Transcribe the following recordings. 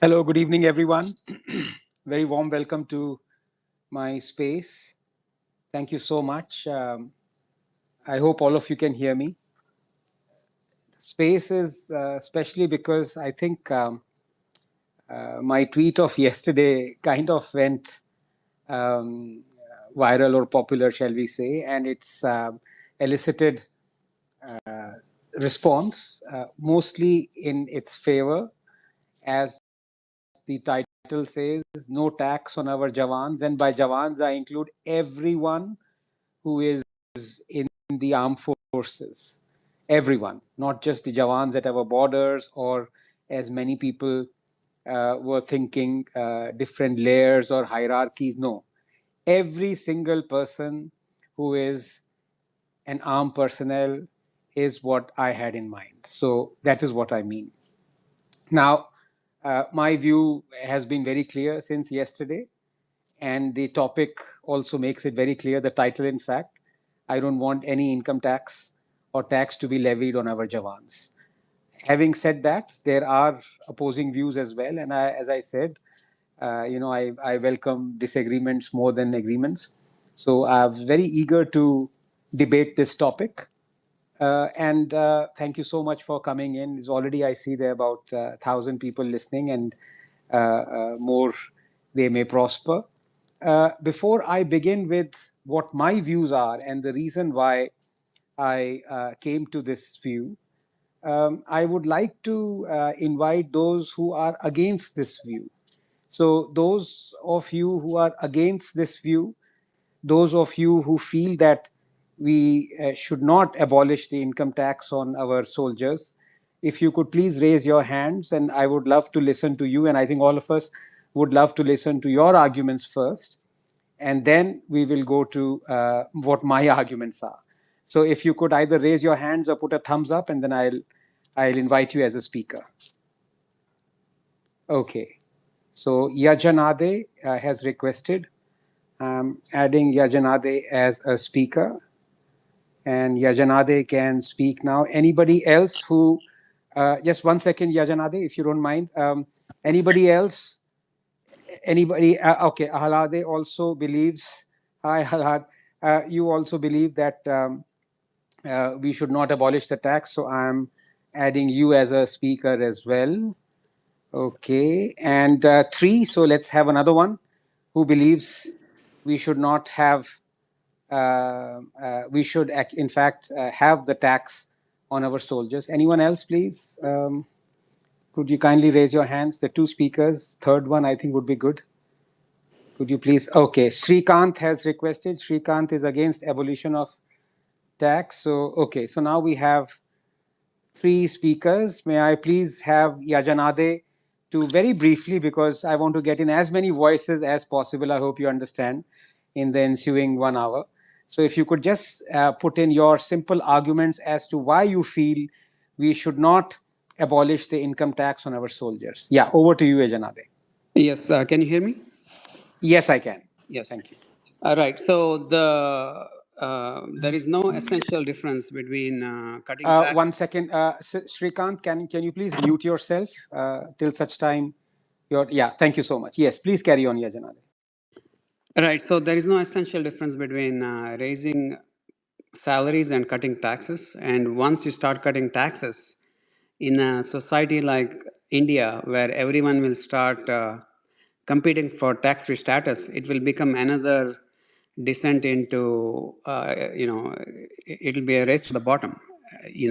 Hello, good evening, everyone. Very warm welcome to my space. Thank you so much. I hope all of you can hear me. Space is especially because I think my tweet of yesterday kind of went um, viral or popular, shall we say, and it's elicited response, mostly in its favor, as the title says, no tax on our Jawans. And by Jawans, I include everyone who is in the armed forces. Everyone, not just the Jawans at our borders, or as many people were thinking, different layers or hierarchies. No, every single person who is an armed personnel is what I had in mind. So that is what I mean. Now, my view has been very clear since yesterday, and the topic also makes it very clear. The title, in fact, I don't want any income tax or tax to be levied on our Jawans. Having said that, there are opposing views as well, and as I said, I welcome disagreements more than agreements. So I'm very eager to debate this topic. And thank you so much for coming in. There's already, I see there about 1,000 people listening, and more they may prosper. Before I begin with what my views are and the reason why I came to this view, I would like to invite those who are against this view. So, those of you who are against this view, those of you who feel that we should not abolish the income tax on our soldiers, if you could please raise your hands, and I would love to listen to you. And I think all of us would love to listen to your arguments first, and then we will go to what my arguments are. So if you could either raise your hands or put a thumbs up, and then I'll invite you as a speaker. Okay. So Yajanade has requested. Adding Yajanade as a speaker, and Yajanade can speak now. Anybody else who, just 1 second, Yajanade, if you don't mind. Anybody else? Anybody? Okay, Ahalade also believes. Hi, Ahalad. You also believe that we should not abolish the tax, so I'm adding you as a speaker as well. Okay, and three, so let's have another one who believes we should not have, we should, in fact, have the tax on our soldiers. Anyone else, please? Could you kindly raise your hands? The two speakers, third one, I think would be good. Could you please? Okay, Srikant has requested. Srikant is against abolition of tax. So, okay, so now we have three speakers. May I please have Yajanade to very briefly, because I want to get in as many voices as possible. I hope you understand, in the ensuing 1 hour. So if you could just put in your simple arguments as to why you feel we should not abolish the income tax on our soldiers. Yeah, over to you, Yajanade. Yes, can you hear me? Yes, I can. Yes. Thank you. Right. So there is no essential difference between cutting tax. 1 second, Srikant, can you please mute yourself till such time? Yeah, thank you so much. Yes, please carry on, Yajanade. Right. So there is no essential difference between raising salaries and cutting taxes. And once you start cutting taxes in a society like India, where everyone will start competing for tax-free status, it will become another descent into it'll be a race to the bottom.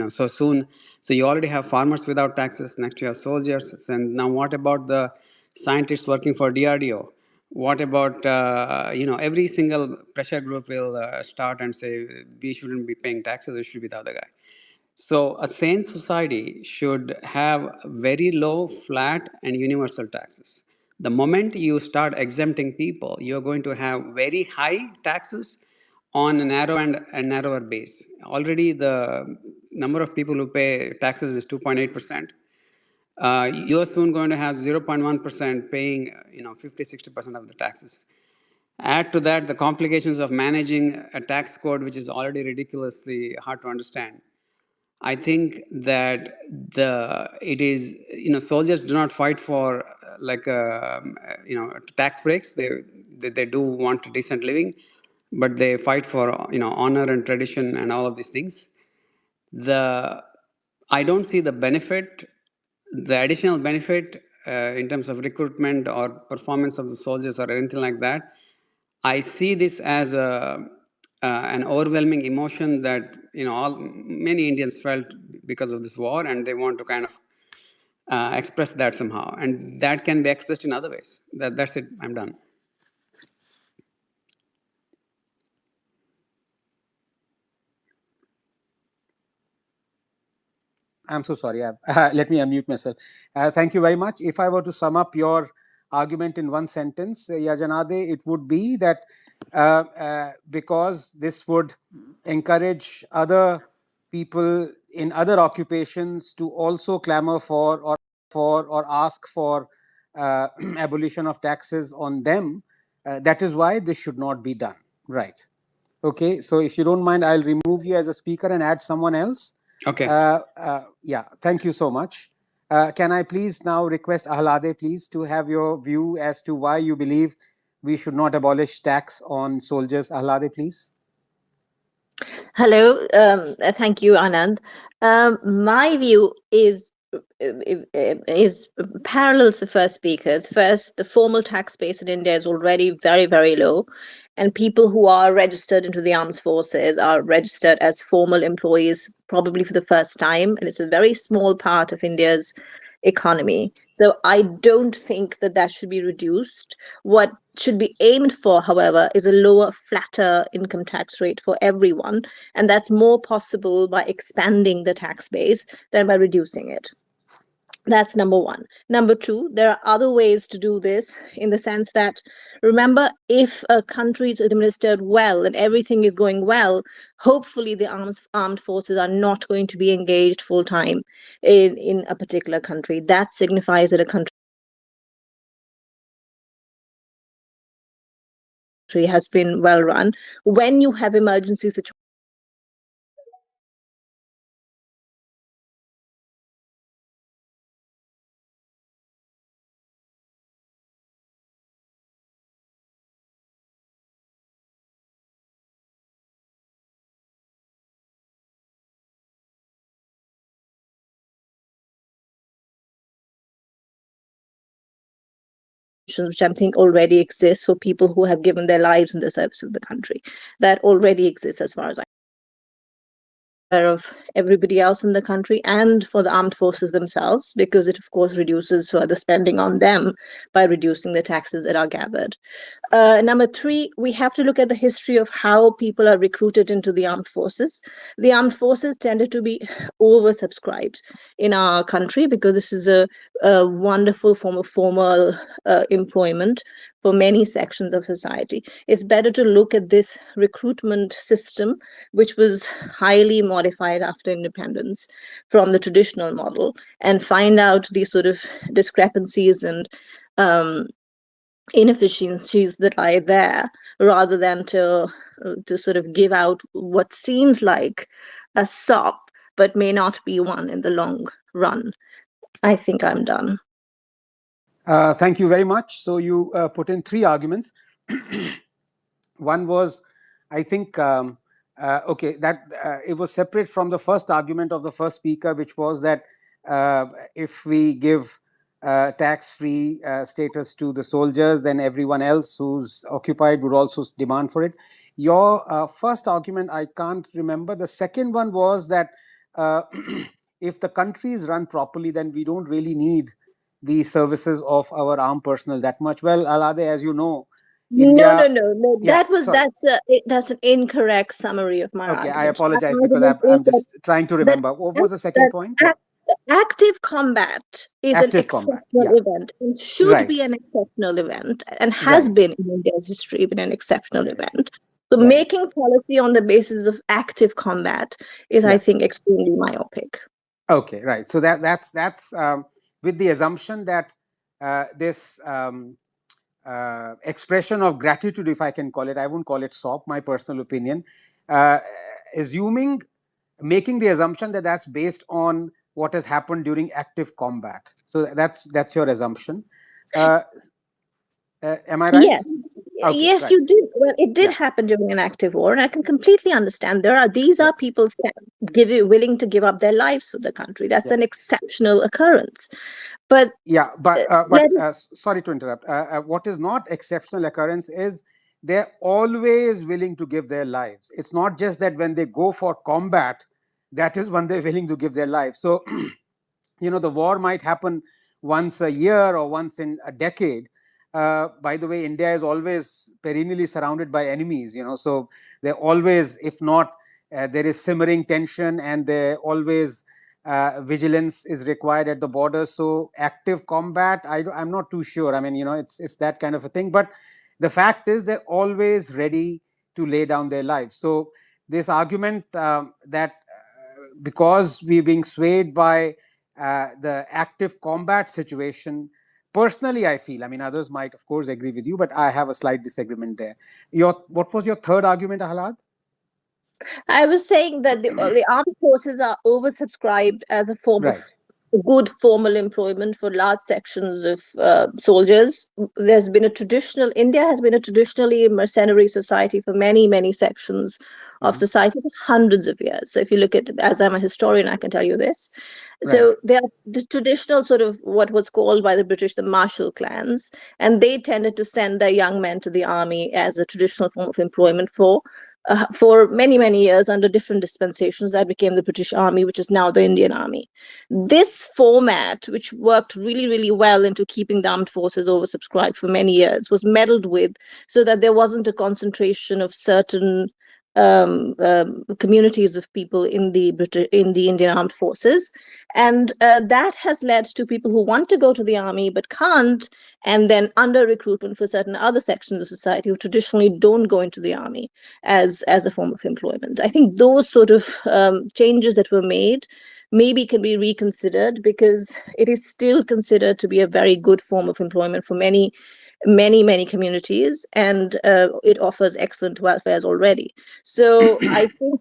So soon. So you already have farmers without taxes. Next you have soldiers, and now what about the scientists working for DRDO? What about every single pressure group will start and say we shouldn't be paying taxes, it should be the other guy. So a sane society should have very low, flat, and universal taxes. The moment you start exempting people, you're going to have very high taxes on a narrow and a narrower base. Already the number of people who pay taxes is 2.8%. You're soon going to have 0.1% paying 50-60% of the taxes. Add to that the complications of managing a tax code which is already ridiculously hard to understand. I think that it is, soldiers do not fight for tax breaks. They do want decent living, but they fight for honor and tradition and all of these things. The I don't see the benefit, the additional benefit in terms of recruitment or performance of the soldiers or anything like that. I see this as an overwhelming emotion that many Indians felt because of this war, and they want to kind of express that somehow, and that can be expressed in other ways. That's it. I'm done. I'm so sorry. Let me unmute myself. Thank you very much. If I were to sum up your argument in one sentence, Yajanade, it would be that because this would encourage other people in other occupations to also clamor for or ask for abolition of taxes on them, that is why this should not be done. Right. Okay. So if you don't mind, I'll remove you as a speaker and add someone else. Okay. Yeah, thank you so much. Can I please now request Ahlade, please, to have your view as to why you believe we should not abolish tax on soldiers? Ahlade, please. Hello, thank you, Anand. My view is parallels the first speakers. First, the formal tax base in India is already very, very low, and people who are registered into the armed forces are registered as formal employees probably for the first time, and it's a very small part of India's economy. So I don't think that that should be reduced. What should be aimed for, however, is a lower, flatter income tax rate for everyone, and that's more possible by expanding the tax base than by reducing it. That's number one. Number two, there are other ways to do this in the sense that, remember, if a country is administered well and everything is going well, hopefully the armed forces are not going to be engaged full time in a particular country. That signifies that a country has been well run. When you have emergency situations, which I think already exists for people who have given their lives in the service of the country. That already exists as far as I'm aware of everybody else in the country and for the armed forces themselves, because it, of course, reduces further spending on them by reducing the taxes that are gathered. Number three, we have to look at the history of how people are recruited into the armed forces. The armed forces tended to be oversubscribed in our country because this is a wonderful form of formal employment for many sections of society. It's better to look at this recruitment system, which was highly modified after independence from the traditional model, and find out these sort of discrepancies and inefficiencies that lie there, rather than to sort of give out what seems like a sop but may not be one in the long run. I think I'm done. Thank you very much. So you put in three arguments. One was, I think, okay, that it was separate from the first argument of the first speaker, which was that if we give tax-free status to the soldiers, then everyone else who's occupied would also demand for it. Your first argument, I can't remember. The second one was that if the country is run properly, then we don't really need the services of our armed personnel that much. Well, Alade, as you know, India. No. Yeah, sorry. That's an incorrect summary of my Okay, I argument. My apologize because argument is I'm just trying to that remember. What that, was the second that point? Yeah, active combat is an active combat. exceptional Yeah, event and should right, be an exceptional event and has right, been in India's history been an exceptional right, event. So right. making policy on the basis of active combat is, I Yeah. think, extremely myopic. Okay, right. So that's with the assumption that this expression of gratitude, if I can call it, I won't call it SOP, my personal opinion, assuming making the assumption that that's based on what has happened during active combat. So that's your assumption. Uh, am I right? Yes. Okay, Yes, right. you did. Well, it did Yeah, happen during an active war, and I can completely understand. These yeah, are people willing to give up their lives for the country. That's yeah. an exceptional occurrence. But Yeah, let sorry to interrupt. What is not exceptional occurrence is they're always willing to give their lives. It's not just that when they go for combat, that is when they're willing to give their lives. So the war might happen once a year or once in a decade. By the way, India is always perennially surrounded by enemies, so they're always, if not, there is simmering tension, and there always vigilance is required at the border. So active combat, I'm not too sure. I mean, it's that kind of a thing. But the fact is, they're always ready to lay down their lives. So this argument that because we're being swayed by the active combat situation, personally I feel, I mean, others might of course agree with you, but I have a slight disagreement there. What was your third argument, Ahlad? I was saying that the armed forces are oversubscribed as a form of Right. good formal employment for large sections of soldiers. India has been a traditionally mercenary society for many, many sections of Mhm. society for hundreds of years. So if you look at, as I'm a historian, I can tell you this. Right. So they are the traditional sort of what was called by the British the martial clans, and they tended to send their young men to the army as a traditional form of employment for many, many years under different dispensations. That became the British Army, which is now the Indian Army. This format, which worked really, really well into keeping the armed forces oversubscribed for many years, was meddled with so that there wasn't a concentration of certain communities of people in the Indian armed forces, and that has led to people who want to go to the army but can't, and then under recruitment for certain other sections of society who traditionally don't go into the army as a form of employment. I think those sort of changes that were made maybe can be reconsidered because it is still considered to be a very good form of employment for many communities, and it offers excellent welfares already. So I think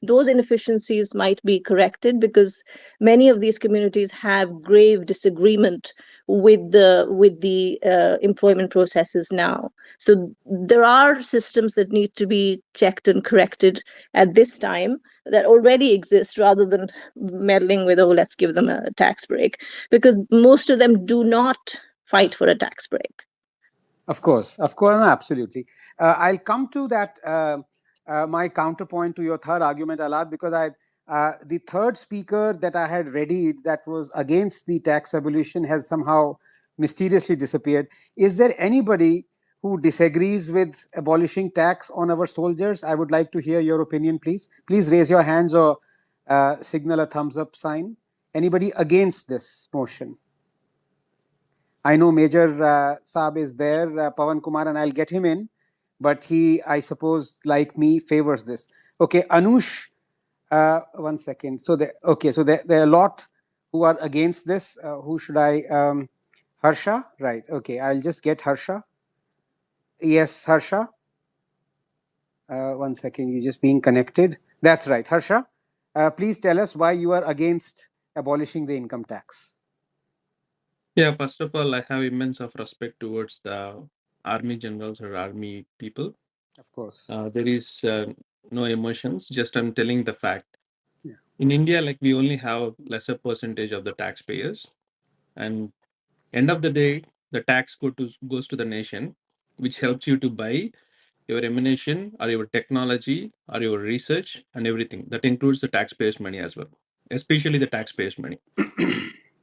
those inefficiencies might be corrected because many of these communities have grave disagreement with the employment processes now. So there are systems that need to be checked and corrected at this time that already exist, rather than meddling with, oh, let's give them a tax break, because most of them do not fight for a tax break. Of course, no, absolutely. I'll come to that. My counterpoint to your third argument, Alad, because the third speaker that I had readied that was against the tax abolition has somehow mysteriously disappeared. Is there anybody who disagrees with abolishing tax on our soldiers? I would like to hear your opinion, please. Please raise your hands or signal a thumbs up sign. Anybody against this motion? I know Major Saab is there, Pawan Kumar, and I'll get him in. But he, I suppose, like me, favors this. Okay, Anush, one second. So there are a lot who are against this. Who should I? Harsha, right? Okay, I'll just get Harsha. Yes, Harsha. One second, you're just being connected. That's right, Harsha. Please tell us why you are against abolishing the income tax. Yeah, first of all, I have immense of respect towards the army generals or army people. Of course. There is no emotions, just I'm telling the fact. Yeah. In India, like we only have lesser percentage of the taxpayers, and end of the day, the tax goes to the nation, which helps you to buy your ammunition or your technology or your research and everything. That includes the taxpayers' money as well, especially the taxpayers' money.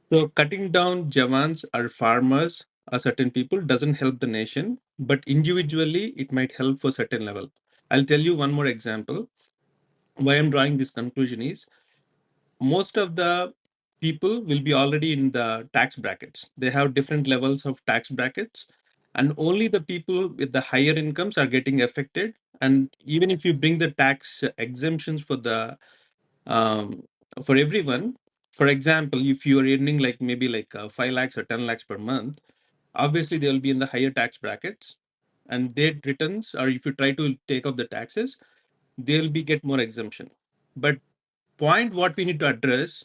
So cutting down Jawans or farmers or certain people doesn't help the nation, but individually it might help for certain level. I'll tell you one more example. Why I'm drawing this conclusion is most of the people will be already in the tax brackets. They have different levels of tax brackets, and only the people with the higher incomes are getting affected. And even if you bring the tax exemptions um, for everyone, for example, if you are earning like maybe like 5 lakhs or 10 lakhs per month, obviously they will be in the higher tax brackets, and their returns, or if you try to take off the taxes, they'll be get more exemption. But point what we need to address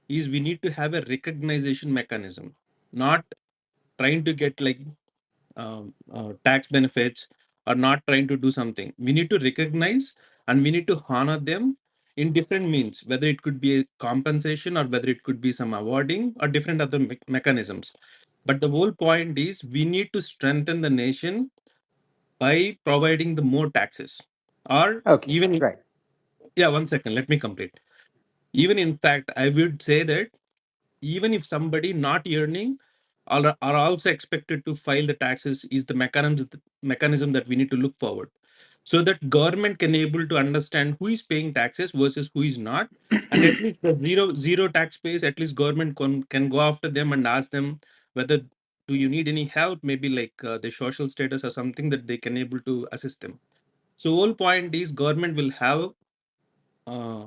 is we need to have a recognition mechanism, not trying to get like tax benefits or not trying to do something. We need to recognize and we need to honor them in different means, whether it could be a compensation or whether it could be some awarding or different other mechanisms. But the whole point is we need to strengthen the nation by providing the more taxes, or Okay, even, right. yeah, one second, let me complete. Even in fact, I would say that even if somebody not earning are also expected to file the taxes is the mechanism that we need to look forward, so that government can able to understand who is paying taxes versus who is not. And at least the zero tax pays, at least government can go after them and ask them whether do you need any help, maybe like the social status or something, that they can able to assist them. So whole point is government will have uh,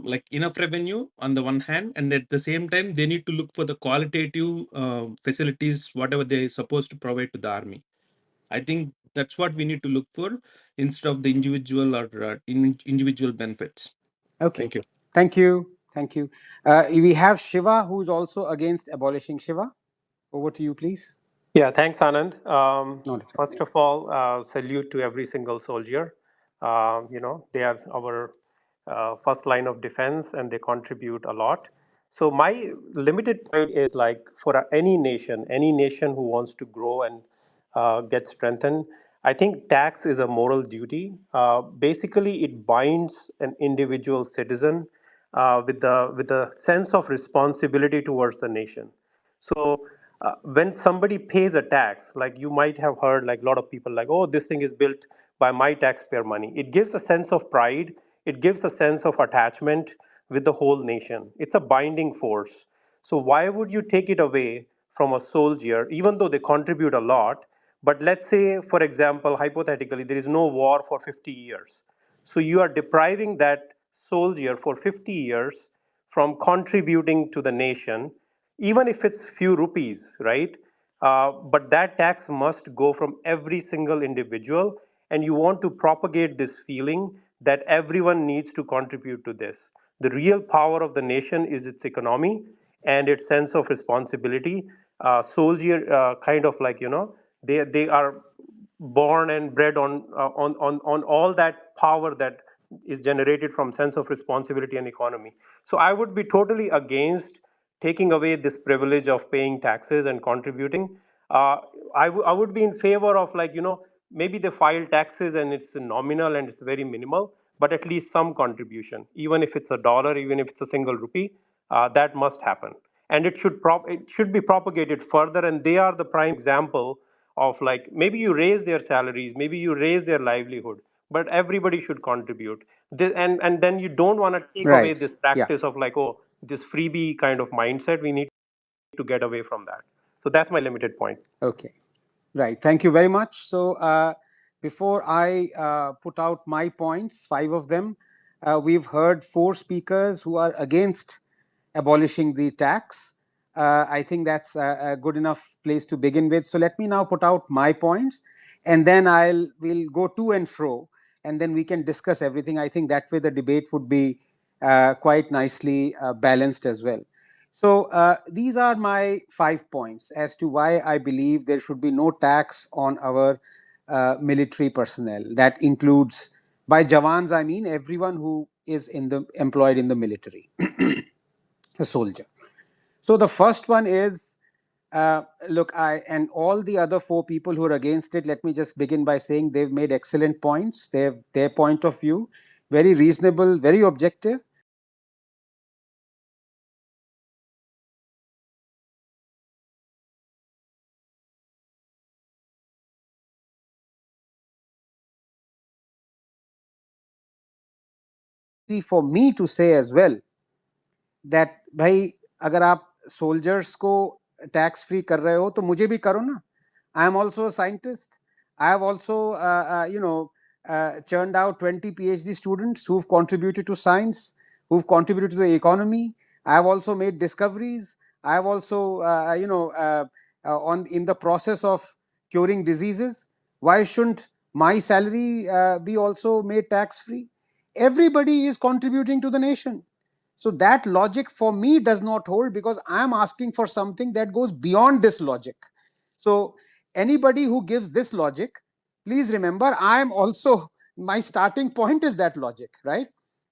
like enough revenue on the one hand, and at the same time they need to look for the qualitative facilities whatever they're supposed to provide to the army. I think that's what we need to look for instead of the individual or individual benefits. Okay, Thank you. thank you. Thank you. We have Shiva, who's also against abolishing. Shiva, over to you, please. Yeah, thanks, Anand. Not a problem. First of all, salute to every single soldier. They are our first line of defense and they contribute a lot. So, my limited point is like for any nation who wants to grow and get strengthened, I think tax is a moral duty. Basically, it binds an individual citizen with a sense of responsibility towards the nation. So when somebody pays a tax, like you might have heard, like a lot of people, like, oh, this thing is built by my taxpayer money. It gives a sense of pride. It gives a sense of attachment with the whole nation. It's a binding force. So why would you take it away from a soldier, even though they contribute a lot? But let's say, for example, hypothetically, there is no war for 50 years. So you are depriving that soldier for 50 years from contributing to the nation, even if it's few rupees, right? But that tax must go from every single individual, and you want to propagate this feeling that everyone needs to contribute to this. The real power of the nation is its economy and its sense of responsibility. Soldier, kind of like they are born and bred on all that power that is generated from sense of responsibility and economy. So I would be totally against taking away this privilege of paying taxes and contributing. uh, I would be in favor of, like, maybe they file taxes and it's nominal and it's very minimal, but at least some contribution, even if it's a dollar, even if it's a single rupee, that must happen. And it should be propagated further, and they are the prime example of, like, maybe you raise their salaries, maybe you raise their livelihood, but everybody should contribute. And then you don't want to take away Right. this Yeah. practice of, like, oh, this freebie kind of mindset. We need to get away from that. So that's my limited point. Okay. Right. Thank you very much. So, before I put out my points, five of them, we've heard four speakers who are against abolishing the tax. I think that's a good enough place to begin with. So, let me now put out my points, and then we'll go to and fro, and then we can discuss everything. I think that way the debate would be quite nicely balanced as well. So, these are my 5 points as to why I believe there should be no tax on our military personnel. That includes, by Jawans, I mean everyone who is employed in the military, a soldier. So, the first one is, look, and all the other four people who are against it, let me just begin by saying they've made excellent points. They have their point of view, very reasonable, very objective. For me to say as well that भाई अगर आप soldiers को tax free कर रहे हो तो मुझे भी करो ना. I am also a scientist. I have also churned out 20 PhD students who've contributed to science, who've contributed to the economy. I have also made discoveries. I have also on in the process of curing diseases. Why shouldn't my salary be also made tax free? everybody is contributing to the nation. So that logic for me does not hold, because I'm asking for something that goes beyond this logic. So anybody who gives this logic, please remember, I am also, my starting point is that logic, right?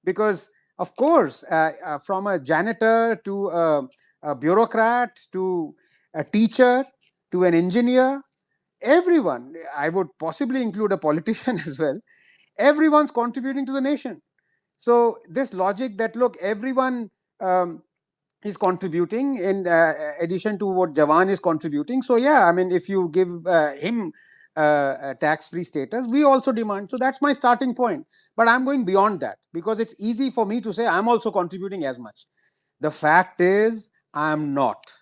Because of course, from a janitor to a bureaucrat to a teacher to an engineer, everyone, I would possibly include a politician as well, everyone's contributing to the nation. So this logic that, look, everyone um, is contributing in addition to what Jawan is contributing. So yeah, I mean, if you give him a tax-free status, we also demand. So that's my starting point. But I'm going beyond that, because it's easy for me to say I'm also contributing as much. The fact is, I'm not.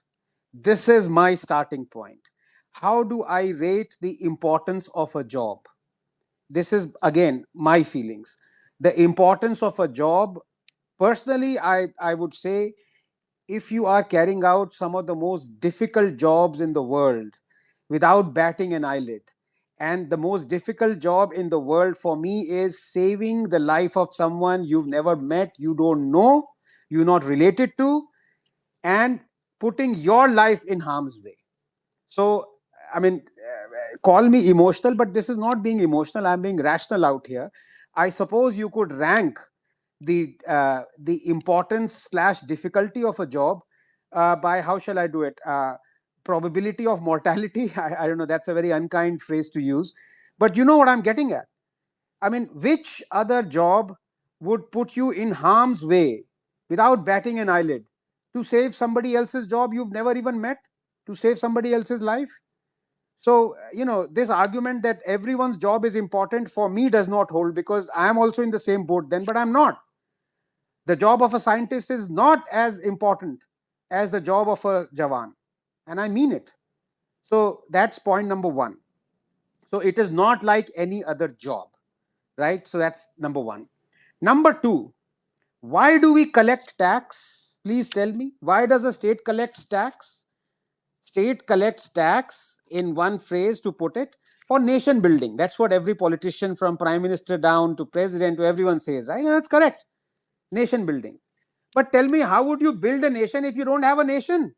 This is my starting point. How do I rate the importance of a job? This is again my feelings. The importance of a job, personally, I would say, if you are carrying out some of the most difficult jobs in the world without batting an eyelid, and the most difficult job in the world for me is saving the life of someone you've never met, you don't know, you're not related to, and putting your life in harm's way. So, I mean, call me emotional, but this is not being emotional. I'm being rational out here. I suppose you could rank the importance slash difficulty of a job by, how shall I do it? Probability of mortality. I don't know. That's a very unkind phrase to use, but you know what I'm getting at. I mean, which other job would put you in harm's way without batting an eyelid to save somebody else's job you've never even met, to save somebody else's life? So, this argument that everyone's job is important for me does not hold, because I am also in the same boat then, but I'm not. The job of a scientist is not as important as the job of a Jawan. And I mean it. So that's point number one. So it is not like any other job, right? So that's number one. Number two, why do we collect tax? Please tell me. Why does the state collect tax? State collects tax, in one phrase to put it, for nation building. That's what every politician from prime minister down to president to everyone says, right? And that's correct. Nation building. But tell me, how would you build a nation if you don't have a nation?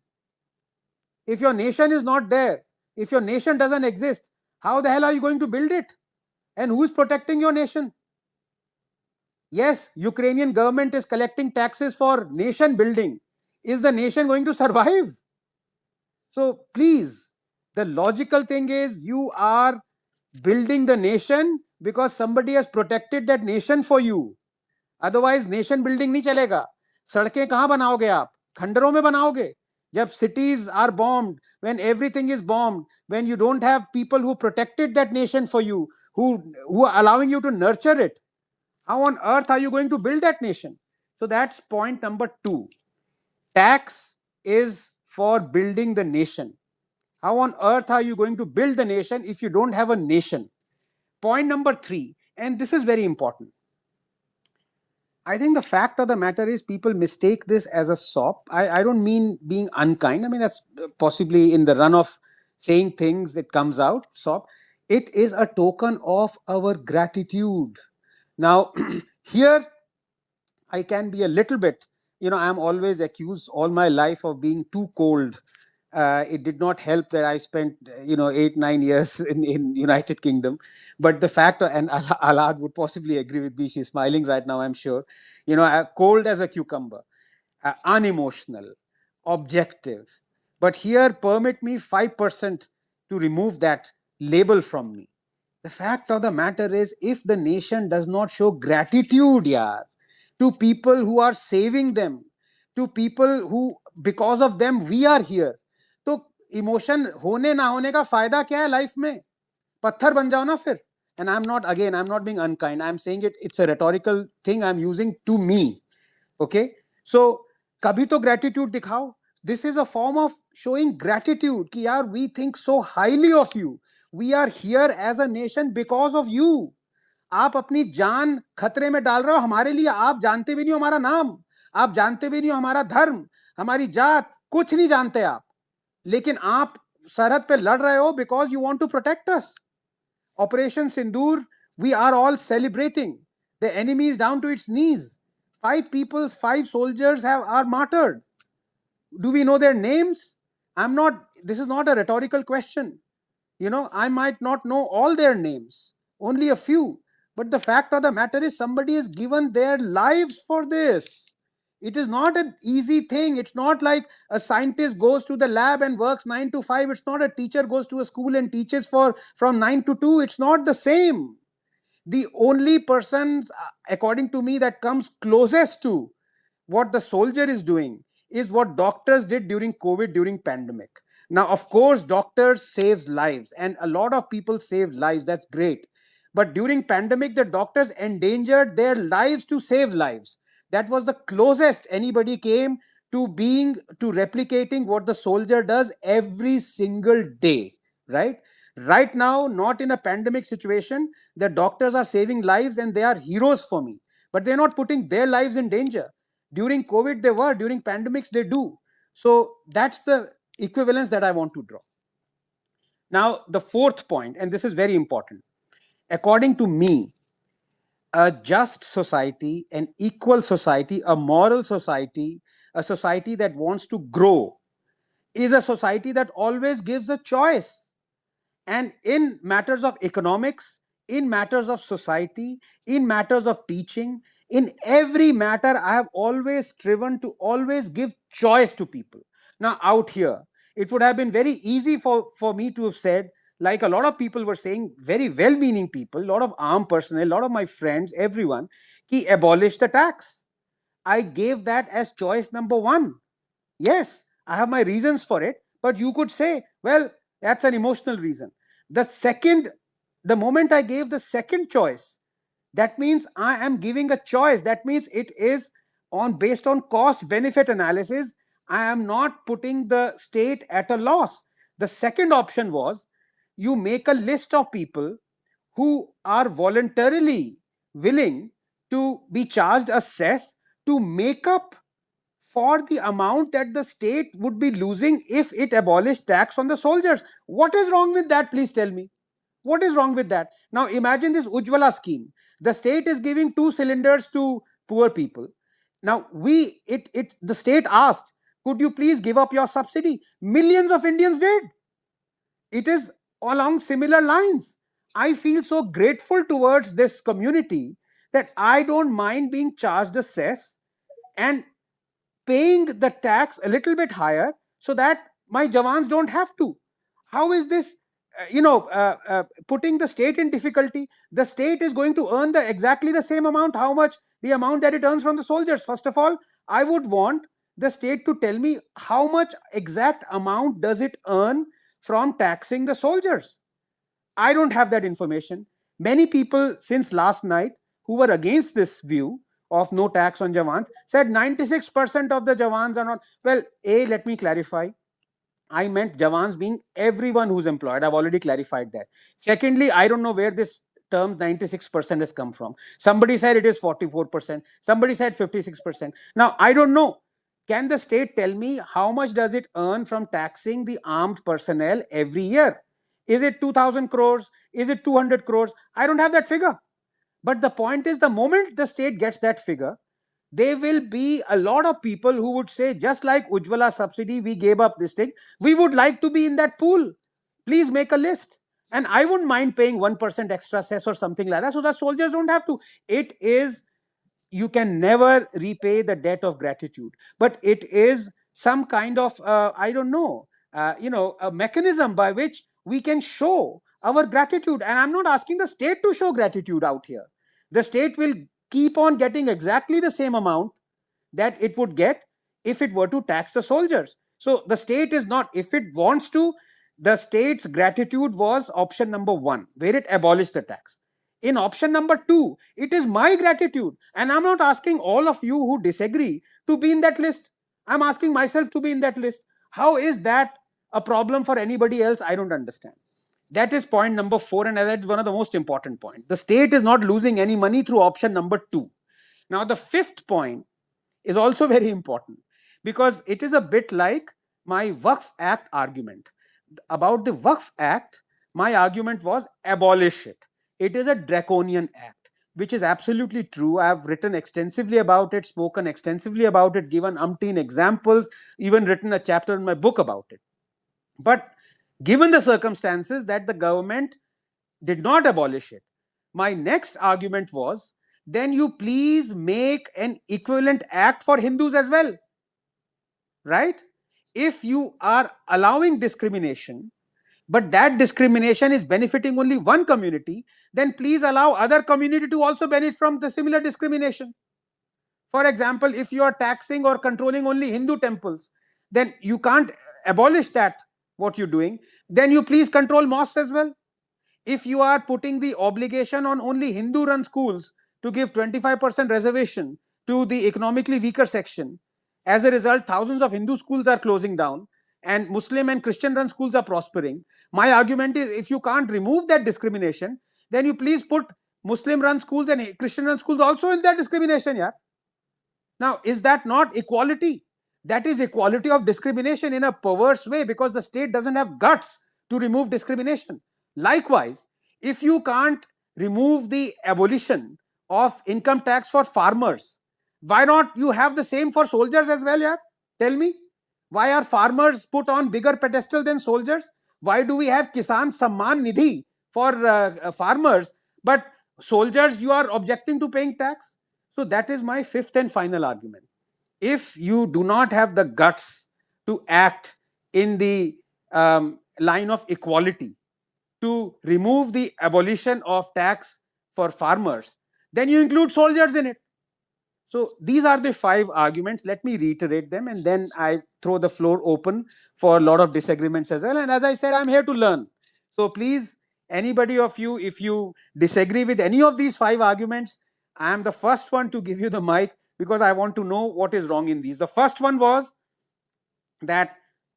If your nation is not there, if your nation doesn't exist, how the hell are you going to build it? And who is protecting your nation? Yes, Ukrainian government is collecting taxes for nation building. Is the nation going to survive? So please, the logical thing is, you are building the nation because somebody has protected that nation for you. Otherwise nation building नहीं चलेगा. सड़कें कहां बनाओगे आप? खंडरों में बनाओगे. जब cities are bombed, when everything is bombed, when you don't have people who protected that nation for you, who are allowing you to nurture it, how on earth are you going to build that nation? So that's point number two. Tax is for building the nation. How on earth are you going to build the nation if you don't have a nation? Point number three, and this is very important. I think the fact of the matter is, people mistake this as a sop. I don't mean being unkind. I mean, that's possibly in the run of saying things, it comes out, sop. It is a token of our gratitude. Now, here I can be a little bit, I'm always accused all my life of being too cold. It did not help that I spent, 8-9 years in United Kingdom. But the fact, and Alad would possibly agree with me, she's smiling right now, I'm sure, cold as a cucumber, unemotional, objective. But here, permit me 5% to remove that label from me. The fact of the matter is, if the nation does not show gratitude, yaar, to people who are saving them, to people who, because of them, we are here, तो emotion होने ना होने का फायदा क्या है life में? पत्थर बन जाओ ना फिर. And I'm not being unkind. I'm saying it's a rhetorical thing I'm using to me. Okay? So, kabhi to gratitude dikhao. This is a form of showing gratitude. Ki yaar, we think so highly of you. We are here as a nation because of you. आप अपनी जान खतरे में डाल रहे हो हमारे लिए. आप जानते भी नहीं हो हमारा नाम, आप जानते भी नहीं हो हमारा धर्म, हमारी जात, कुछ नहीं जानते आप, लेकिन आप सरहद पे लड़ रहे हो because you want to protect us. Operation Sindoor, we are all celebrating The enemy is down to its knees. 5 soldiers are martyred. Do we know their names? This is not a rhetorical question. I might not know all their names, only a few. But the fact of the matter is, somebody has given their lives for this. It is not an easy thing. It's not like a scientist goes to the lab and works 9 to 5. It's not a teacher goes to a school and teaches from 9 to 2. It's not the same. The only person, according to me, that comes closest to what the soldier is doing is what doctors did during COVID, during pandemic. Now, of course, doctors saves lives, and a lot of people saved lives. That's great. But during pandemic, the doctors endangered their lives to save lives. That was the closest anybody came to replicating what the soldier does every single day, right? Right now, not in a pandemic situation, the doctors are saving lives and they are heroes for me, but they're not putting their lives in danger. During COVID, they were. During pandemics, they do. So that's the equivalence that I want to draw. Now, the fourth point, and this is very important. According to me, a just society, an equal society, a moral society, a society that wants to grow, is a society that always gives a choice. And in matters of economics, in matters of society, in matters of teaching, in every matter, I have always striven to always give choice to people. Now, out here, it would have been very easy for me to have said, like a lot of people were saying, very well meaning people, a lot of armed personnel, a lot of my friends, everyone, ki abolish the tax. I gave that as choice number one. Yes, I have my reasons for it, but you could say, well, that's an emotional reason. The moment I gave the second choice, that means I am giving a choice. That means it is based on cost benefit analysis. I am not putting the state at a loss. The second option was, you make a list of people who are voluntarily willing to be charged a cess to make up for the amount that the state would be losing if it abolished tax on the soldiers. What is wrong with that? Please tell me. What is wrong with that? Now imagine this Ujjwala scheme. The state is giving 2 cylinders to poor people. Now the state asked, could you please give up your subsidy? Millions of Indians did. It is along similar lines. I feel so grateful towards this community that I don't mind being charged a cess and paying the tax a little bit higher so that my Jawans don't have to. How is this, putting the state in difficulty? The state is going to earn exactly the same amount. How much? The amount that it earns from the soldiers. First of all, I would want the state to tell me how much exact amount does it earn from taxing the soldiers. I don't have that information. Many people since last night who were against this view of no tax on Jawans said 96% of the Jawans are not. Well, let me clarify. I meant Jawans being everyone who's employed. I've already clarified that. Secondly, I don't know where this term 96% has come from. Somebody said it is 44%. Somebody said 56%. Now, I don't know. Can the state tell me how much does it earn from taxing the armed personnel every year? Is it 2,000 crores? Is it 200 crores? I don't have that figure. But the point is, the moment the state gets that figure, there will be a lot of people who would say, just like Ujjwala subsidy, we gave up this thing. We would like to be in that pool. Please make a list. And I wouldn't mind paying 1% extra cess or something like that so that soldiers don't have to. It is, you can never repay the debt of gratitude, but it is some kind of, I don't know, a mechanism by which we can show our gratitude. And I'm not asking the state to show gratitude out here. The state will keep on getting exactly the same amount that it would get if it were to tax the soldiers. So the state is not, if it wants to, the state's gratitude was option number one, where it abolished the tax. In option number two, it is my gratitude. And I'm not asking all of you who disagree to be in that list. I'm asking myself to be in that list. How is that a problem for anybody else? I don't understand. That is point number four, and that's one of the most important points. The state is not losing any money through option number two. Now, the fifth point is also very important because it is a bit like my Waqf Act argument. About the Waqf Act, my argument was abolish it. It is a draconian act. which is absolutely true. I've written extensively about it, spoken extensively about it, given umpteen examples, even written a chapter in my book about it. But given the circumstances that the government did not abolish it, my next argument was, then you please make an equivalent act for Hindus as well, right? If you are allowing discrimination, but that discrimination is benefiting only one community, then please allow other community to also benefit from the similar discrimination. For example, if you are taxing or controlling only Hindu temples, then you can't abolish that, what you're doing. Then you please control mosques as well. If you are putting the obligation on only Hindu run schools to give 25% reservation to the economically weaker section, as a result, thousands of Hindu schools are closing down and Muslim and Christian run schools are prospering. My argument is, if you can't remove that discrimination, then you please put Muslim run schools and Christian run schools also in that discrimination. Yeah. Now, is that not equality? That is equality of discrimination in a perverse way, because the state doesn't have guts to remove discrimination. Likewise, if you can't remove the abolition of income tax for farmers, why not you have the same for soldiers as well? Yeah? Tell me, why are farmers put on bigger pedestal than soldiers? Why do we have Kisan Samman Nidhi for farmers, but soldiers you are objecting to paying tax? So that is my fifth and final argument. If you do not have the guts to act in the line of equality, to remove the abolition of tax for farmers, then you include soldiers in it. So these are the 5 arguments. Let me reiterate them, and then I throw the floor open for a lot of disagreements as well. And as I said, I'm here to learn. So please, anybody of you, if you disagree with any of these 5 arguments, I am the first one to give you the mic, because I want to know what is wrong in these. The first one was that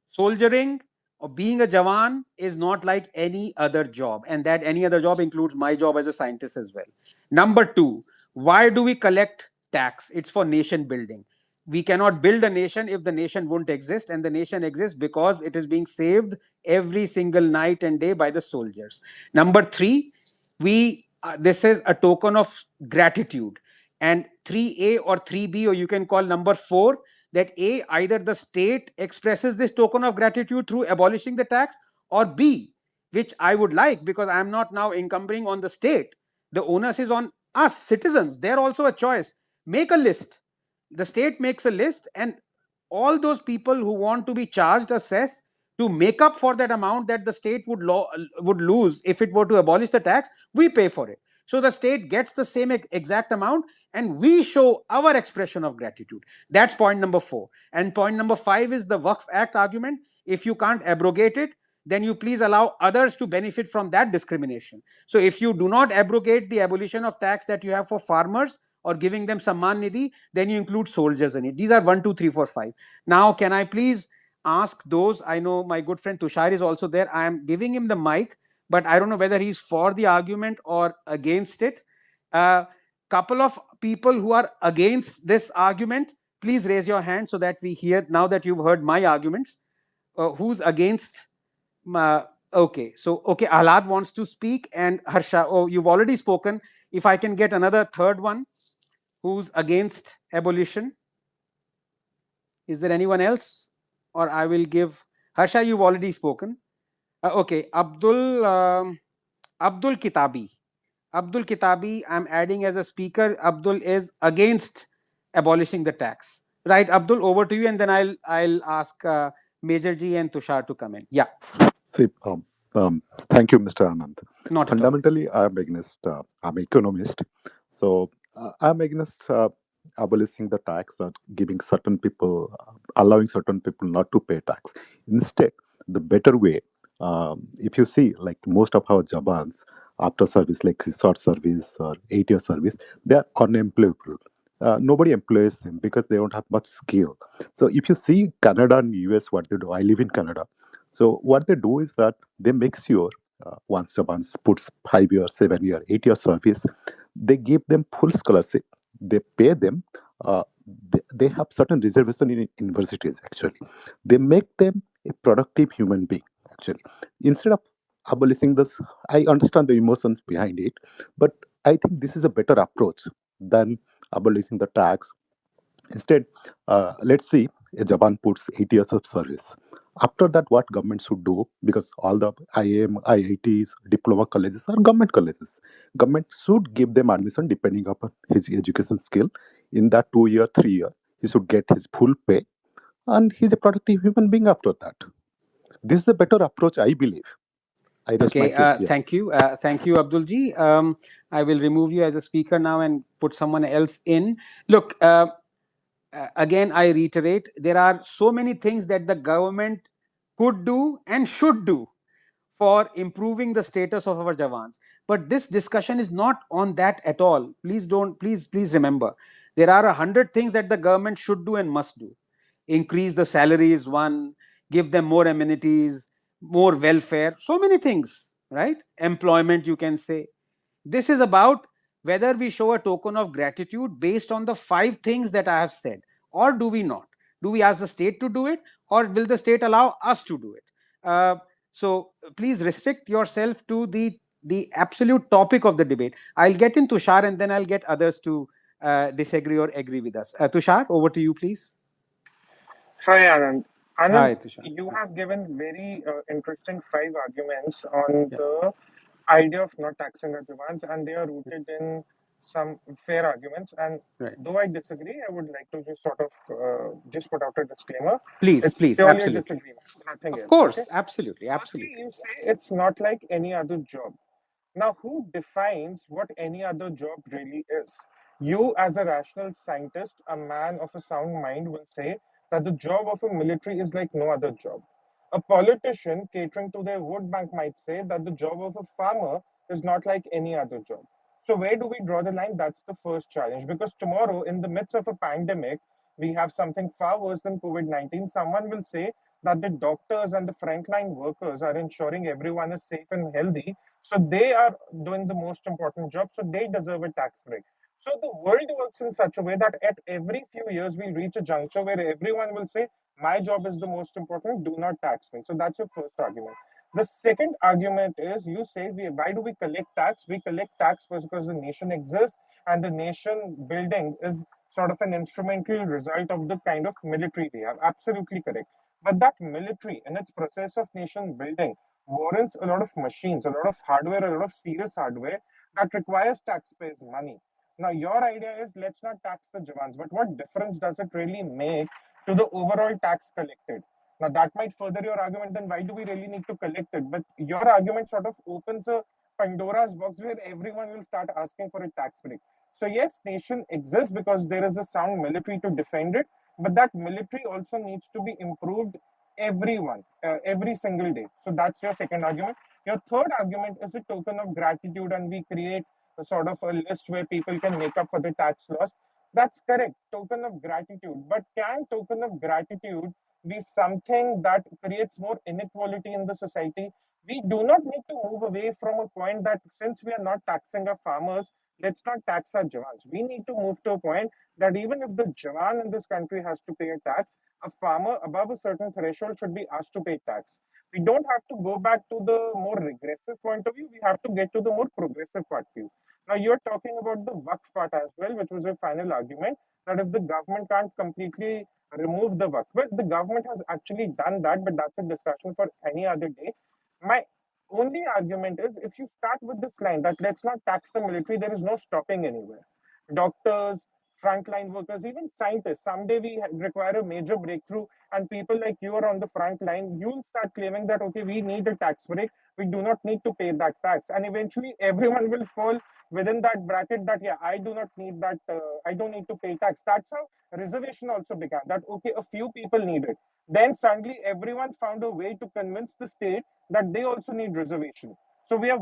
soldiering or being a Jawan is not like any other job, and that any other job includes my job as a scientist as well. Number 2, why do we collect tax? It's for nation building. We cannot build a nation if the nation won't exist, and the nation exists because it is being saved every single night and day by the soldiers. Number 3, we this is a token of gratitude. And 3A or 3B, or you can call number 4, that A, either the state expresses this token of gratitude through abolishing the tax, or B, which I would like, because I am not now encumbering on the state, the onus is on us citizens. They're also a choice. Make a list. The state makes a list, and all those people who want to be charged a cess to make up for that amount that the state would lose if it were to abolish the tax, we pay for it. So the state gets the same exact amount, and we show our expression of gratitude. That's point number 4. And point number 5 is the Waqf Act argument. If you can't abrogate it, then you please allow others to benefit from that discrimination. So if you do not abrogate the abolition of tax that you have for farmers or giving them Samman Nidhi, then you include soldiers in it. These are 1, 2, 3, 4, 5. Now, can I please ask those? I know my good friend Tushar is also there. I am giving him the mic, but I don't know whether he's for the argument or against it. Couple of people who are against this argument, please raise your hand so that we hear, now that you've heard my arguments. Who's against? Okay, so okay, Ahlad wants to speak, and Harsha, oh, you've already spoken. If I can get another third one who's against abolition. Is there anyone else? Or I will give Harsha, you've already spoken. Okay, Abdul Kitabi. Abdul Kitabi, I'm adding as a speaker. Abdul is against abolishing the tax. Right, Abdul, over to you, and then I'll ask Major Ji and Tushar to come in. Yeah. See, thank you, Mr. Anand. Not at all. Fundamentally, I'm against, I'm economist. So I'm against abolishing the tax or giving certain people, allowing certain people not to pay tax. Instead, the better way, if you see, like most of our Jawans, after service, like short service or 8-year service, they are unemployable. Nobody employs them because they don't have much skill. So if you see Canada and US, what they do, I live in Canada. So what they do is that they make sure once someone puts 5-year, 7-year, 8-year service, they give them full scholarship. They pay them. They have certain reservation in universities. Actually, they make them a productive human being. Actually, instead of abolishing this, I understand the emotions behind it, but I think this is a better approach than abolishing the tax. Instead, let's see, a Japan puts 8 years of service. After that, what government should do, because all the IIM, IITs, diploma colleges are government colleges. Government should give them admission depending upon his education skill. In that 2 year, 3 year, he should get his full pay, and he's a productive human being after that. This is a better approach, I believe. I rest my Okay, case here. thank you, Abdulji. I will remove you as a speaker now and put someone else in. Look, again, I reiterate, there are so many things that the government could do and should do for improving the status of our Jawans. But this discussion is not on that at all. Please remember, there are 100 things that the government should do and must do. Increase the salaries, one, give them more amenities, more welfare, so many things, right? Employment, you can say. This is about whether we show a token of gratitude based on the 5 things that I have said, or do we not? Do we ask the state to do it, or will the state allow us to do it? So please restrict yourself to the absolute topic of the debate. I'll get in Tushar and then I'll get others to disagree or agree with us. Tushar, over to you, please. Hi, Anand. Anand, Hi, Tushar. you have given very interesting 5 arguments on Yeah, the idea of not taxing our demands, and they are rooted in some fair arguments. And right. though I disagree, I would like to just sort of just put out a disclaimer. Please, It's please, purely a absolutely. disagreement, nothing Of else. Okay. course, absolutely, Firstly, absolutely. you say it's not like any other job. Now, who defines what any other job really is? You, as a rational scientist, a man of a sound mind, will say that the job of a military is like no other job. A politician catering to their vote bank might say that the job of a farmer is not like any other job. So, where do we draw the line? That's the first challenge. Because tomorrow, in the midst of a pandemic, we have something far worse than COVID 19. Someone will say that the doctors and the frontline workers are ensuring everyone is safe and healthy, so they are doing the most important job, so they deserve a tax break. So the world works in such a way that at every few years we reach a juncture where everyone will say, my job is the most important, do not tax me. So that's your first argument. The second argument is, you say, why do we collect tax? We collect tax because the nation exists, and the nation building is sort of an instrumental result of the kind of military we have. Absolutely correct. But that military, in its process of nation building, warrants a lot of machines, a lot of hardware, a lot of serious hardware that requires taxpayers' money. Now, your idea is, let's not tax the Jawans, but what difference does it really make to the overall tax collected? Now, that might further your argument, then why do we really need to collect it? But your argument sort of opens a Pandora's box where everyone will start asking for a tax break. So, yes, nation exists because there is a sound military to defend it, but that military also needs to be improved every single day. So that's your second argument. Your third argument is a token of gratitude, and we create a sort of a list where people can make up for the tax loss. That's correct, token of gratitude. But can token of gratitude be something that creates more inequality in the society? We do not need to move away from a point that since we are not taxing our farmers, let's not tax our Jawans. We need to move to a point that even if the Jawan in this country has to pay a tax, a farmer above a certain threshold should be asked to pay tax. We don't have to go back to the more regressive point of view. We have to get to the more progressive part view. Now, you're talking about the Waqf part as well, which was a final argument that if the government can't completely remove the Waqf, well, the government has actually done that, but that's a discussion for any other day. My only argument is, if you start with this line that let's not tax the military, there is no stopping anywhere. Doctors, frontline workers, even scientists. Someday we require a major breakthrough, and people like you are on the front line. You'll start claiming that, okay, we need a tax break. We do not need to pay that tax. And eventually, everyone will fall within that bracket that, yeah, I do not need that. I don't need to pay tax. That's how reservation also began. That, okay, a few people need it. Then suddenly, everyone found a way to convince the state that they also need reservation. So we are,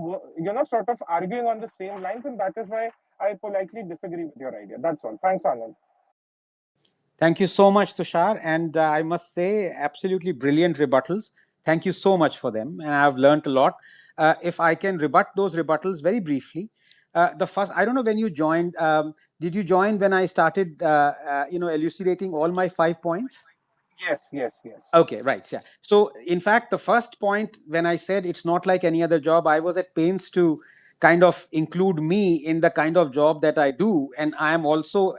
sort of arguing on the same lines, and that is why I politely disagree with your idea. That's all. Thanks, Anand. Thank you so much, Tushar. And I must say, absolutely brilliant rebuttals. Thank you so much for them. And I've learned a lot. If I can rebut those rebuttals very briefly. The first, I don't know when you joined. Did you join when I started, elucidating all my 5 points? Yes, yes, yes. Okay, right. Yeah. So, in fact, the first point, when I said it's not like any other job, I was at pains to kind of include me in the kind of job that I do. And I am also,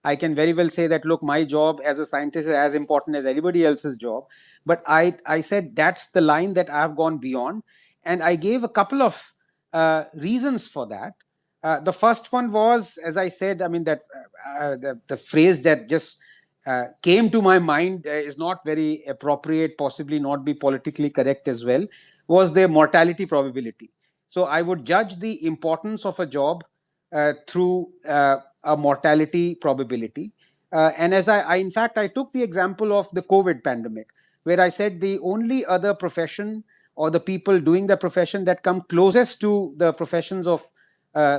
I can very well say that, look, my job as a scientist is as important as anybody else's job. But I said that's the line that I have gone beyond. And I gave a couple of reasons for that. The first one was, as I said, I mean, that the phrase that just came to my mind is not very appropriate, possibly not be politically correct as well, was the mortality probability. So I would judge the importance of a job through a mortality probability. And as in fact, I took the example of the COVID pandemic, where I said the only other profession or the people doing the profession that come closest to the professions of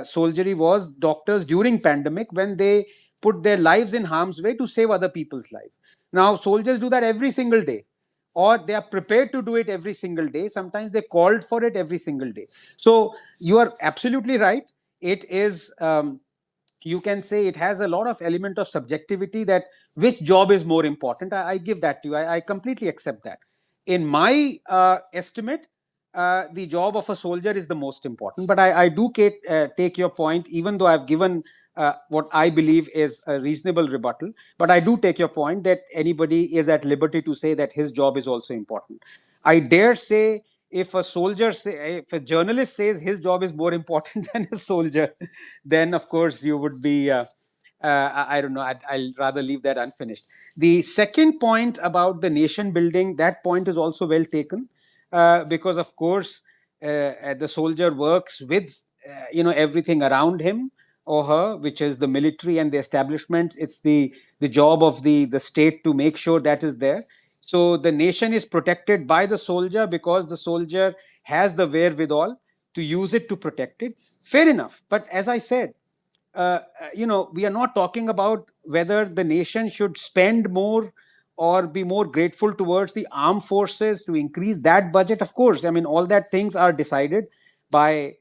soldiery was doctors during pandemic, when they put their lives in harm's way to save other people's lives. Now soldiers do that every single day, or they are prepared to do it every single day. Sometimes they called for it every single day. So you are absolutely right. It is, you can say, it has a lot of element of subjectivity, that which job is more important. I give that to you. I completely accept that. In my estimate, the job of a soldier is the most important. But I do take your point, even though I've given what I believe is a reasonable rebuttal. But I do take your point that anybody is at liberty to say that his job is also important. I dare say, if a soldier say, if a journalist says his job is more important than a soldier, then of course you would be. I don't know. I'll rather leave that unfinished. The second point about the nation building, that point is also well taken, because of course the soldier works with everything around him or her, which is the military and the establishment. It's the job of the state to make sure that is there. So the nation is protected by the soldier because the soldier has the wherewithal to use it to protect it. Fair enough. But as I said, we are not talking about whether the nation should spend more or be more grateful towards the armed forces to increase that budget. Of course, I mean, all that things are decided by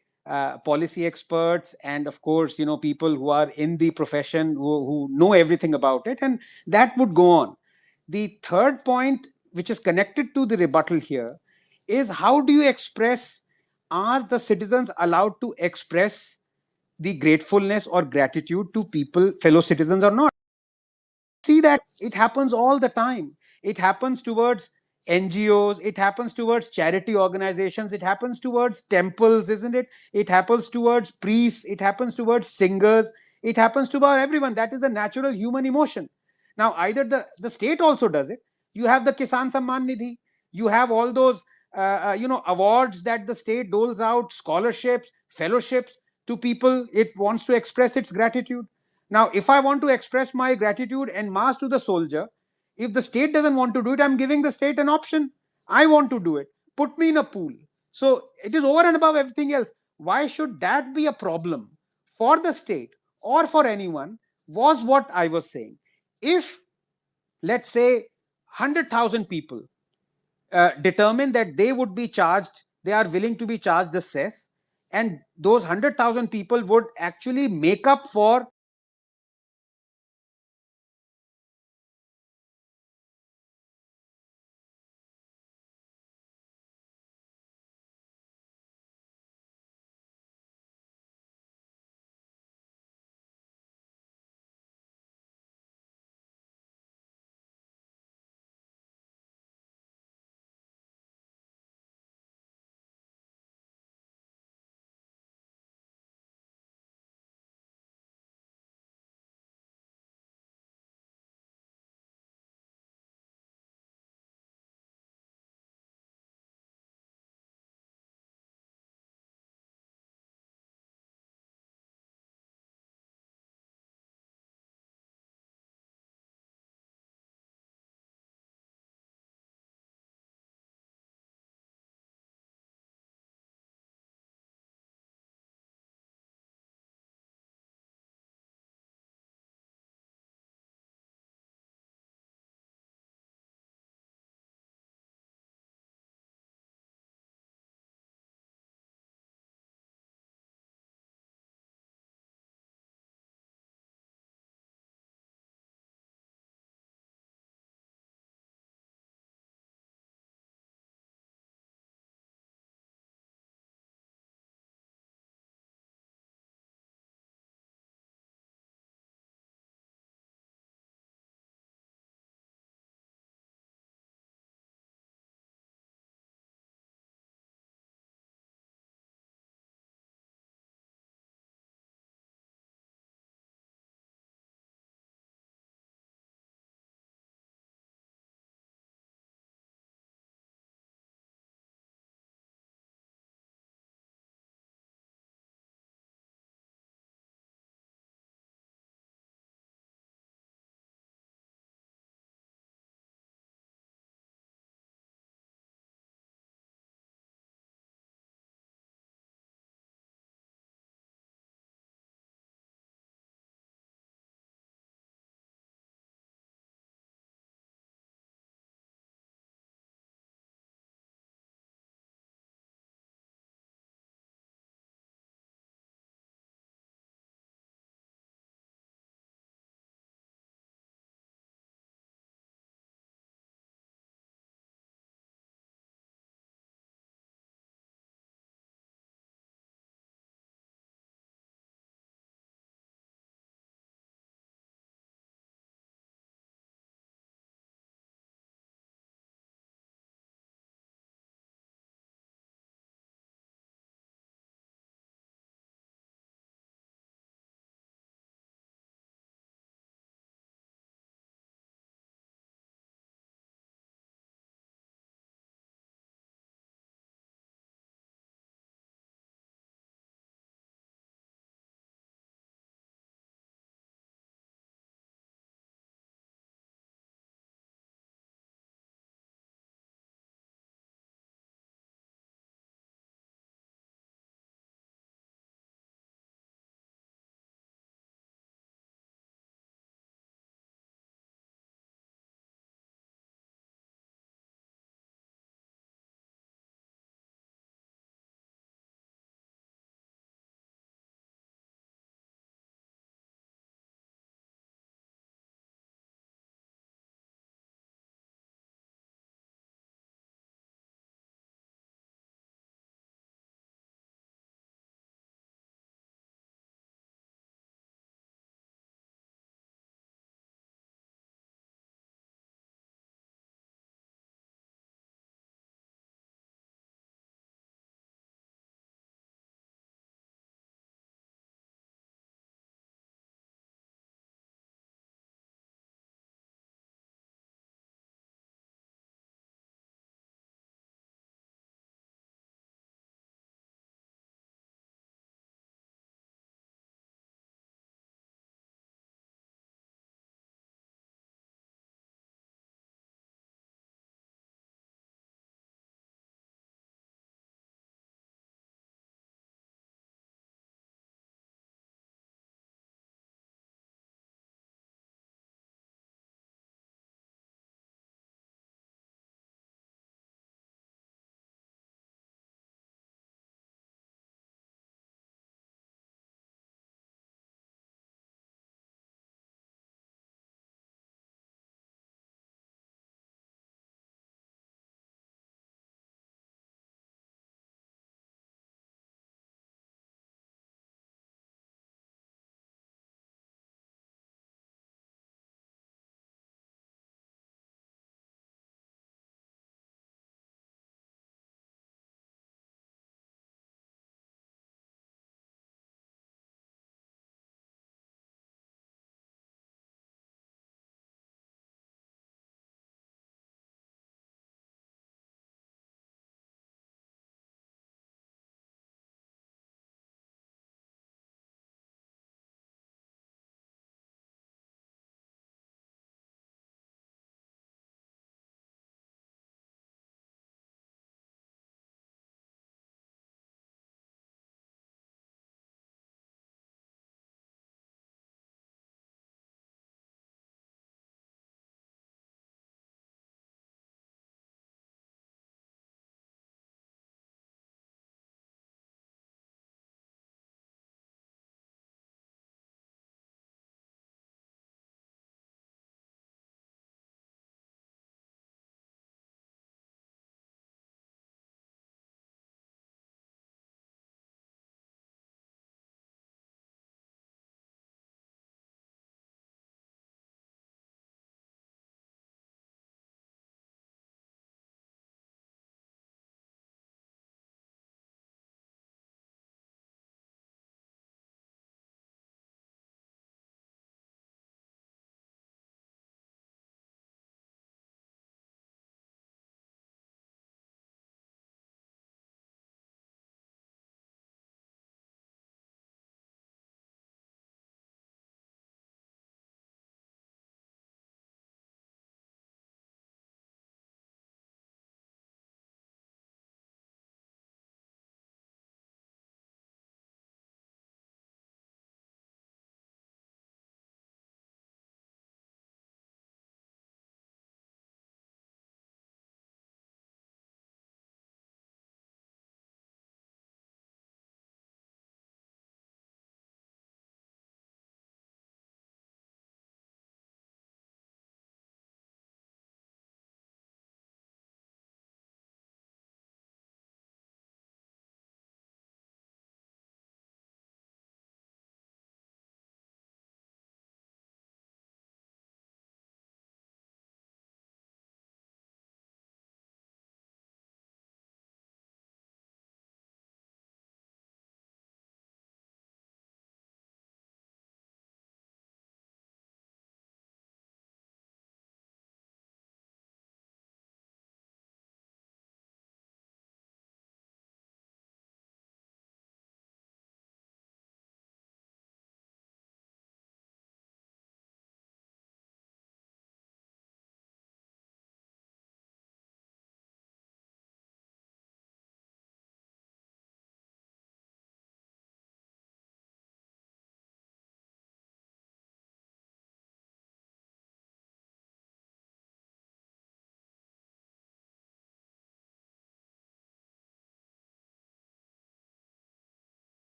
policy experts, and of course, people who are in the profession, who know everything about it, and that would go on. The third point, which is connected to the rebuttal here, is how do you express, are the citizens allowed to express the gratefulness or gratitude to people, fellow citizens, or not? See that it happens all the time. It happens towards NGOs, it happens towards charity organizations, it happens towards temples, isn't it? It happens towards priests, it happens towards singers, it happens to about everyone. That is a natural human emotion. Now, either the state also does it. You have the Kisan Samman Nidhi, you have all those awards that the state doles out, scholarships, fellowships to people. It wants to express its gratitude. Now, if I want to express my gratitude en masse to the soldier, if the state doesn't want to do it, I'm giving the state an option. I want to do it. Put me in a pool. So it is over and above everything else. Why should that be a problem for the state or for anyone? Was what I was saying. If, let's say, 100,000 people determine that they would be charged, they are willing to be charged the cess, and those 100,000 people would actually make up for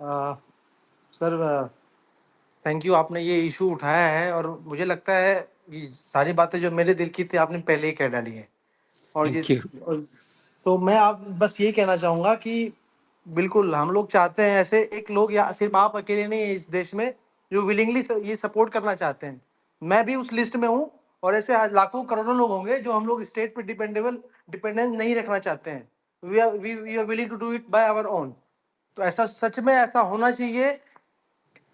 sir thank you, आपने ये issue उठाया है और मुझे लगता है ये सारी बातें जो मेरे दिल की थी आपने पहले ही कह डाली हैं। और Thank जिस you. तो मैं आप बस ये कहना चाहूँगा कि बिल्कुल हम लोग चाहते हैं ऐसे एक लोग, या सिर्फ आप अकेले नहीं हैं इस देश में जो विलिंगली ये सपोर्ट करना चाहते हैं। मैं भी उस लिस्ट में हूँ और ऐसे लाखों करोड़ों लोग होंगे जो हम लोग स्टेट पे डिपेंडेंस नहीं रखना चाहते हैं। We are willing to do it by our own. तो ऐसा सच में ऐसा होना चाहिए,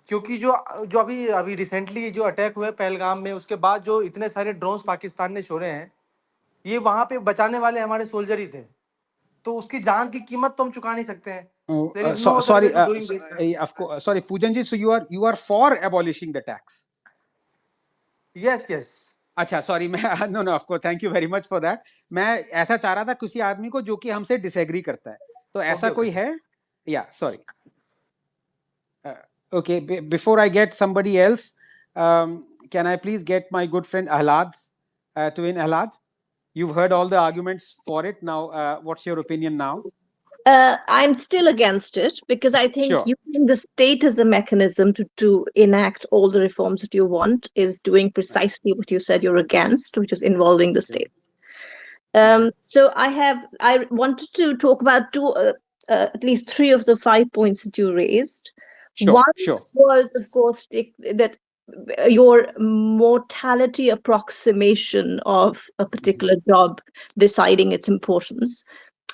क्योंकि जो जो अभी अभी रिसेंटली जो अटैक हुए पहलगाम में, उसके बाद जो इतने सारे ड्रोन्स पाकिस्तान ने छोड़े हैं, ये वहां पे बचाने वाले हमारे सोल्जर ही थे। तो उसकी जान की कीमत तो हम चुका नहीं सकते हैं। Oh, there is no other way sorry. To doing this. Of course. Sorry, Pujanji. So you are for abolishing the tax? Yes yes. अच्छा, सॉरी मैं no no of course, thank you very much for that. मैं ऐसा चाह रहा था किसी आदमी को जो कि हमसे डिसएग्री करता है, तो ऐसा ओके ओके कोई सर। है? या sorry, okay, before I get somebody else, can I please get my good friend Ahlad, twin Ahlad? You've heard all the arguments for it now. What's your opinion now? I'm still against it because I think Sure. using the state as a mechanism to enact all the reforms that you want is doing Right. precisely what you said you're against, which is involving the Okay. state. So I wanted to talk about at least three of the 5 points that you raised. Sure, One sure. was, of course, that your mortality approximation of a particular job deciding its importance.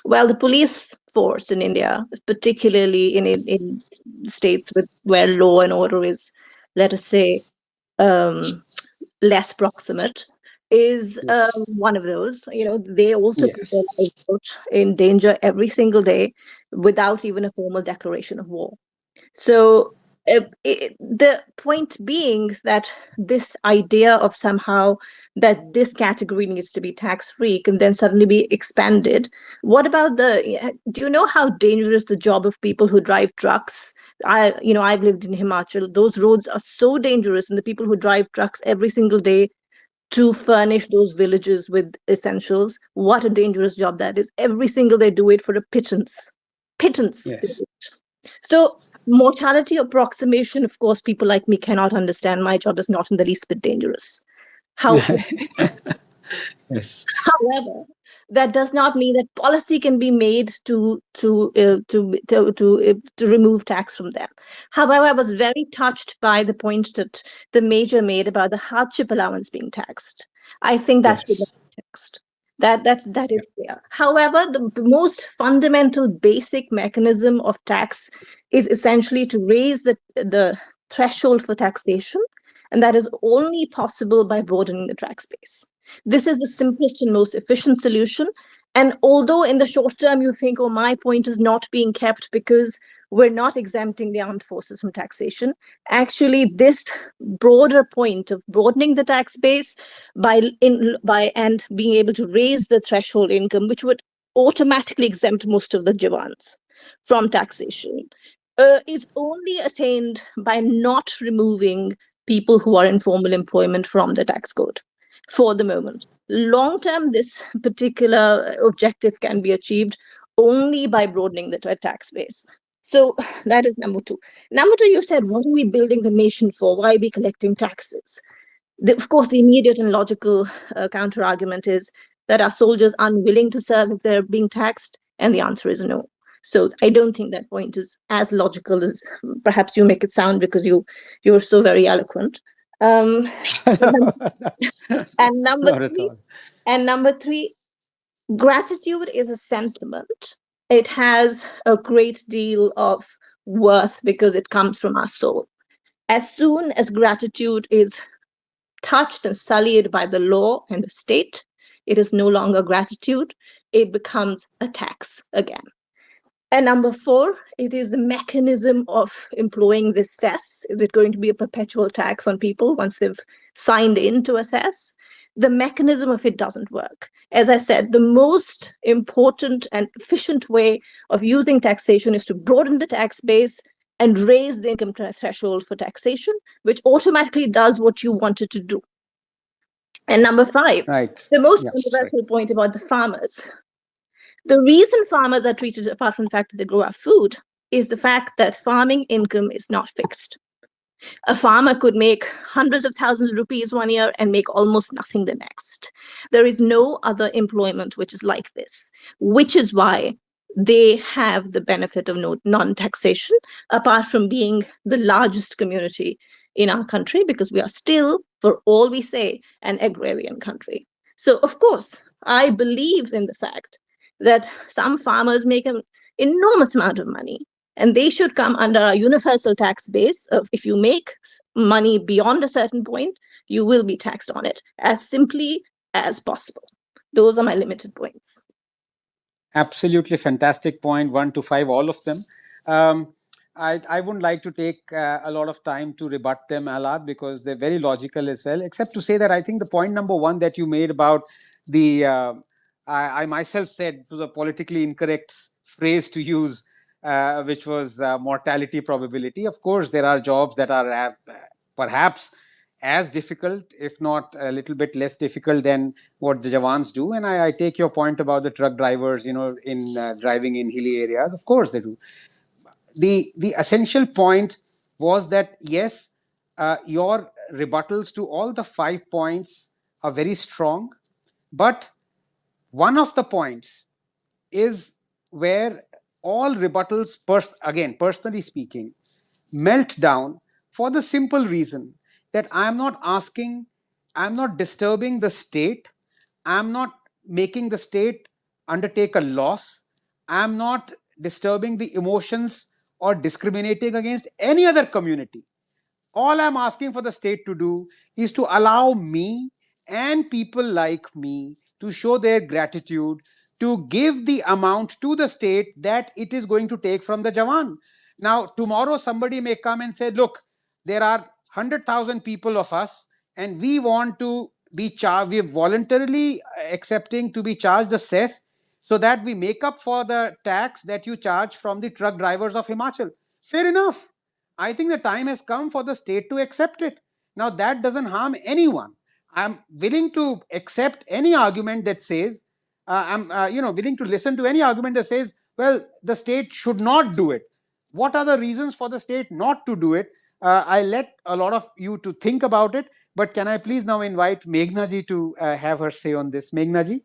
Well, the police force in India, particularly in states where law and order is, let us say, um, less proximate, is Yes. one of those. They also put their Yes. lives out in danger every single day without even a formal declaration of war. So the point being that this idea of somehow that this category needs to be tax free can then suddenly be expanded. What about do you know how dangerous the job of people who drive trucks? I've lived in Himachal. Those roads are so dangerous, and the people who drive trucks every single day to furnish those villages with essentials, what a dangerous job that is. Every single day do it for a pittance. Pittance. Yes. So mortality approximation, of course, people like me cannot understand. My job is not in the least bit dangerous. How, Yes. however, that does not mean that policy can be made to remove tax from them. However, I was very touched by the point that the major made about the hardship allowance being taxed. I think that should not Yes. be taxed. That is clear. However, the most fundamental basic mechanism of tax is essentially to raise the threshold for taxation, and that is only possible by broadening the tax base. This is the simplest and most efficient solution. And although in the short term you think, oh, my point is not being kept because we're not exempting the armed forces from taxation, actually, this broader point of broadening the tax base by and being able to raise the threshold income, which would automatically exempt most of the Jawans from taxation, is only attained by not removing people who are in formal employment from the tax code for the moment. Long term, this particular objective can be achieved only by broadening the tax base. So that is number two. Number two, you said, what are we building the nation for? Why are we collecting taxes? Of course, the immediate and logical counter argument is that are soldiers unwilling to serve if they're being taxed? And the answer is no. So I don't think that point is as logical as perhaps you make it sound because you're so very eloquent. Um, and number Not at three, all. and number three, gratitude is a sentiment. It has a great deal of worth because it comes from our soul. As soon as gratitude is touched and sullied by the law and the state, it is no longer gratitude. It becomes a tax again. And number four, it is the mechanism of employing this cess. Is it going to be a perpetual tax on people once they've signed in to assess? The mechanism of it doesn't work. As I said, the most important and efficient way of using taxation is to broaden the tax base and raise the income threshold for taxation, which automatically does what you wanted to do. And number five, Right. the most Yeah. Right. controversial point about the farmers. The reason farmers are treated, apart from the fact that they grow our food, is the fact that farming income is not fixed. A farmer could make hundreds of thousands of rupees one year and make almost nothing the next. There is no other employment which is like this, which is why they have the benefit of non taxation, apart from being the largest community in our country, because we are still, for all we say, an agrarian country. So, of course, I believe in the fact that some farmers make an enormous amount of money, and they should come under a universal tax base of, if you make money beyond a certain point, you will be taxed on it as simply as possible. Those are my limited points. Absolutely fantastic point, 1 to 5, all of them. I wouldn't like to take a lot of time to rebut them, Alad, because they're very logical as well, except to say that I think the point number one that you made about the, I myself said to the politically incorrect phrase to use, which was mortality probability. Of course, there are jobs that are perhaps as difficult, if not a little bit less difficult than what the Jawans do. And I take your point about the truck drivers, in driving in hilly areas. Of course they do. The essential point was that, yes, your rebuttals to all the 5 points are very strong, but one of the points is where all rebuttals, again, personally speaking, melt down, for the simple reason that I'm not disturbing the state, I'm not making the state undertake a loss, I'm not disturbing the emotions or discriminating against any other community. All I'm asking for the state to do is to allow me and people like me to show their gratitude, to give the amount to the state that it is going to take from the Jawan. Now, tomorrow somebody may come and say, look, there are 100,000 people of us, and we want to be charged, we're voluntarily accepting to be charged the cess, so that we make up for the tax that you charge from the truck drivers of Himachal. Fair enough. I think the time has come for the state to accept it. Now, that doesn't harm anyone. I'm willing to accept any argument that says, I'm willing to listen to any argument that says, well, the state should not do it. What are the reasons for the state not to do it? I let a lot of you to think about it, but can I please now invite Meghna ji to have her say on this? Meghna ji?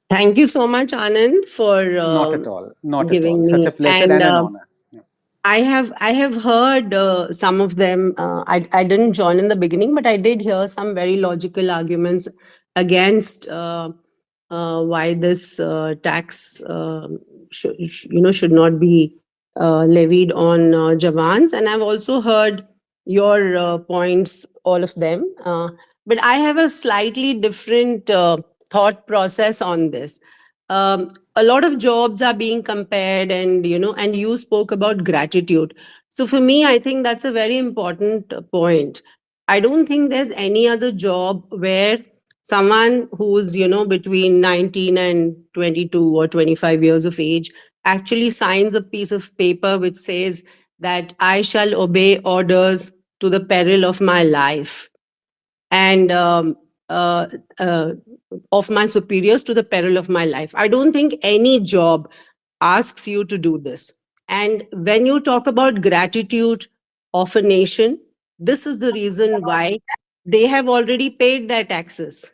Thank you so much, Anand, for Not at all. Not at all. giving Such a me. pleasure And and an honor. Yeah. I have heard some of them. I didn't join in the beginning, but I did hear some very logical arguments against why this tax should not be levied on Jawans. And I've also heard your points, all of them. But I have a slightly different thought process on this. A lot of jobs are being compared, and and you spoke about gratitude. So for me, I think that's a very important point. I don't think there's any other job where someone who's between 19 and 22 or 25 years of age actually signs a piece of paper which says that I shall obey orders to the peril of my life, and uh, uh, of my superiors to the peril of my life. I don't think any job asks you to do this. And when you talk about gratitude of a nation, this is the reason why they have already paid their taxes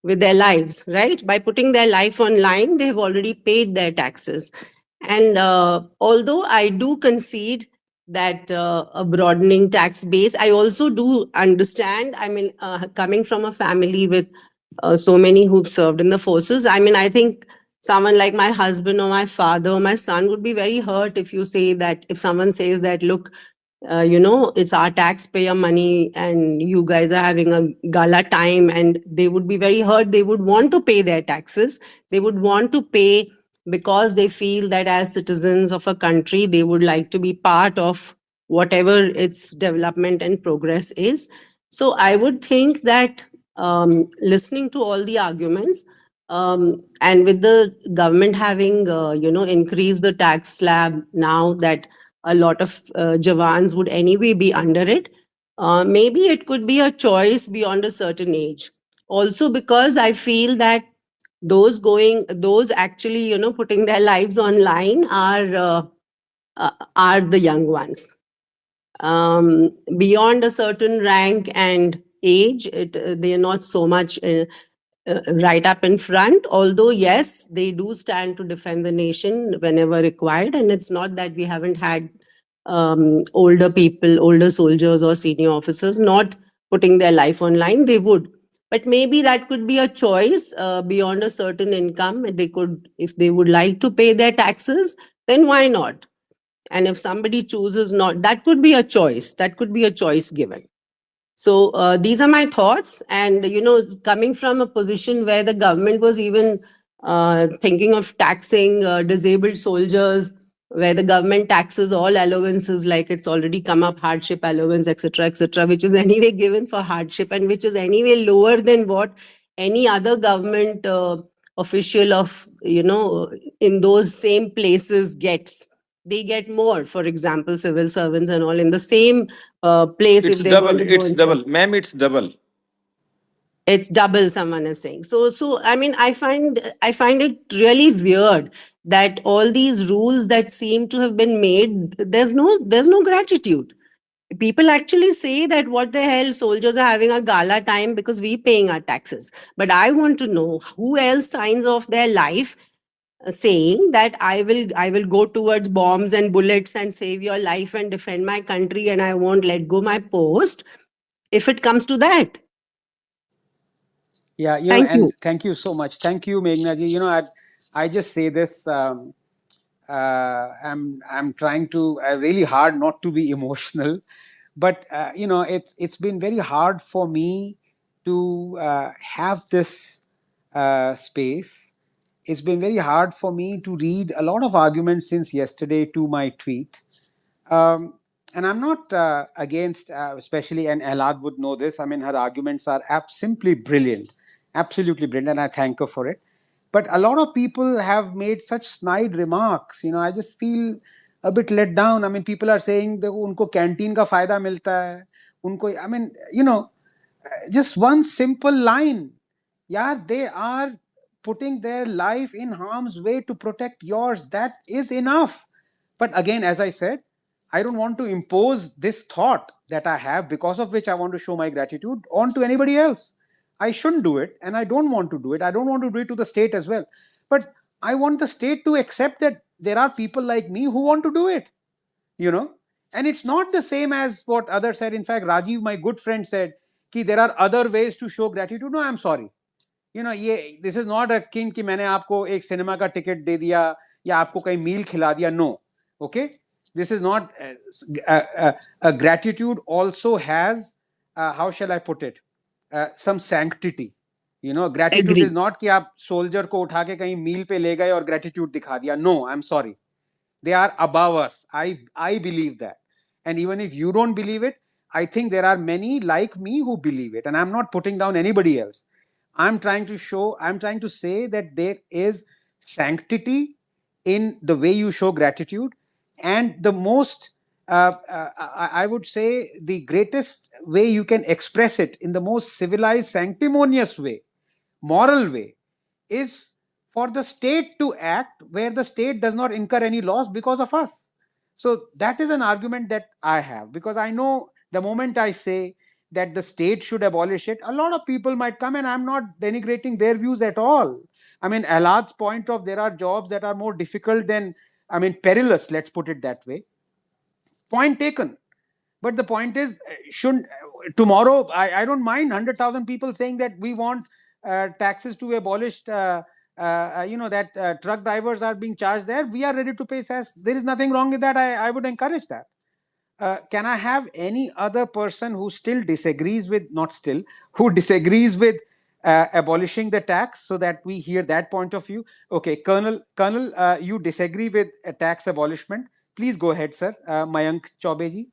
with their lives, right? By putting their life online, they have already paid their taxes. And although I do concede that a broadening tax base, I also do understand. I mean, coming from a family with so many who've served in the forces, I mean, I think someone like my husband or my father or my son would be very hurt if you say that, if someone says that, look, it's our taxpayer money and you guys are having a gala time, and they would be very hurt. They would want to pay their taxes. They would want to pay because they feel that as citizens of a country, they would like to be part of whatever its development and progress is. So I would think that listening to all the arguments, and with the government having, increased the tax slab now that a lot of Jawans would anyway be under it. Maybe it could be a choice beyond a certain age. Also, because I feel that those actually, putting their lives online are the young ones. Beyond a certain rank and age, they are not so much right up in front. Although, yes, they do stand to defend the nation whenever required. And it's not that we haven't had older people, older soldiers or senior officers not putting their life online. They would. But maybe that could be a choice beyond a certain income. They could, if they would like to pay their taxes, then why not? And if somebody chooses not, that could be a choice. That could be a choice given. So these are my thoughts. And, coming from a position where the government was even thinking of taxing disabled soldiers, where the government taxes all allowances, like it's already come up, hardship allowance, etc., which is anyway given for hardship and which is anyway lower than what any other government official of, in those same places gets. They get more, for example, civil servants and all in the same place if It's they're going double. to go It's and serve. double, ma'am. It's double. It's double, someone is saying. So I mean, I find it really weird that all these rules that seem to have been made, there's no gratitude. People actually say that what the hell, soldiers are having a gala time because we paying our taxes. But I want to know who else signs off their life saying that I will go towards bombs and bullets and save your life and defend my country, and I won't let go my post if it comes to that. Yeah, Thank and you. thank you so much. Thank you, Meghna ji. I just say this. I'm trying to really hard not to be emotional, but it's been very hard for me to have this space. It's been very hard for me to read a lot of arguments since yesterday to my tweet. Um, and I'm not against, especially, and Elad would know this. I mean, her arguments are simply brilliant, absolutely brilliant, and I thank her for it. But a lot of people have made such snide remarks. I just feel a bit let down. I mean, people are saying that उनको canteen का फायदा मिलता है. उनको, I mean, just one simple line. Yeah, they are putting their life in harm's way to protect yours. That is enough. But again, as I said, I don't want to impose this thought that I have, because of which I want to show my gratitude, onto anybody else. I shouldn't do it, and I don't want to do it. I don't want to do it to the state as well. But I want the state to accept that there are people like me who want to do it, you know. And it's not the same as what others said. In fact, Rajiv, my good friend, said कि there are other ways to show gratitude. No, I'm sorry. ये this is not akin कि मैंने आपको एक cinema का ticket दे दिया या आपको कहीं मील खिला दिया. No, okay. This is not gratitude also has how shall I put it, some sanctity. Gratitude Agree. is not कि आप सोल्जर को उठा के कहीं मील पे ले गए और gratitude दिखा दिया. No, I'm sorry. They are above us. I believe that. And even if you don't believe it, I think there are many like me who believe it. And I'm not putting down anybody else. I'm trying to say that there is sanctity in the way you show gratitude. And the most, I would say, the greatest way you can express it in the most civilized, sanctimonious way, moral way, is for the state to act where the state does not incur any loss because of us. So that is an argument that I have, because I know the moment I say that the state should abolish it, a lot of people might come, and I'm not denigrating their views at all. I mean, Alad's point of there are jobs that are more difficult than, I mean, perilous, let's put it that way. Point taken. But the point is, should tomorrow, I don't mind 100,000 people saying that we want taxes to be abolished, that truck drivers are being charged there. We are ready to pay cess. There is nothing wrong with that. I would encourage that. Can I have any other person who still disagrees with, not still, who disagrees with abolishing the tax, so that we hear that point of view? Okay, Colonel, you disagree with a tax abolishment. Please go ahead, sir. Mayank Chaubeji.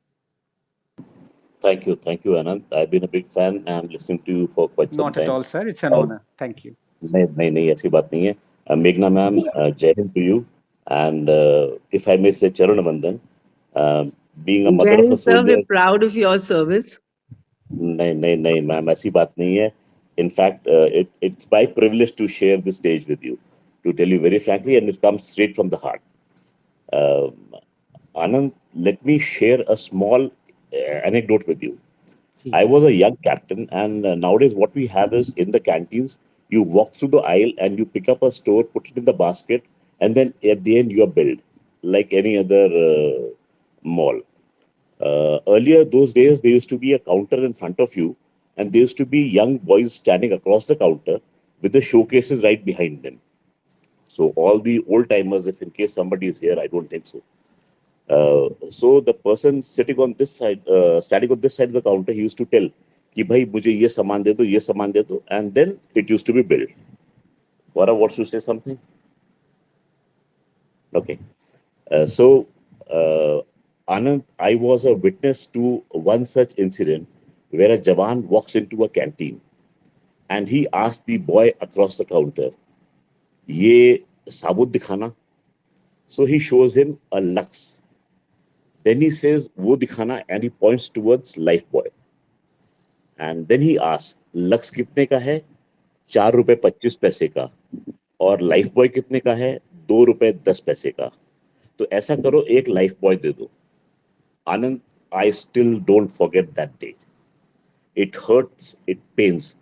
Thank you, Anand. I've been a big fan and listening to you for quite some Not at time. all, sir. It's an honor. Thank you. नहीं ऐसी बात नहीं है. Meghna ma'am, Jai Hind to you. And if I may say, Charan Vandan, being a mother of a Jen, sir, soldier. we're proud of your service. नहीं ma'am, ऐसी बात नहीं है. In fact, it's my privilege to share this stage with you, to tell you very frankly, and it comes straight from the heart. Um, Anand, let me share a small anecdote with you. Ji. I was a young captain, and nowadays what we have is in the canteens, you walk through the aisle and you pick up a store, put it in the basket, and then at the end you are billed like any other mall. Earlier, those days, there used to be a counter in front of you, and there used to be young boys standing across the counter with the showcases right behind them. So, all the old timers, if in case somebody is here, I don't think so. So the person sitting on this side, standing on this side of the counter, he used to tell, "कि भाई मुझे ये सामान दे दो, ये सामान दे दो," and then it used to be billed. Vara wants to say something. Okay. So, uh, Anand, I was a witness to one such incident where a Jawan walks into a canteen and he asked the boy across the counter, "ये sabut dikhana." So he shows him a Lux. Then he says, "वो दिखाना," and he points towards Lifebuoy. And then he asks, "Lux कितने का है?" ₹4.25 का. और life boy कितने का है? ₹2.10 का. तो ऐसा करो, एक लाइफ बॉय दे दो. Anand, I still don't forget that day. It hurts, it pains.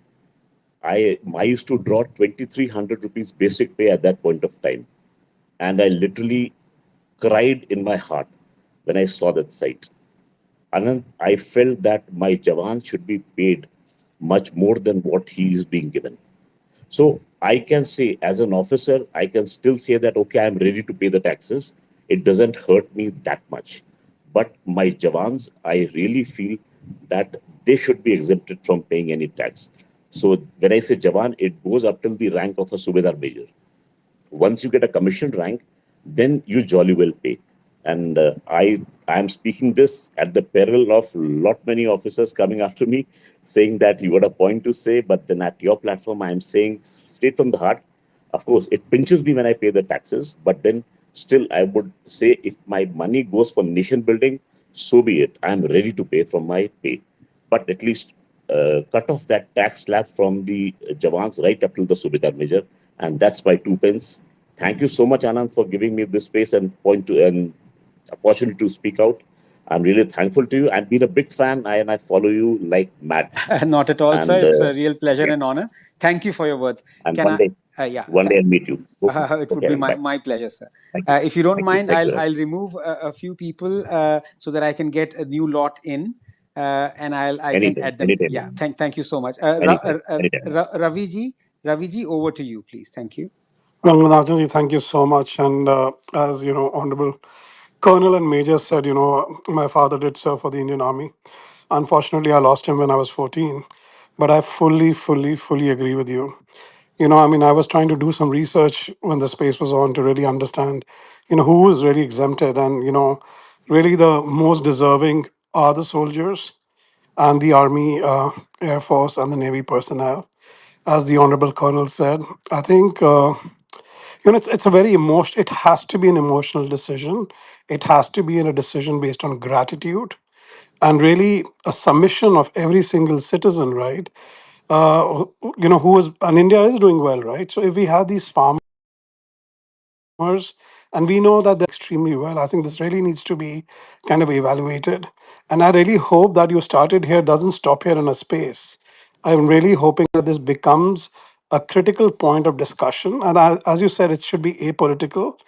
I used to draw 2,300 rupees basic pay at that point of time. And I literally cried in my heart when I saw that sight. Anand, I felt that my Jawan should be paid much more than what he is being given. So I can say, as an officer, I can still say that, okay, I'm ready to pay the taxes. It doesn't hurt me that much. But my Jawans, I really feel that they should be exempted from paying any tax. So when I say Jawan, it goes up till the rank of a Subedar Major. Once you get a commission rank, then you jolly well pay. And I am speaking this at the peril of lot many officers coming after me, saying that you got a point to say, but then at your platform, I am saying straight from the heart. Of course, it pinches me when I pay the taxes, but then still, I would say if my money goes for nation building, so be it. I am ready to pay from my pay, but at least cut off that tax slab from the Jawans right up to the Subedar Major, and that's my 2 pence. Thank you so much, Anand, for giving me this space and point to and opportunity to speak out. I'm really thankful to you. I've been a big fan, and I follow you like mad. Not at all, sir. And It's a real pleasure yeah, and honor. Thank you for your words. and Can I? Yeah. one day I'll meet you. Hopefully. It would Okay, be then bye. my pleasure, sir. Thank you. If you don't mind, Thank you. I'll remove a few people so that I can get a new lot in, and I can Anytime, add them. Yeah. anytime, Thank you so much. anytime, anytime. Raviji, over to you, please. Thank you. Ranganathan, thank you so much. And as you know, Honorable Colonel and Major said, my father did serve for the Indian Army. Unfortunately, I lost him when I was 14. But I fully agree with you. I mean, I was trying to do some research when the space was on to really understand, who is really exempted. And, really the most deserving are the soldiers and the Army, Air Force, and the Navy personnel. As the Honorable Colonel said, I think. It's a very emotional. It has to be an emotional decision. It has to be in a decision based on gratitude and really a submission of every single citizen, right? Who is, and India is doing well, right? So if we have these farmers and we know that they're extremely well, I think this really needs to be kind of evaluated. And I really hope that you started here doesn't stop here in a space. I'm really hoping that this becomes a critical point of discussion. And as you said, it should be apolitical.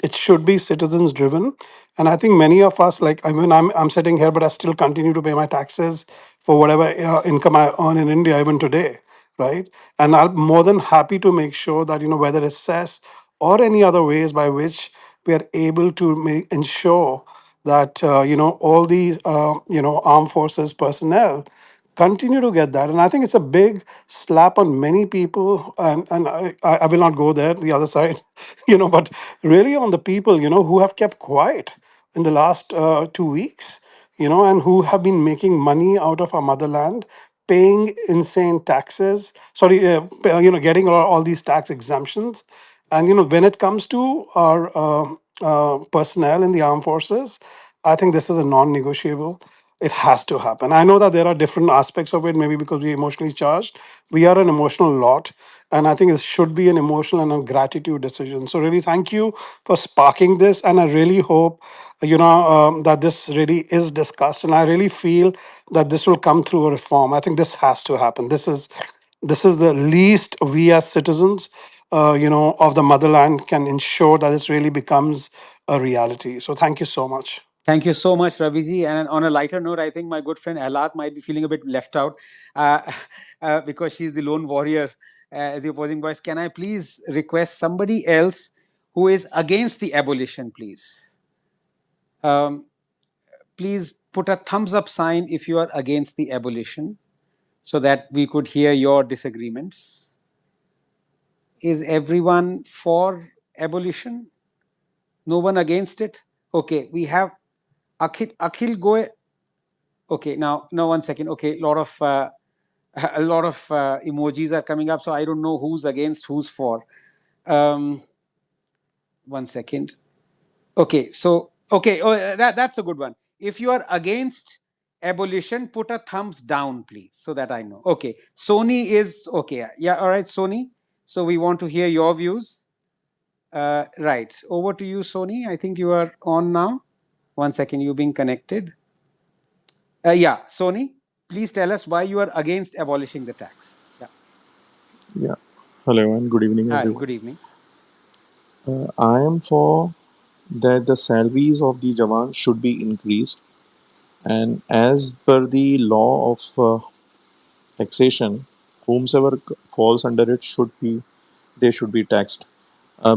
It should be citizens driven. And I think many of us, like, I mean, I'm sitting here, but I still continue to pay my taxes for whatever income I earn in India, even today, right? And I'm more than happy to make sure that, whether it's cess or any other ways by which we are able to ensure that, all these, armed forces personnel continue to get that. And I think it's a big slap on many people. And I will not go there, the other side, but really on the people, who have kept quiet in the last 2 weeks, and who have been making money out of our motherland, paying insane taxes, sorry, getting all these tax exemptions. And, when it comes to our personnel in the armed forces, I think this is a non negotiable. It has to happen. I know that there are different aspects of it, maybe because we're emotionally charged. We are an emotional lot. And I think it should be an emotional and a gratitude decision. So, really, thank you for sparking this. And I really hope, that this really is discussed. And I really feel that this will come through a reform. I think this has to happen. This is the least we as citizens, of the motherland can ensure that this really becomes a reality. So, thank you so much. Thank you so much, Raviji. And on a lighter note, I think my good friend Alat might be feeling a bit left out uh, because she's the lone warrior as the opposing voice. Can I please request somebody else who is against the abolition, please? Please put a thumbs up sign if you are against the abolition so that we could hear your disagreements. Is everyone for abolition? No one against it? Okay, we have Akhil Goe. Okay, now 1 second. Okay, a lot of emojis are coming up, so I don't know who's against, who's for. 1 second. Okay, so that's a good one. If you are against abolition, put a thumbs down, please, so that I know. Okay, Sony is okay. Yeah, all right, Sony. So we want to hear your views. Right, over to you, Sony. I think you are on now. 1 second, you being connected. Yeah, Sony, please tell us why you are against abolishing the tax. Yeah. Yeah. Hello and good evening, Hi, everyone. good evening. I am for that the salaries of the Jawans should be increased, and as per the law of taxation, whomsoever falls under it should be taxed.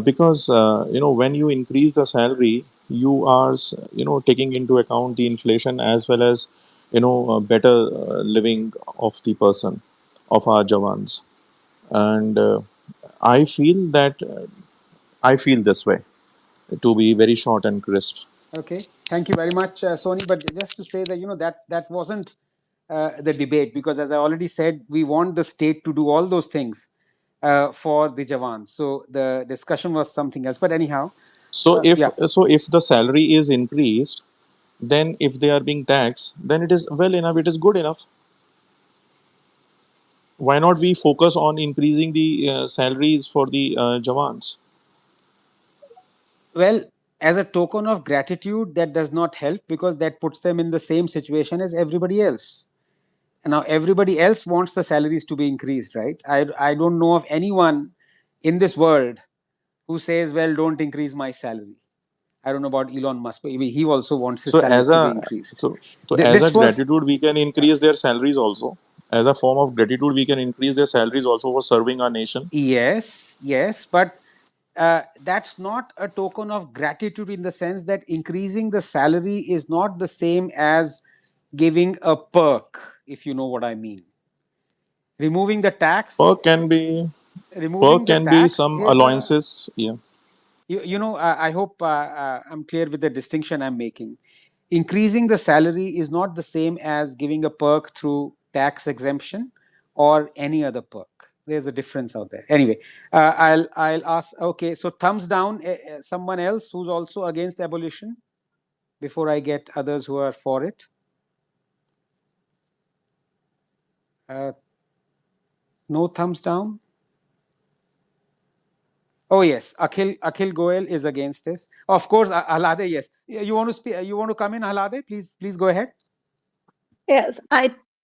Because when you increase the salary, you are taking into account the inflation as well as better living of the person of our Jawans, and I feel this way, to be very short and crisp. Okay, thank you very much, Sony. But just to say that that wasn't the debate, because as I already said, we want the state to do all those things for the Jawans. So the discussion was something else. But anyhow, yeah. So if the salary is increased, then if they are being taxed, then it is well enough. It is good enough. Why not we focus on increasing the salaries for the Jawans? Well, as a token of gratitude, that does not help, because that puts them in the same situation as everybody else. And now everybody else wants the salaries to be increased, right? I don't know of anyone in this world who says, well, don't increase my salary. I don't know about Elon Musk, but he also wants his So salaries to be increased. as a This was, gratitude, we can increase their salaries also. As a form of gratitude, we can increase their salaries also for serving our nation. yes, but that's not a token of gratitude, in the sense that increasing the salary is not the same as giving a perk, if you know what I mean. Removing the tax, Perk can be removing the some is a, allowances. Yeah. I hope I'm clear with the distinction I'm making. Increasing the salary is not the same as giving a perk through tax exemption or any other perk. There's a difference out there. Anyway, I'll ask. Okay, so thumbs down. Someone else who's also against abolition, before I get others who are for it. No thumbs down. Oh yes, Akhil Goel is against this. Of course, Halade. Yes, you want to speak? You want to come in, Halade? Please go ahead. Yes,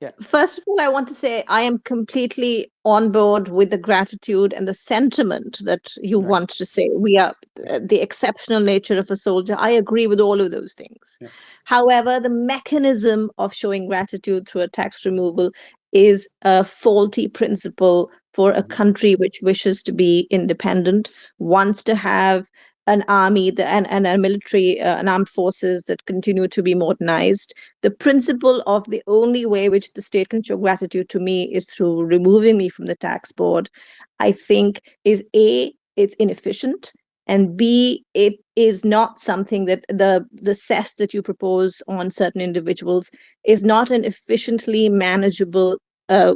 Yeah, first of all, I want to say I am completely on board with the gratitude and the sentiment that you right. want to say. We are the exceptional nature of a soldier. I agree with all of those things. Yeah. However, the mechanism of showing gratitude through a tax removal is a faulty principle for a country which wishes to be independent, wants to have an army and a military, and armed forces that continue to be modernized. The principle of the only way which the state can show gratitude to me is through removing me from the tax board, I think is A, it's inefficient, and B, it is not something that the cess that you propose on certain individuals is not an efficiently manageable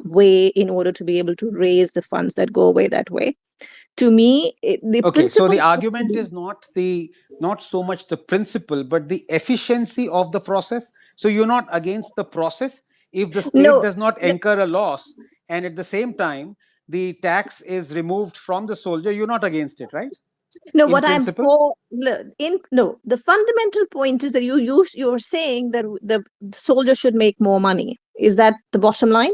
way in order to be able to raise the funds that go away that way. To me, the Okay, so principle the argument is not the not so much the principle, but the efficiency of the process. So you're not against the process. If the state No, does not incur a loss and at the same time the tax is removed from the soldier, you're not against it, right? no, In what I'm principle. for, in no, the fundamental point is that you're saying that the soldier should make more money. Is that the bottom line?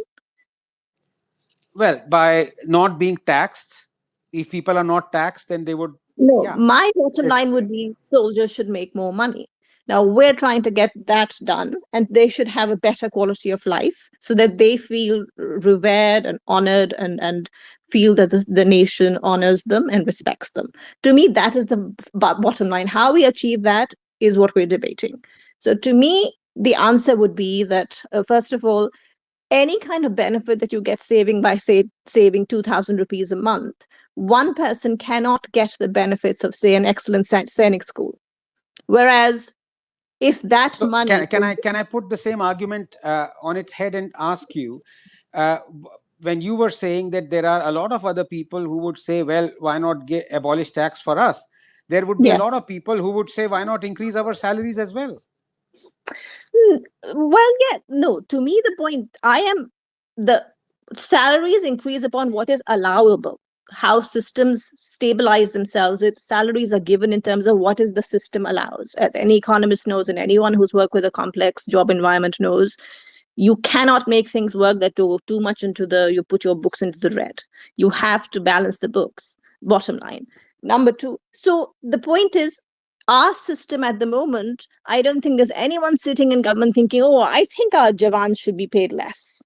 Well, by not being taxed, if people are not taxed, then they would, No, yeah, my bottom it's line would be soldiers should make more money. Now we're trying to get that done, and they should have a better quality of life so that they feel revered and honored, and feel that the nation honors them and respects them. To me, that is the bottom line. How we achieve that is what we're debating. So to me, the answer would be that, first of all, any kind of benefit that you get saving by, say, saving 2,000 rupees a month, one person cannot get the benefits of, say, an excellent scenic school. Whereas if that so. money Can is, I put the same argument on its head and ask you, uh, when you were saying that there are a lot of other people who would say, well, why not abolish tax for us? There would be a lot of yes. people who would say, why not increase our salaries as well? Well, yeah, no, to me, the point, the salaries increase upon what is allowable. How systems stabilize themselves, its salaries are given in terms of what is the system allows. As any economist knows, and anyone who's worked with a complex job environment knows, you cannot make things work that go too much into you put your books into the red. You have to balance the books, bottom line. Number two, so the point is, our system at the moment, I don't think there's anyone sitting in government thinking, oh, I think our Jawans should be paid less.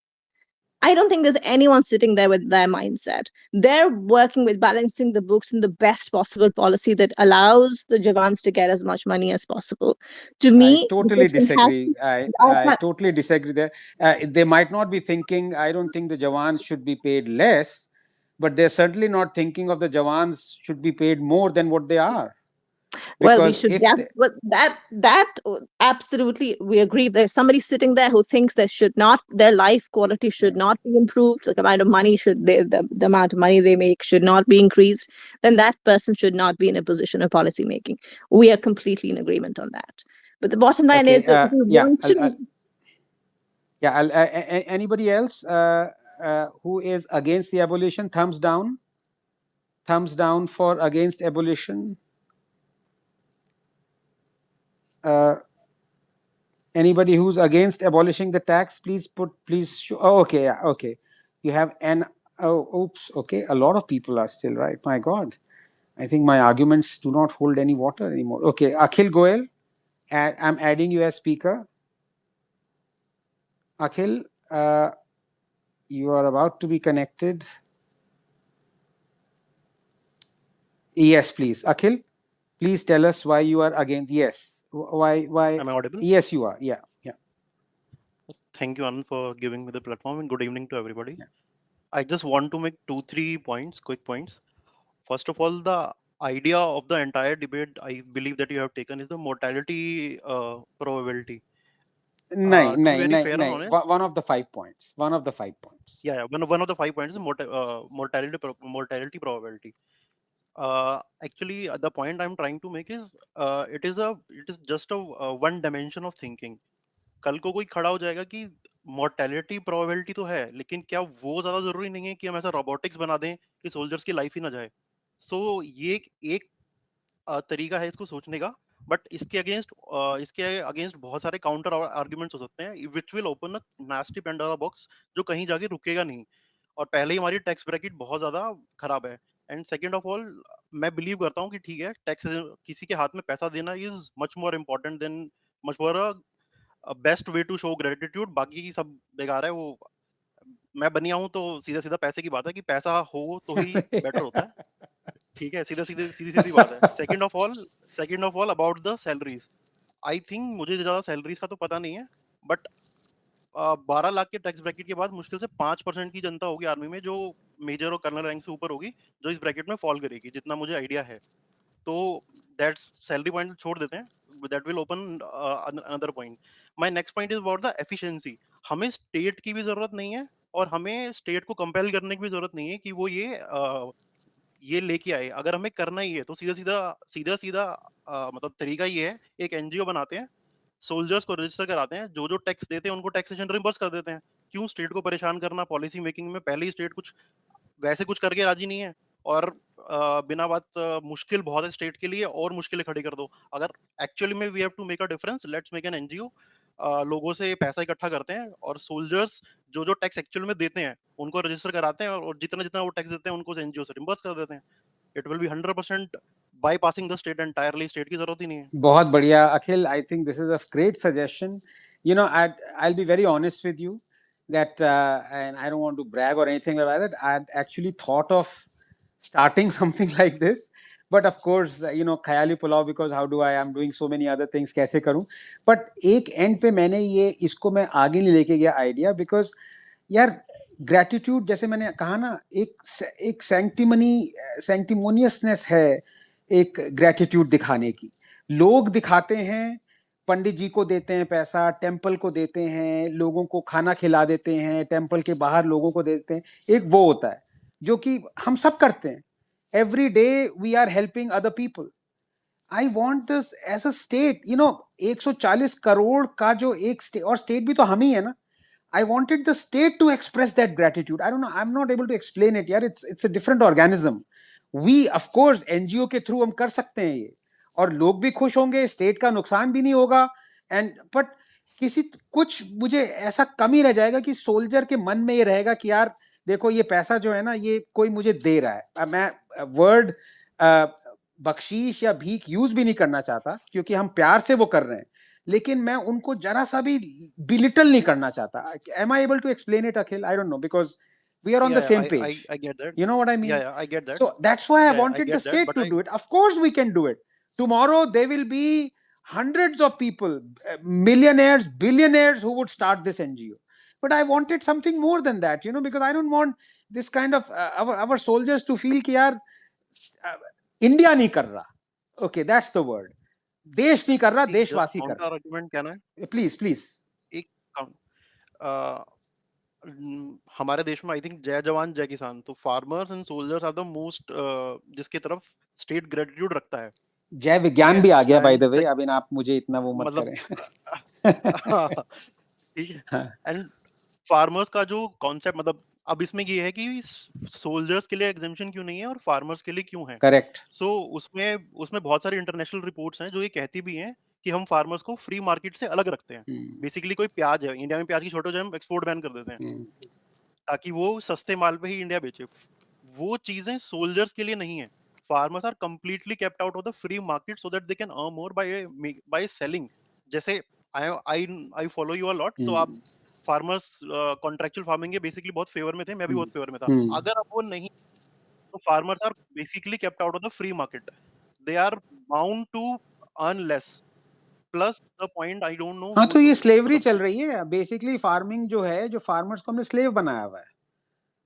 I don't think there's anyone sitting there with their mindset. They're working with balancing the books in the best possible policy that allows the Jawans to get as much money as possible. To I me, the totally system has disagree. I totally disagree there. They might not be thinking, I don't think the Jawans should be paid less, but they're certainly not thinking of the Jawans should be paid more than what they are. well, we Because should, if they, but absolutely, we agree. There's somebody sitting there who thinks that should not, their life quality should yeah. not be improved. So the amount of money the amount of money they make should not be increased. Then that person should not be in a position of policy making. We are completely in agreement on that. But the bottom line Okay, is that if he yeah, wants to, yeah. Anybody else who is against the abolition? Thumbs down. Thumbs down for against abolition. Uh, Anybody who's against abolishing the tax, please show. Oh, okay, yeah, okay. You have an, oh, oops, okay. A lot of people are still right. My God, I think my arguments do not hold any water anymore. Okay, Akhil Goel, I'm adding you as speaker. Akhil, you are about to be connected. Yes, please, Akhil. Please tell us why you are against. Yes, why? Am I audible? Yes, you are. Yeah, yeah. Thank you, Anand, for giving me the platform, and good evening to everybody. Yeah. I just want to make 2-3 points, quick points. First of all, the idea of the entire debate, I believe that you have taken, is the mortality probability. To be No, very no, fair and no. honest, One of the 5 points. One of the 5 points. yeah, one of the 5 points is mortality probability. Actually, the point I'm trying to make is it is just a one dimension of thinking. कल को कोई खड़ा हो जाएगा कि mortality probability तो है, लेकिन क्या वो ज्यादा जरूरी नहीं है कि हम ऐसा रोबोटिक्स बना दें कि सोल्जर्स की लाइफ ही ना जाए. सो ये एक तरीका है इसको सोचने का. बट इसके अगेंस्ट बहुत सारे काउंटर आर्ग्यूमेंट्स हो सकते हैं which will open a nasty Pandora box जो कहीं जाके रुकेगा नहीं. और पहले ही हमारी टैक्स ब्रैकेट बहुत ज्यादा खराब है. एंड सेकेंड ऑफ ऑल, मैं बिलीव करता हूँ कि ठीक है, टैक्स किसी के हाथ में पैसा देना is much more important than much more best way to show gratitude. बाकी की सब बेकार है. वो मैं बनिया हूँ तो सीधा सीधा पैसे की बात है कि पैसा हो तो ही बेटर होता है. ठीक है, सीधी सीधी बात है. Second of all about the salaries, I think मुझे ज्यादा सैलरीज का तो पता नहीं है, बट 12 लाख के टैक्स ब्रैकेट के बाद मुश्किल से 5% की जनता होगी आर्मी में जो मेजर और कर्नल रैंक से ऊपर होगी, जो इस ब्रैकेट में फॉल करेगी, जितना मुझे आइडिया है. तो दैट्स सैलरी पॉइंट छोड़ देते हैं. That will open another point. My next point is about the efficiency. हमें स्टेट की भी जरूरत नहीं है और हमें स्टेट को कंपेल करने की भी जरूरत नहीं है कि वो ये लेके आए. अगर हमें करना ही है तो सीधा सीधा मतलब तरीका ये है, एक एनजीओ बनाते हैं, सोल्जर्स को रजिस्टर कराते हैं, जो टैक्स देते हैं उनको टैक्सेशन रिम्बर्स कर देते हैं। क्यों स्टेट को परेशान करना पॉलिसी मेकिंग में? पहले ही स्टेट कुछ वैसे कुछ करके राजी नहीं है, और बिना बात मुश्किल बहुत है स्टेट के लिए, और मुश्किलें खड़ी कर दो। अगर एक्चुअली में we have to make a difference, let's make an NGO, लोगों से पैसा इकट्ठा करते हैं, और सोल्जर्स जो टैक्स एक्चुअल में देते हैं उनको रजिस्टर कराते हैं, और जितना जितना वो टैक्स देते हैं उनको एनजीओ से रिम्बर्स कर देते हैं। It will be 100% bypassing the state entirely. State की जरूरत ही नहीं है। बहुत बढ़िया Akhil, I think this is a great suggestion. You know, I'll be very honest with you that, and I don't want to brag or anything like that, I'd actually thought of starting something like this, but of course, you know, khayali pulao, because how do I'm doing so many other things, कैसे करूं? But एक end पे मैंने ये इसको मैं आगे नहीं लेके गया idea, because यार ग्रेटिट्यूड, जैसे मैंने कहा ना, एक सैंक्टिमोनियसनेस है एक ग्रेटिट्यूड दिखाने की. लोग दिखाते हैं, पंडित जी को देते हैं पैसा, टेम्पल को देते हैं, लोगों को खाना खिला देते हैं, टेम्पल के बाहर लोगों को देते हैं. एक वो होता है जो कि हम सब करते हैं, every day we are helping other people. I want this as a state, you know, 140 crore का जो एक स्टेट, और स्टेट भी तो हम ही है ना. I wanted the state to express that gratitude. I don't know. I'm not able to explain it. यार, it's a different organism. We, of course, NGO के थ्रू हम कर सकते हैं ये, और लोग भी खुश होंगे, स्टेट का नुकसान भी नहीं होगा. एंड बट किसी कुछ मुझे ऐसा कमी रह जाएगा कि सोल्जर के मन में ये रहेगा कि यार देखो, ये पैसा जो है ना, ये कोई मुझे दे रहा है. मैं वर्ड बख्शीश या भीख यूज भी नहीं करना चाहता, क्योंकि हम प्यार से वो कर रहे हैं, लेकिन मैं उनको जरा सा भी बिलिटल नहीं करना चाहता. Am I able to explain it Akhil? I don't know, because we are on the Yeah, same yeah, page. I get that. You know what I mean? Yeah, I get that. So that's why I Yeah, I wanted the get that. state But to do it. Of course we can do it. Tomorrow there will be hundreds of people, millionaires, billionaires, who would start this NGO. But I wanted something more than that, you know, because I don't want this kind of our soldiers to feel कि यार India नहीं कर रहा. Okay, that's the word. देश नहीं कर रहा, एक जस्ट देशवासी कर काउंटर रहा आर्गुमेंट कहना है। है. Please please. एक हमारे देश में आई थिंक जय जवान जय किसान, तो farmers and soldiers are the most जिसकी तरफ स्टेट ग्रेटिट्यूड रखता है। जय ठीक विज्ञान है, भी आ गया, बाय एंड द वे. अब इन आप मुझे इतना वो मत मतलब करें. ठीक है, हाँ, एंड फार्मर्स का जो कॉन्सेप्ट, मतलब अब इसमें ये है कि सोल्जर्स के लिए एग्जेम्पशन क्यों नहीं है और फार्मर्स के लिए क्यों है। करेक्ट. सो उसमें उसमें बहुत सारी इंटरनेशनल रिपोर्ट्स हैं जो ये कहती भी हैं कि हम फार्मर्स को फ्री मार्केट से अलग रखते हैं। बेसिकली कोई प्याज है, इंडिया में प्याज की शॉर्टेज है, हम एक्सपोर्ट बैन कर देते हैं ताकि वो सस्ते माल पे ही इंडिया बेचे। वो चीजें सोल्जर्स के लिए नहीं है। Farmers are completely kept out of the free market so that they can earn more by selling. जैसे I I I follow you a lot, तो आप फार्मर्स कॉन्ट्रेक्चुअल फार्मिंग के बेसिकली बहुत फेवर में थे, मैं भी बहुत फेवर में था। अगर अब वो नहीं, तो farmers are basically kept out of the free market, they are bound to earn less. Plus the point, I don't know हाँ, हु तो ये स्लेवरी मतलब चल रही है बेसिकली. फार्मिंग जो है, जो फार्मर्स को हमने स्लेव बनाया हुआ है.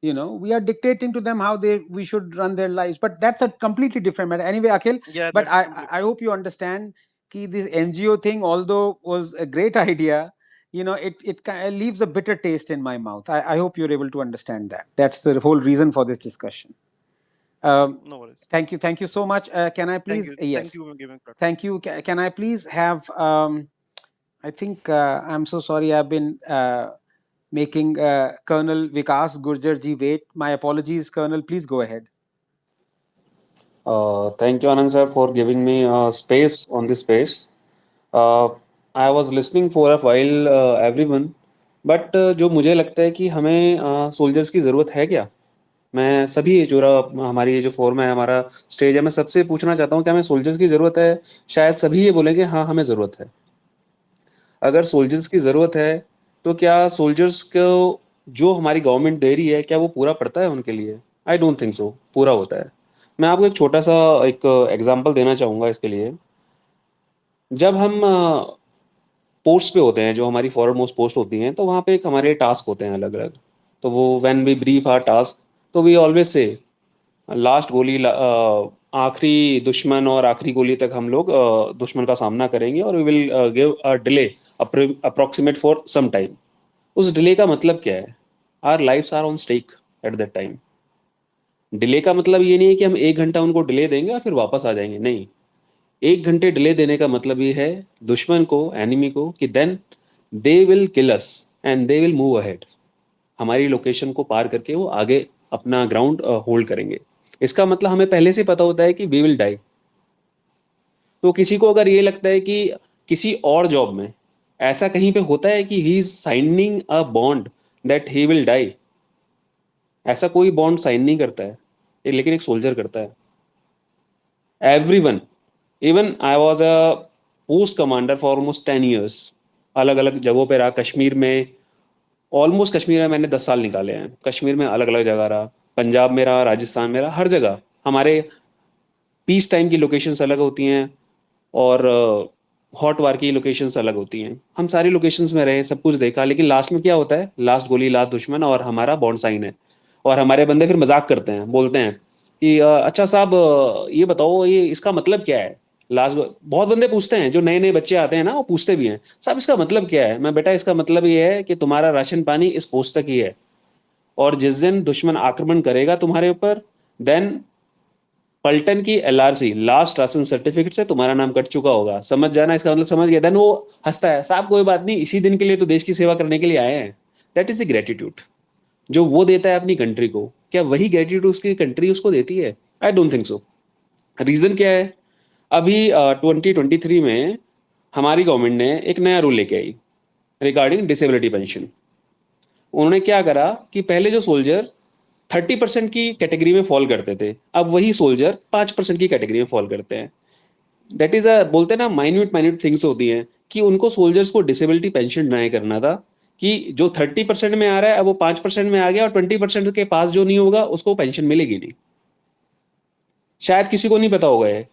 You know, we are dictating to them how we should run their lives, but that's a completely different matter. Anyway, Akhil, yeah, but that's I hope you understand कि this NGO thing, although was a great idea, you know, it leaves a bitter taste in my mouth. I hope you're able to understand that. That's the whole reason for this discussion. no worries. Thank you so much. Can I please? Thank Yes, you for giving platform. thank you. Can I please have? I think I'm so sorry. I've been making Colonel Vikas Gurjar ji wait. My apologies, Colonel. Please go ahead. Thank you, Anand sir, for giving me space on this space. Uh, I was listening for a while, everyone, but जो मुझे लगता है कि हमें soldiers की ज़रूरत है क्या? मैं सभी जो हमारी ये जो फोरम है, हमारा स्टेज है, मैं सबसे पूछना चाहता हूँ क्या हमें सोल्जर्स की ज़रूरत है? शायद सभी ये बोलेंगे हाँ, हमें ज़रूरत है. अगर सोल्जर्स की ज़रूरत है, तो क्या सोल्जर्स को जो हमारी गवर्नमेंट दे रही है, क्या वो पूरा पड़ता है उनके लिए? आई डोंट थिंक सो पूरा होता है. मैं आपको एक छोटा सा एक एग्जांपल देना चाहूँगा इसके लिए. जब हम पोस्ट पे होते हैं, जो हमारी फॉरवर्ड मोस्ट पोस्ट होती हैं, तो वहाँ पे एक हमारे टास्क होते हैं अलग अलग. तो वो when we brief our task, तो वी ऑलवेज से लास्ट गोली, आखिरी दुश्मन और आखिरी गोली तक हम लोग दुश्मन का सामना करेंगे और we will give a delay approximate for some time. उस डिले का मतलब क्या है? Our lifes are on stake at that time. Delay का मतलब ये नहीं है कि हम 1 घंटा उनको डिले देंगे और फिर वापस आ जाएंगे, नहीं. 1 घंटे डिले देने का मतलब ये है दुश्मन को, एनिमी को, कि then they will kill us and they will move ahead. हमारी लोकेशन को पार करके वो आगे अपना ग्राउंड होल्ड करेंगे। इसका मतलब हमें पहले से पता होता है कि वी विल डाई। तो किसी को अगर ये लगता है कि किसी और जॉब में ऐसा कहीं पे होता है कि he is signing a bond that he will die, ऐसा कोई बॉन्ड साइन नहीं करता है, लेकिन एक सोल्जर करता है। Everyone, even I was a post commander for almost 10 years, अलग अलग जगहों पे रहा। कश्मीर में, ऑलमोस्ट कश्मीर में मैंने 10 साल निकाले हैं। कश्मीर में अलग अलग जगह रहा, पंजाब में रहा, राजस्थान में रहा, हर जगह हमारे पीस टाइम की लोकेशंस अलग होती हैं और हॉट वार की लोकेशंस अलग होती हैं। हम सारी लोकेशंस में रहे, सब कुछ देखा, लेकिन लास्ट में क्या होता है, लास्ट गोली लास्ट दुश्मन, और हमारा बॉन्ड साइन है। और हमारे बंदे फिर मजाक करते हैं, बोलते हैं कि अच्छा साहब, ये बताओ ये इसका मतलब क्या है। लास्ट बहुत बंदे पूछते हैं, जो नए नए बच्चे आते हैं ना, वो पूछते भी हैं, साहब इसका मतलब क्या है। मैं, बेटा इसका मतलब ये है कि तुम्हारा राशन पानी इस पोस्ट तक ही है, और जिस दिन दुश्मन आक्रमण करेगा तुम्हारे ऊपर, देन पलटन की एलआरसी, लास्ट राशन सर्टिफिकेट से तुम्हारा नाम कट चुका होगा, समझ जाना। इसका मतलब समझ गया। देन वो हंसता है, साहब कोई बात नहीं, इसी दिन के लिए तो देश की सेवा करने के लिए आए हैं। दैट इज द ग्रेटिट्यूड जो वो देता है अपनी कंट्री को। क्या वही ग्रेटिट्यूड उसकी कंट्री उसको देती है? I don't think so. Reason क्या है? अभी 2023 में हमारी गवर्नमेंट ने एक नया रूल लेके आई रिगार्डिंग डिसेबिलिटी पेंशन। उन्होंने क्या करा कि पहले जो सोल्जर 30% की कैटेगरी में फॉल करते थे, अब वही सोल्जर 5% की कैटेगरी में फॉल करते हैं। दैट इज अ, बोलते हैं ना, माइन्यूट माइन्यूट थिंग्स होती हैं, कि उनको सोल्जर्स को डिसेबिलिटी पेंशन डिनाई करना था, कि जो 30% में आ रहा है अब वो 5% में आ गया, और 20% के पास जो नहीं होगा उसको पेंशन मिलेगी नहीं। शायद किसी को नहीं पता होगा ये,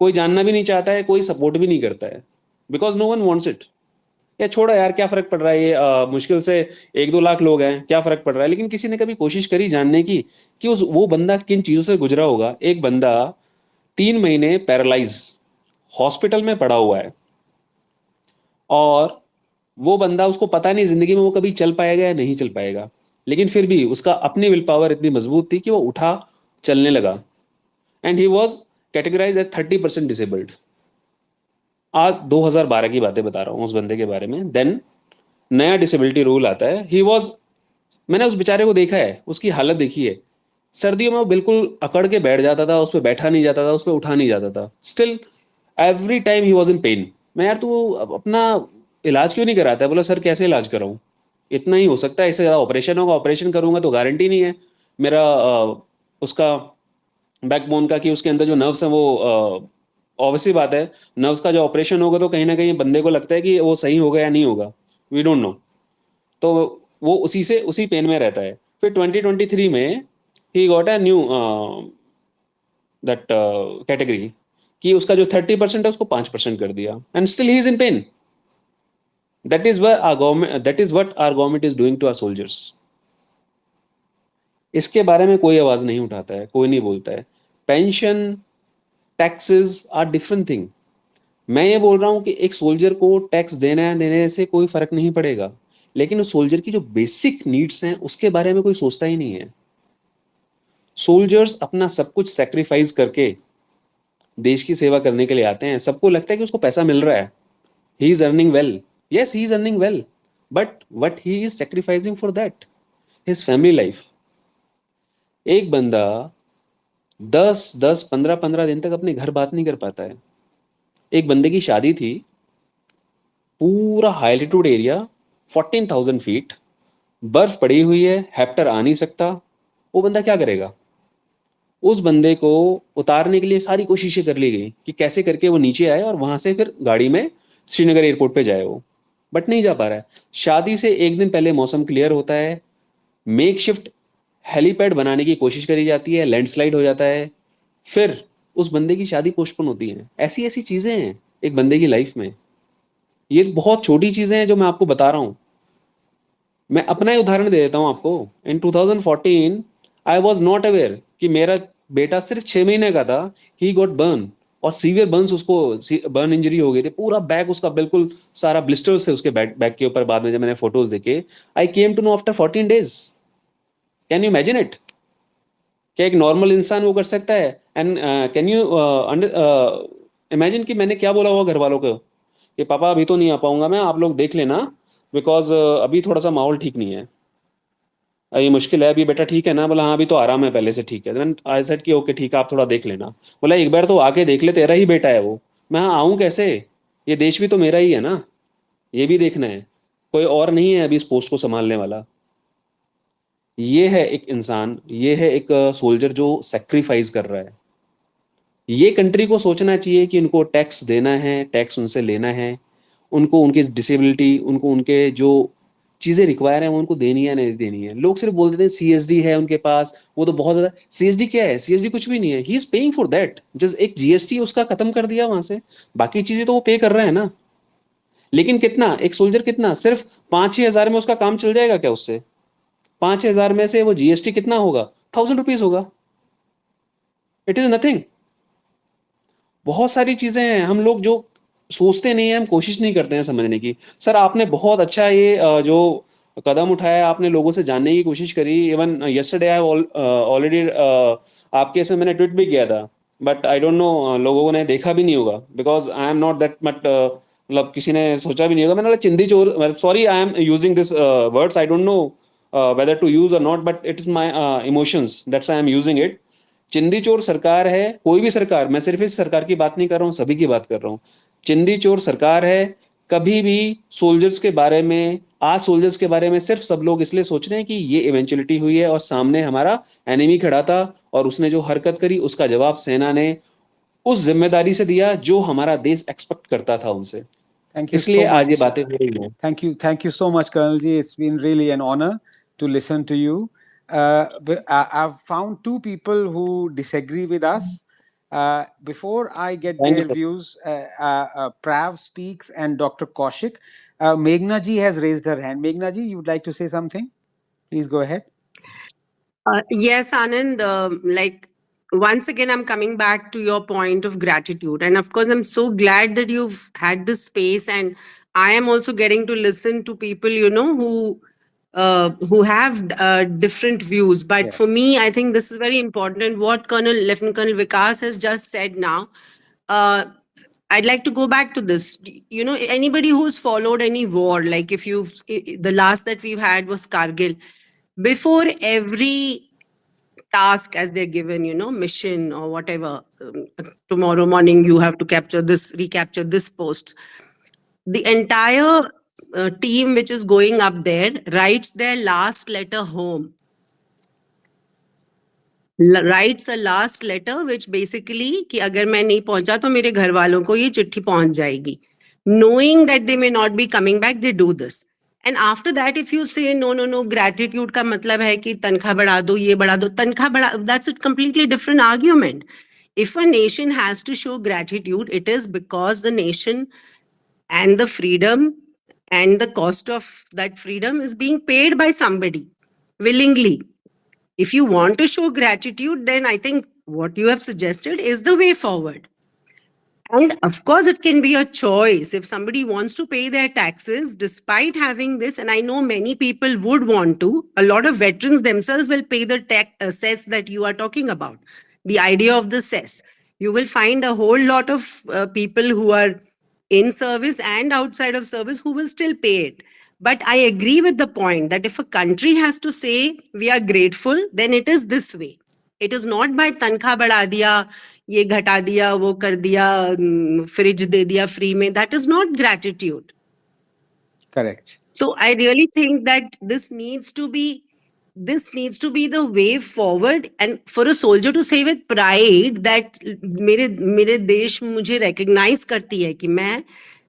कोई जानना भी नहीं चाहता है, कोई सपोर्ट भी नहीं करता है, because no one wants it. या छोड़ो यार, क्या फर्क पड़ रहा है, ये मुश्किल से 1-2 लाख लोग हैं, क्या फर्क पड़ रहा है। लेकिन किसी ने कभी कोशिश करी जानने की कि उस वो बंदा किन चीजों से गुजरा होगा? एक बंदा 3 महीने पैरालाइज हॉस्पिटल में पड़ा हुआ है, और वो बंदा, उसको पता नहीं जिंदगी में वो कभी चल पाएगा या नहीं चल पाएगा, लेकिन फिर भी उसका अपनी विल पावर इतनी मजबूत थी कि वो उठा, चलने लगा, and he was categorise as 30% disabled. आज 2012 की बातें बता रहा हूँ उस बंदे के बारे में। देन नया डिसेबिलिटी रूल आता है। ही वॉज, मैंने उस बेचारे को देखा है, उसकी हालत देखी है। सर्दियों में वो बिल्कुल अकड़ के बैठ जाता था, उस पर बैठा नहीं जाता था, उस पर उठा नहीं जाता था। Still every time he was in pen. मैं, यार तू अपना इलाज क्यों नहीं कराता है? बोला सर कैसे इलाज कराऊं, इतना ही हो सकता है, इससे ज़्यादा ऑपरेशन होगा, ऑपरेशन करूंगा तो गारंटी नहीं है मेरा उसका बैकबोन का, कि उसके अंदर जो नर्व्स हैं वो, ऑब्वियसली बात है, नर्व्स का जो ऑपरेशन होगा तो कहीं ना कहीं बंदे को लगता है कि वो सही होगा या नहीं होगा, वी डोंट नो। तो वो उसी से उसी पेन में रहता है। फिर 2023 में ही got a new that category, कि उसका जो 30% है उसको 5% कर दिया, and still he is in pain. That is what our government, that is what our government is doing to our soldiers. इसके बारे में कोई आवाज नहीं उठाता है, कोई नहीं बोलता है। Pension, taxes are different thing. मैं ये बोल रहा हूं कि एक सोल्जर को टैक्स देना देने से कोई फर्क नहीं पड़ेगा, लेकिन उस सोल्जर की जो बेसिक नीड्स हैं उसके बारे में कोई सोचता ही नहीं है। सोल्जर्स अपना सब कुछ सेक्रीफाइस करके देश की सेवा करने के लिए आते हैं। सबको लगता है कि उसको पैसा मिल रहा है, he is earning well, yes he is earning well, but what he is sacrificing for that, his family life. एक बंदा 10-10, 15-15 दिन तक अपने घर बात नहीं कर पाता है। एक बंदे की शादी थी, पूरा हाई एल्टीट्यूड एरिया, 14,000 फीट, बर्फ पड़ी हुई है, हेप्टर आ नहीं सकता। वो बंदा क्या करेगा? उस बंदे को उतारने के लिए सारी कोशिशें कर ली गई कि कैसे करके वो नीचे आए और वहां से फिर गाड़ी में श्रीनगर एयरपोर्ट पे जाए वो, बट नहीं जा पा रहा है। शादी से एक दिन पहले मौसम क्लियर होता है, मेक शिफ्ट हेलीपैड बनाने की कोशिश करी जाती है, लैंडस्लाइड हो जाता है, फिर उस बंदे की शादी पोस्टपोन होती है। ऐसी ऐसी चीजें हैं एक बंदे की लाइफ में। ये बहुत छोटी चीजें हैं जो मैं आपको बता रहा हूँ। मैं अपना ही उदाहरण दे देता हूँ आपको। इन 2014 आई वॉज नॉट अवेयर कि मेरा बेटा सिर्फ 6 महीने का था, ही गॉट बर्न, और सीवियर बर्न्स, उसको बर्न इंजरी हो गई थी, पूरा बैक उसका बिल्कुल सारा ब्लिस्टर्स थे उसके बैक के ऊपर। बाद में जब मैंने फोटोज देखे, I came to know after 14 days। Can you imagine it? क्या एक नॉर्मल इंसान वो कर सकता है? एंड कैन यू इमेजिन कि मैंने क्या बोला होगा घर वालों को कि पापा अभी तो नहीं आ पाऊंगा मैं, आप लोग देख लेना, बिकॉज अभी थोड़ा सा माहौल ठीक नहीं है, ये मुश्किल है अभी बेटा, ठीक है ना? बोला हाँ अभी तो आराम है, पहले से ठीक है। देन आई सेड कि ओके ठीक है, आप थोड़ा देख लेना। बोला एक बार तो आके देख ले, तेरा ही बेटा है वो। मैं हाँ आऊँ कैसे, ये देश भी तो मेरा ही है ना, ये भी देखना है, कोई और नहीं है अभी इस पोस्ट को संभालने वाला। ये है एक इंसान, ये है एक सोल्जर जो सेक्रीफाइस कर रहा है। ये कंट्री को सोचना चाहिए कि उनको टैक्स देना है, टैक्स उनसे लेना है, उनको उनकी डिसेबिलिटी, उनको उनके जो चीजें रिक्वायर है वो उनको देनी है नहीं देनी है। लोग सिर्फ बोल देते हैं सीएसडी है उनके पास, वो तो बहुत ज्यादा। सीएसडी क्या है? सीएसडी कुछ भी नहीं है, he is paying for that. Just एक जीएसटी उसका खत्म कर दिया वहां से, बाकी चीजें तो वो पे कर रहा है ना। लेकिन कितना एक सोल्जर, कितना सिर्फ 5-6 हजार में उसका काम चल जाएगा क्या? उससे 5-6 हजार में से वो जीएसटी कितना होगा? 1000 रुपीज होगा। It is nothing. बहुत सारी चीजें हैं, हम लोग जो सोचते नहीं है, हम कोशिश नहीं करते हैं समझने की। सर आपने बहुत अच्छा ये जो कदम उठाया, आपने लोगों से जानने की कोशिश करी। इवन यस्टरडे आई ऑलरेडी आपके इसमें मैंने ट्वीट भी किया था, बट आई डोंट नो लोगों ने देखा भी नहीं होगा, because I am not that much, मतलब किसी ने सोचा भी नहीं होगा। मैंने बोला चिंदी चोर, sorry I am using this words, I don't know whether to use और not, but it is my emotions, that's I am using it. चिंदी चोर सरकार है, कोई भी सरकार, मैं सिर्फ इस सरकार की बात नहीं कर रहा हूँ, सभी की बात कर रहा हूँ। चिंदी चोर सरकार है। कभी भी सोल्जर्स के बारे में, आज सोल्जर्स के बारे में सिर्फ सब लोग इसलिए सोच रहे हैं कि ये इवेंचुअलिटी हुई है और सामने हमारा एनिमी खड़ा था और उसने जो हरकत करी उसका जवाब सेना ने उस जिम्मेदारी से दिया जो हमारा देश एक्सपेक्ट करता था उनसे। Thank you इसलिए so आज ये much. बातें हो रही हैं। Thank you so much, Colonel Ji. It's been really an honor to listen to you. I've found two people who disagree with us. Before I get thank their you. views, Prav speaks and Dr. Kaushik. Meghna ji has raised her hand. Meghna ji, you would like to say something? Please go ahead. Yes, Anand, like once again, I'm coming back to your point of gratitude. And of course, I'm so glad that you've had this space. And I am also getting to listen to people, who have different views. But for Yes. me, I think this is very important. And what Lieutenant Colonel Vikas has just said now, uh, I'd like to go back to this. Anybody who's followed any war, like if the last that we've had was Kargil. Before every task as they're given, mission or whatever, tomorrow morning you have to recapture this post. The entire team which is going up there writes their last letter home. Writes a last letter which basically कि अगर मैं नहीं पहुंचा तो मेरे घर वालों को ये चिट्ठी पहुंच जाएगी. Knowing that they may not be coming back, they do this. And after that, if you say no, gratitude का मतलब है कि तनख्वाह बढ़ा दो, ये बढ़ा दो, तनख्वाह बढ़ा, that's a completely different argument. If a nation has to show gratitude, it is because the nation and the freedom and the cost of that freedom is being paid by somebody willingly. If you want to show gratitude, then I think what you have suggested is the way forward. And of course, it can be a choice if somebody wants to pay their taxes despite having this. And I know many people would want to. A lot of veterans themselves will pay the cess that you are talking about. The idea of the cess. You will find a whole lot of people who are in service and outside of service who will still pay it. But I agree with the point that if a country has to say we are grateful, then it is this way. It is not by तनख्वाह बढ़ा दिया, ये घटा दिया, वो कर दिया, fridge दे दिया फ्री में. That is not gratitude. Correct. So I really think that this needs to be the way forward, and for a soldier to say with pride that मेरे देश मुझे recognize करती है कि मैं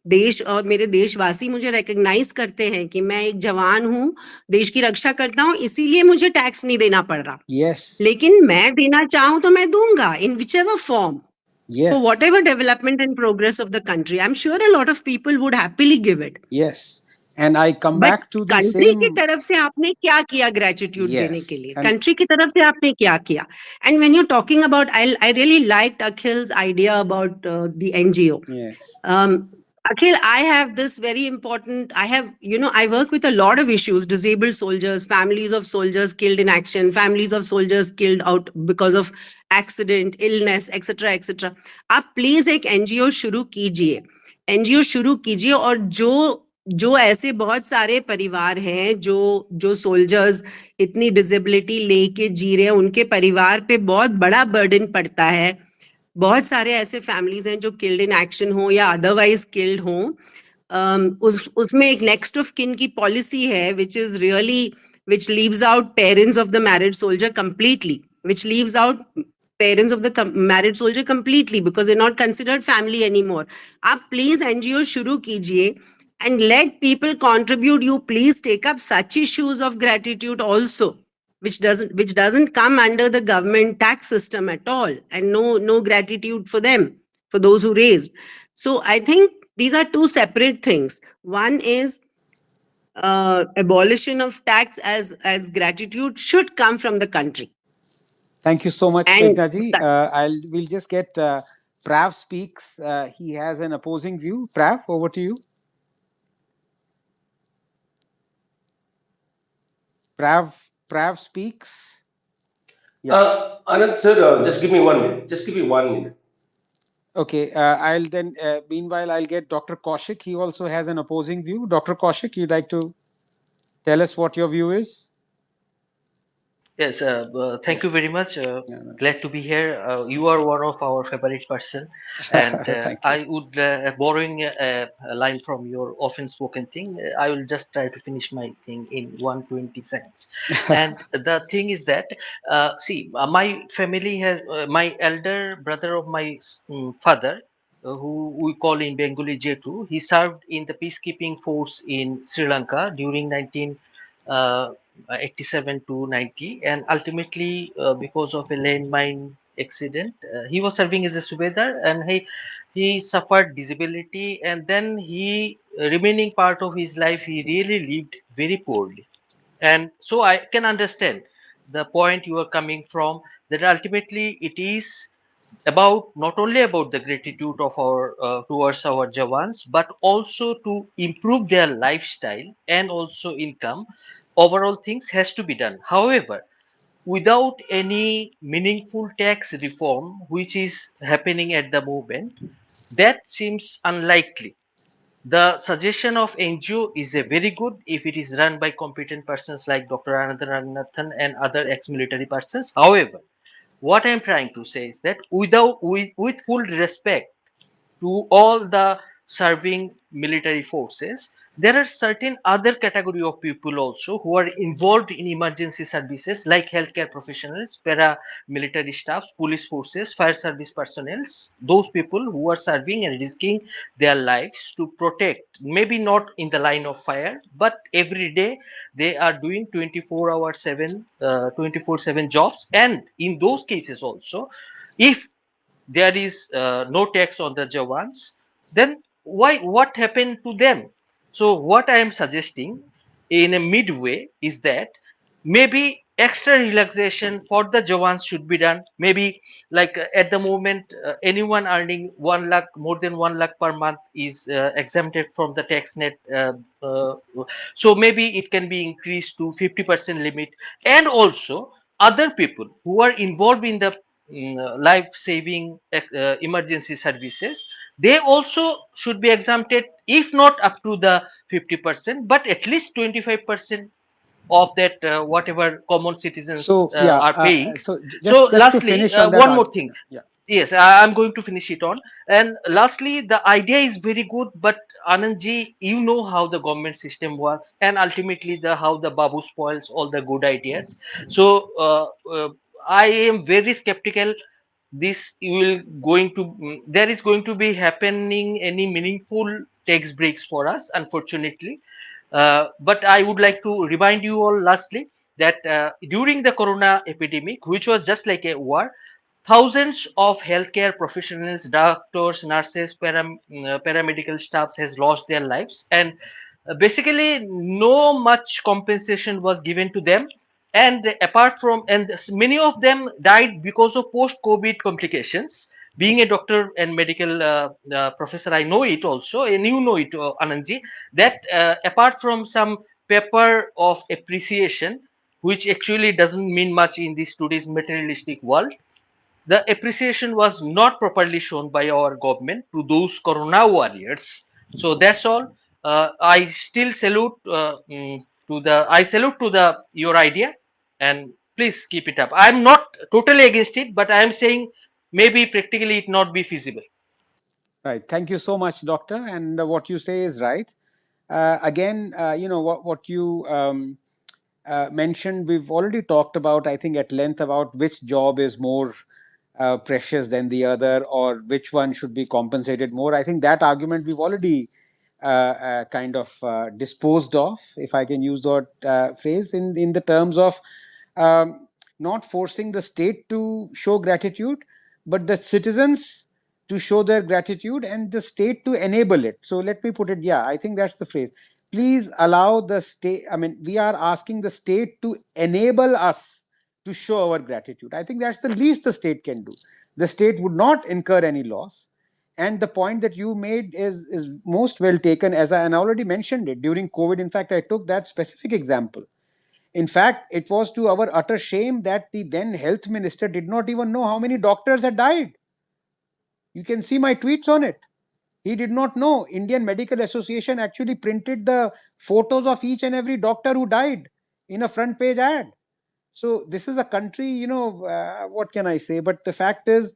देश और मेरे देशवासी मुझे recognize करते हैं कि मैं एक जवान हूँ, देश की रक्षा करता हूँ, इसीलिए मुझे टैक्स नहीं देना पड़ रहा. Yes. लेकिन मैं देना चाहूँ तो मैं दूंगा in whichever form. Yes. For whatever development and progress of the country. I'm sure a lot of people would happily give it. Yes. And I come But back to the country की same. तरफ से आपने क्या किया gratitude देने के Yes. लिए? And Country की तरफ से आपने क्या किया? And when you're talking about, I really liked Akhil's idea about the NGO. yes. Akhil, I have this very important. I work with a lot of issues: disabled soldiers, families of soldiers killed in action, families of soldiers killed out because of accident, illness, etc., etc. आप please एक NGO शुरू कीजिए, NGO शुरू कीजिए, और जो जो ऐसे बहुत सारे परिवार हैं जो जो सोल्जर्स इतनी डिसेबिलिटी लेके जी रहे हैं, उनके परिवार पे बहुत बड़ा बर्डन पड़ता है। बहुत सारे ऐसे फैमिलीज हैं जो किल्ड इन एक्शन हो या अदरवाइज किल्ड हो। उसमें एक नेक्स्ट ऑफ किन की पॉलिसी है which leaves out parents of the married soldier completely, which leaves out parents of the married soldier completely because they're not considered family anymore. आप please NGO शुरू कीजिए and let people contribute. You please take up such issues of gratitude also, which doesn't come under the government tax system at all, and no gratitude for them, for those who raised. So I think these are two separate things. One is abolition of tax as gratitude should come from the country. Thank you so much, And Meghna ji. We'll just get Prav speaks. He has an opposing view. Prav, over to you. Prav speaks. Yeah. Anand sir, just give me 1 minute. Just give me 1 minute. Okay. I'll then. Meanwhile, I'll get Dr. Kaushik. He also has an opposing view. Dr. Kaushik, you'd like to tell us what your view is? Yes, thank you very much. Glad to be here. You are one of our favorite person, and Thank you. I would borrowing a line from your often spoken thing. I will just try to finish my thing in 120 seconds. And the thing is that, see, my family has my elder brother of my father, who we call in Bengali J2. He served in the peacekeeping force in Sri Lanka during 87 to 90, and ultimately because of a landmine accident, he was serving as a subedar, and he suffered disability, and then he remaining part of his life he really lived very poorly. And so I can understand the point you are coming from, that ultimately it is about not only about the gratitude of our towards our Jawans, but also to improve their lifestyle and also income. Overall things has to be done. However, without any meaningful tax reform which is happening at the moment, that seems unlikely. The suggestion of NGO is a very good if it is run by competent persons like Dr. Anand Ranganathan and other ex-military persons. However, what I am trying to say is that with full respect to all the serving military forces, there are certain other category of people also who are involved in emergency services like healthcare professionals, paramilitary staffs, police forces, fire service personnel, those people who are serving and risking their lives to protect, maybe not in the line of fire, but every day they are doing 24/7 jobs. And in those cases also, if there is no tax on the Jawans, then what happened to them? So what I am suggesting in a midway is that maybe extra relaxation for the Jawans should be done. Maybe like at the moment, anyone earning 1 lakh, more than 1 lakh per month is exempted from the tax net. So maybe it can be increased to 50% limit. And also other people who are involved in the life saving emergency services, they also should be exempted, if not up to the 50%, but at least 25% of that whatever common citizens So yeah. are paying. So So just to lastly, finish on that one more argument. thing. Yeah. Yes, I'm going to finish it on. And lastly, the idea is very good, but Anandji, you know how the government system works, and ultimately the how the babu spoils all the good ideas. So I am very skeptical. This will going to there is going to be happening any meaningful tax breaks for us, unfortunately. But I would like to remind you all lastly that during the corona epidemic, which was just like a war, thousands of healthcare professionals, doctors, nurses, paramedical staffs has lost their lives, and basically no much compensation was given to them. And apart from, and many of them died because of post-COVID complications, being a doctor and medical professor, I know it also, and you know it, Anandji, that apart from some paper of appreciation, which actually doesn't mean much in this today's materialistic world, the appreciation was not properly shown by our government to those corona warriors. So that's all. I still salute I salute to the your idea, and please keep it up. I'm not totally against it, but I am saying maybe practically it not be feasible. Right. Thank you so much, Doctor. And what you say is right. Again, what you mentioned, we've already talked about, I think, at length about which job is more precious than the other, or which one should be compensated more. I think that argument we've already kind of disposed of, if I can use that phrase, in the terms of um, not forcing the state to show gratitude, but the citizens to show their gratitude and the state to enable it. So let me put it, yeah, I think that's the phrase. Please allow the state, I mean, we are asking the state to enable us to show our gratitude. I think that's the least the state can do. The state would not incur any loss. And the point that you made is most well taken, as I already mentioned it during COVID. In fact, I took that specific example. In fact, it was to our utter shame that the then health minister did not even know how many doctors had died. You can see my tweets on it. He did not know. Indian Medical Association actually printed the photos of each and every doctor who died in a front page ad. So this is a country, what can I say? But the fact is,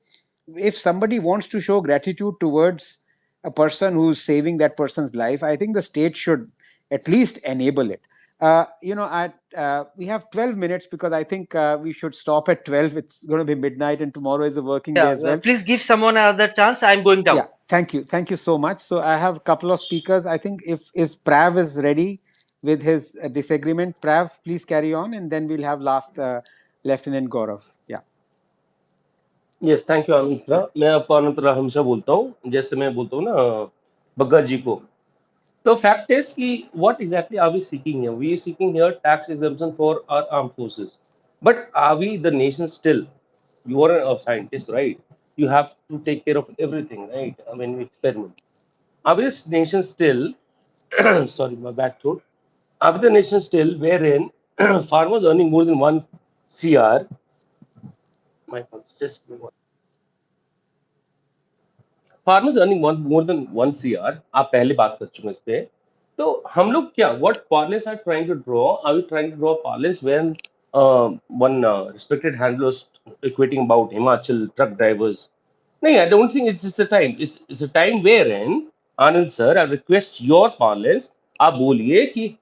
if somebody wants to show gratitude towards a person who's saving that person's life, I think the state should at least enable it. We have 12 minutes because I think we should stop at 12. It's going to be midnight and tomorrow is a working day Yeah, as well. please give someone another chance. I'm going down. Yeah, thank you so much. So I have a couple of speakers. I think if Prav is ready with his disagreement, Prav, please carry on, and then we'll have last Lieutenant Gaurav. Yeah. Yes thank you Anand Mitra. मैं आपको आनंद मित्रा हमेशा बोलता हूँ, जैसे मैं बोलता हूँ ना बग्गा जी को। तो फैक्ट इज कि what exactly are we seeking here? We are seeking here tax exemption for our arm forces, but are we the nation still? You are a scientist, right? You have to take care of everything, right? I mean, experiment. Are we the nation still? Sorry, my back throat. Are we the nation still wherein farmers earning more than 1 CR? My fault, just farmers earning more than 1 CR, आप पहले बात कर चुके हैं इस पे। तो हम लोग क्या, what parlance are trying to draw? Are we trying to draw parlance when one respected handler was equating about Himachal truck drivers? नहीं, I don't think it's the time. It's a time wherein Anand sir, I request your parlance, आप बोलिए कि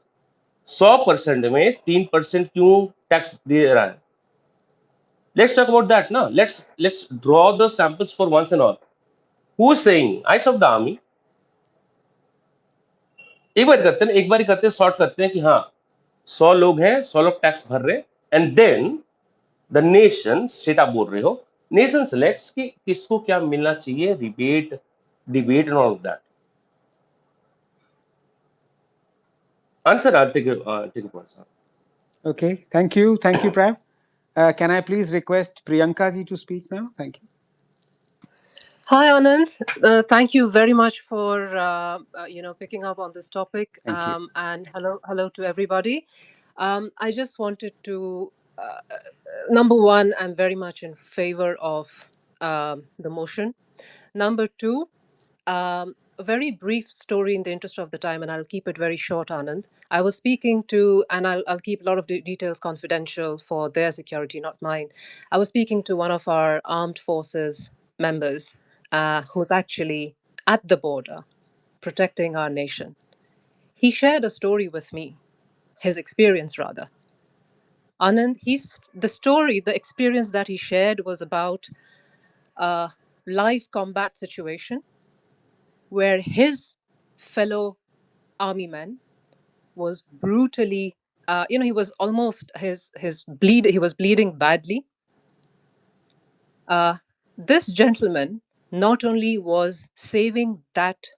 100% में 3% क्यों tax दे रहा है? Let's talk about that ना. Let's draw the samples for once and all. Who's saying? Eyes of the army. एक बार करते हैं, एक बार ही करते हैं, सॉर्ट करते हैं कि हाँ 100 लोग हैं, 100 लोग टैक्स भर रहे हैं, and then the nation, state आप बोल रहे हो, नेशन सेलेक्ट्स कि किसको क्या मिलना चाहिए, rebate, debate and all of that. Answer I take it once. Okay. Thank you, Prav. Can I please request Priyanka ji to speak now? Thank you. Hi, Anand. Thank you very much for picking up on this topic. Thank you. And hello to everybody. I just wanted to number one, I'm very much in favor of the motion. Number two, a very brief story in the interest of the time, and I'll keep it very short, Anand. I was speaking to, and I'll keep a lot of details confidential for their security, not mine. I was speaking to one of our armed forces members who's actually at the border protecting our nation. He shared a story with me, his experience rather. Anand, the experience that he shared was about a live combat situation where his fellow army man was brutally, he was almost he was bleeding badly. This gentleman not only was saving that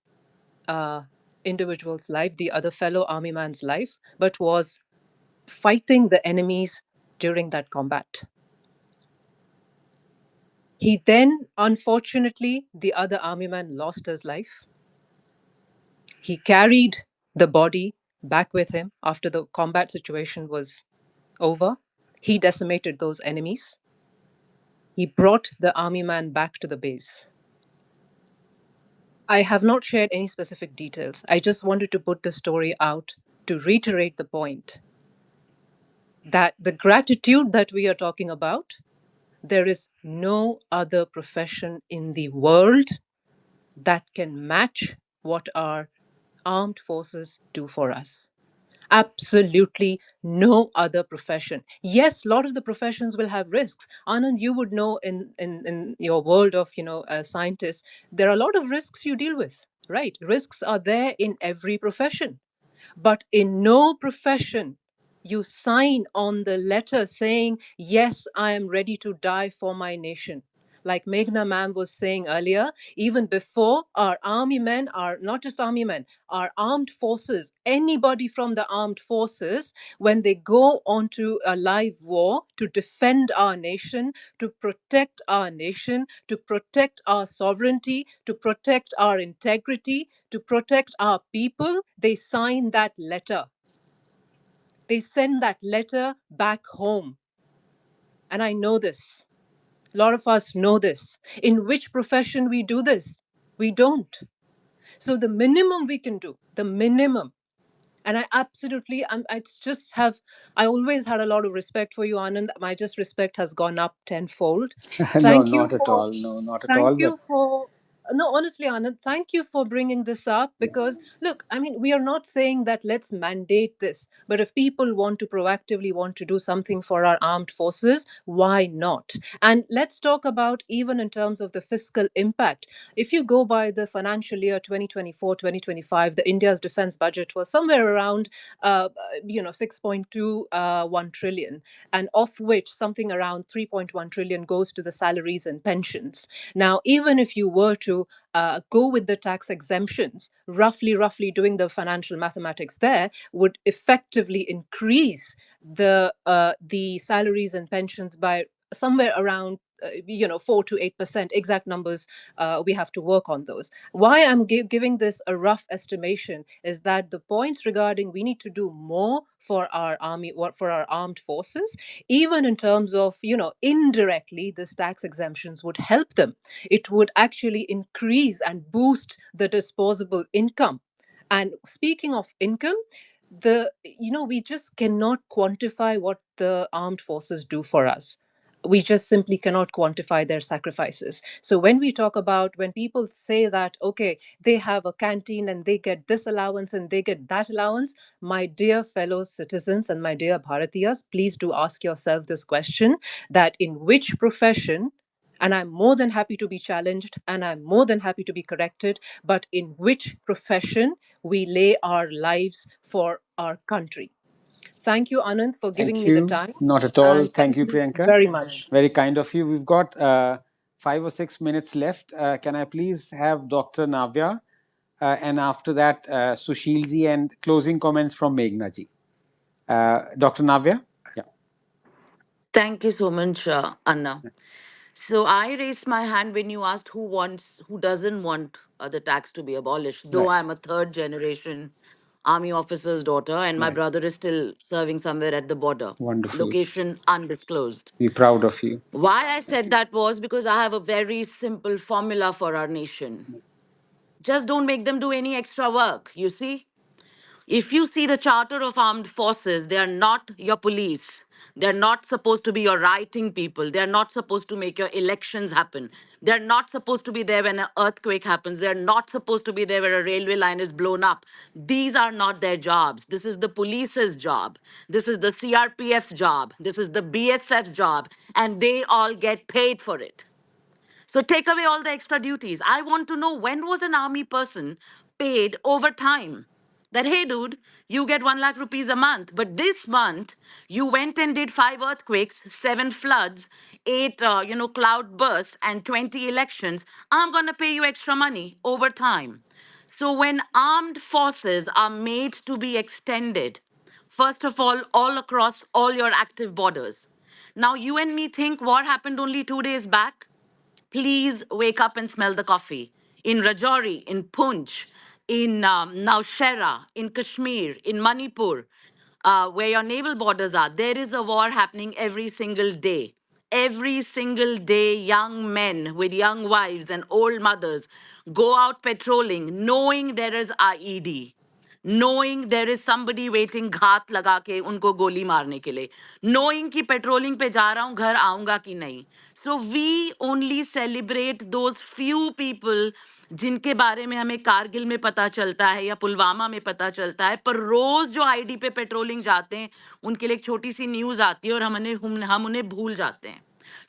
individual's life, the other fellow army man's life, but was fighting the enemies during that combat. He then, unfortunately, the other army man lost his life. He carried the body back with him after the combat situation was over. He decimated those enemies. He brought the army man back to the base. I have not shared any specific details. I just wanted to put the story out to reiterate the point that the gratitude that we are talking about, there is no other profession in the world that can match what our armed forces do for us. Absolutely no other profession. Yes, a lot of the professions will have risks. Anand, you would know in your world of scientists, there are a lot of risks you deal with, right? Risks are there in every profession. But in no profession you sign on the letter saying, yes, I am ready to die for my nation. Like Meghna ma'am was saying earlier, even before, our army men are not just army men, our armed forces, anybody from the armed forces, when they go onto a live war to defend our nation, to protect our nation, to protect our sovereignty, to protect our integrity, to protect our people, they sign that letter. They send that letter back home. And I know this. A lot of us know this. In which profession we do this? We don't. So the minimum we can do, the minimum. And I absolutely, I always had a lot of respect for you, Anand. My just respect has gone up tenfold. No, Thank you not at for, all. No, not at thank all. But you for, no, honestly, Anand, thank you for bringing this up because, look, I mean, we are not saying that let's mandate this, but if people want to proactively want to do something for our armed forces, why not? And let's talk about even in terms of the fiscal impact. If you go by the financial year 2024-2025, the India's defense budget was somewhere around 6.21 trillion, and of which something around 3.1 trillion goes to the salaries and pensions. Now, even if you were to go with the tax exemptions, roughly doing the financial mathematics there, would effectively increase the salaries and pensions by somewhere around 4 to 8%. Exact numbers, we have to work on those. Why I'm giving this a rough estimation is that the points regarding we need to do more for our army or for our armed forces, even in terms of indirectly this tax exemptions would help them. It would actually increase and boost the disposable income. And speaking of income, we just cannot quantify what the armed forces do for us. We just simply cannot quantify their sacrifices. So when we talk about, when people say that, okay, they have a canteen and they get this allowance and they get that allowance, my dear fellow citizens and my dear Bharatiyas, please do ask yourself this question, that in which profession, and I'm more than happy to be challenged and I'm more than happy to be corrected, but in which profession we lay our lives for our country. Thank you, Anand, for giving thank me the you. time. Not at all. And Thank thank you, you Priyanka. very much. Very kind of you. We've got 5 or 6 minutes left. Can I please have Dr. Navya? And after that, Sushilji and closing comments from Meghna ji. Dr. Navya? Yeah. Thank you so much, Anna. So I raised my hand when you asked who doesn't want the tax to be abolished. Though Right. I'm a third generation army officer's daughter, and my Right. brother is still serving somewhere at the border, Wonderful. location undisclosed. Be proud of you. Why I said that was because I have a very simple formula for our nation. Just don't make them do any extra work. You see, if you see the Charter of Armed Forces, they are not your police. They're not supposed to be your writing people. They're not supposed to make your elections happen. They're not supposed to be there when an earthquake happens. They're not supposed to be there when a railway line is blown up. These are not their jobs. This is the police's job. This is the CRPF's job. This is the BSF's job. And they all get paid for it. So take away all the extra duties. I want to know, when was an army person paid overtime? That, hey, dude, you get 1 lakh rupees a month. But this month, you went and did 5 earthquakes, 7 floods, 8, cloud bursts, and 20 elections. I'm going to pay you extra money overtime. So when armed forces are made to be extended, first of all across all your active borders. Now, you and me think war happened only 2 days back. please wake up and smell the coffee. In Rajouri, in Poonch, in Nowshera, in Kashmir, in Manipur, where your naval borders are, there is a war happening every single day. Every single day, young men with young wives and old mothers go out patrolling, knowing there is IED, knowing there is somebody waiting घात लगा के उनको गोली मारने के लिए, knowing कि patrolling पे जा रहा हूँ घर आऊंगा कि नहीं. So we only celebrate those few people जिनके बारे में हमें कारगिल में पता चलता है या पुलवामा में पता चलता है, पर रोज जो आईडी पे पेट्रोलिंग जाते हैं उनके लिए एक छोटी सी न्यूज आती है और हम उन्हें भूल जाते हैं.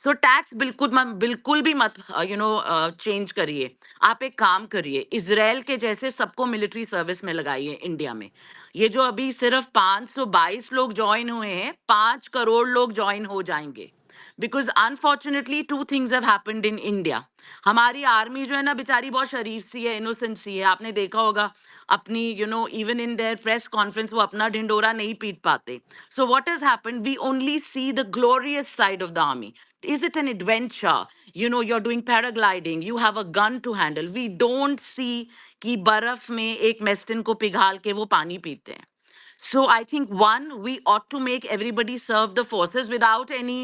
सो टैक्स बिल्कुल भी मत चेंज करिए. आप एक काम करिए, इजराइल के जैसे सबको मिलिट्री सर्विस में लगाइए इंडिया में. ये जो अभी सिर्फ 522 लोग ज्वाइन हुए हैं, 5 करोड़ लोग ज्वाइन हो जाएंगे. Because unfortunately two things have happened in India. हमारी आर्मी जो है ना बेचारी बहुत शरीफ सी है, इनोसेंट सी है. आपने देखा होगा अपनी even in their press conference वो अपना ढिंडोरा नहीं पीट पाते. So what has happened, we only see the glorious side of the army. Is it an adventure? You're doing paragliding, you have a gun to handle. We don't see कि बर्फ में एक मेस्टिन को पिघाल के वो पानी पीते हैं. So I think one, we ought to make everybody serve the forces without any,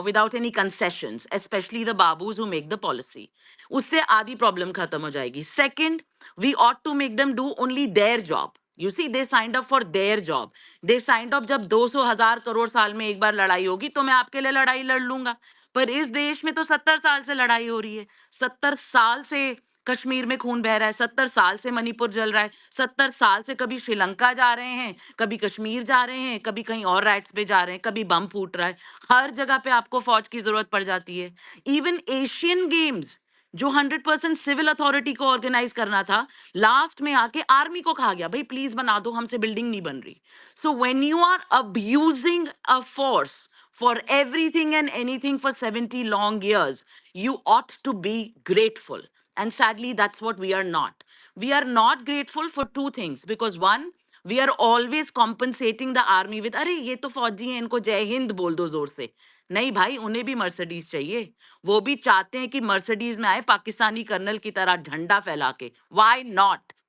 without any concessions, especially the babus who make the policy. उससे आधी problem खत्म हो जाएगी. Second, we ought to make them do only their job. You see, they signed up for their job. They signed up जब 200,000 करोड़ साल में एक बार लड़ाई होगी तो मैं आपके लिए लड़ाई लड़ लूंगा. पर इस देश में तो 70 साल से लड़ाई हो रही है. 70 साल से कश्मीर में खून बह रहा है. 70 साल से मणिपुर जल रहा है. 70 साल से कभी श्रीलंका जा रहे हैं, कभी कश्मीर जा रहे हैं, कभी कहीं और राइट्स पे जा रहे हैं, कभी बम फूट रहा है. हर जगह पे आपको फौज की जरूरत पड़ जाती है. इवन एशियन गेम्स जो 100% सिविल अथॉरिटी को ऑर्गेनाइज करना था, लास्ट में आके आर्मी को कहा गया भाई प्लीज बना दो, हमसे बिल्डिंग नहीं बन रही. So when you are abusing a force for everything and anything for 70 long years, you ought to be grateful. And sadly, that's what we are not. We are not grateful for two things. Because one, we are always compensating the army with, अरे ये तो फौजी हैं, इनको जय हिंद बोल दो जोर से. नहीं भाई, उन्हें भी मर्सिडीज चाहिए. वो भी चाहते हैं कि मर्सिडीज में आए पाकिस्तानी कर्नल की तरह झंडा फैला के. Why not?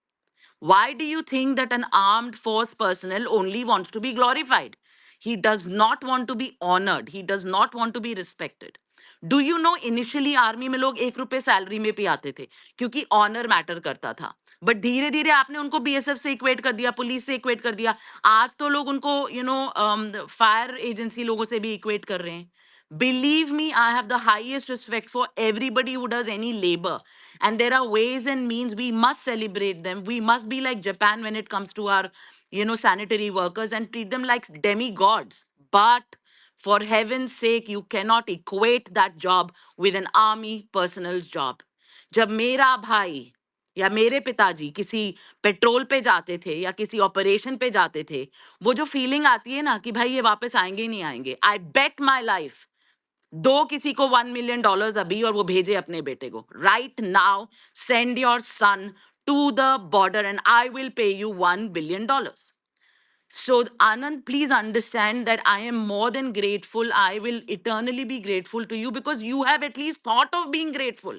Why do you think that an armed force personnel only wants to be glorified? He does not want to be honored. He does not want to be respected. Do you know, initially army में लोग 1 रुपए salary में भी आते थे क्योंकि honour matter करता था. बट धीरे धीरे आपने उनको बीएसएफ से इक्वेट कर दिया, पुलिस से इक्वेट कर दिया. आज तो लोग उनको फायर एजेंसी लोगों से भी इक्वेट कर रहे हैं. Believe me, I have the highest respect for everybody who does any labor. And there are ways and means we must celebrate them. We must be like Japan when it comes to our, sanitary workers and treat them like demigods. But for heaven's sake, you cannot equate that job with an army personal's job. जब मेरा भाई या मेरे पिताजी किसी petrol पे जाते थे या किसी ऑपरेशन पे जाते थे, वो जो फीलिंग आती है ना कि भाई ये वापस आएंगे ही नहीं आएंगे, आई बेट माई लाइफ दो किसी को $1 million अभी और वो भेजे अपने बेटे को, right now send your son to the border and I will pay you $1 billion. So, Anand, please understand that I am more than grateful. I will eternally be grateful to you because you have at least thought of being grateful.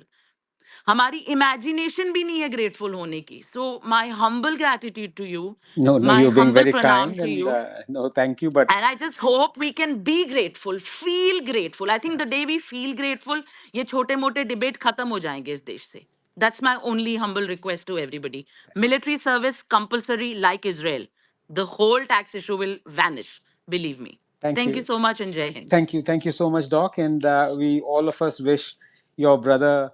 हमारी imagination भी नहीं है grateful होने की. So, my humble gratitude to you, No, no, my you're being humble very pranam kind, to and you. no, thank you. But And I just hope we can be grateful, feel grateful. I think the day we feel grateful, ये छोटे मोटे debate खत्म हो जाएंगे इस देश से. That's my only humble request to everybody. Military service compulsory like Israel. The whole tax issue will vanish. Believe me. thank Thank you you. so much and Jai Hind. Thank you so much, Doc. And we all of us wish your brother,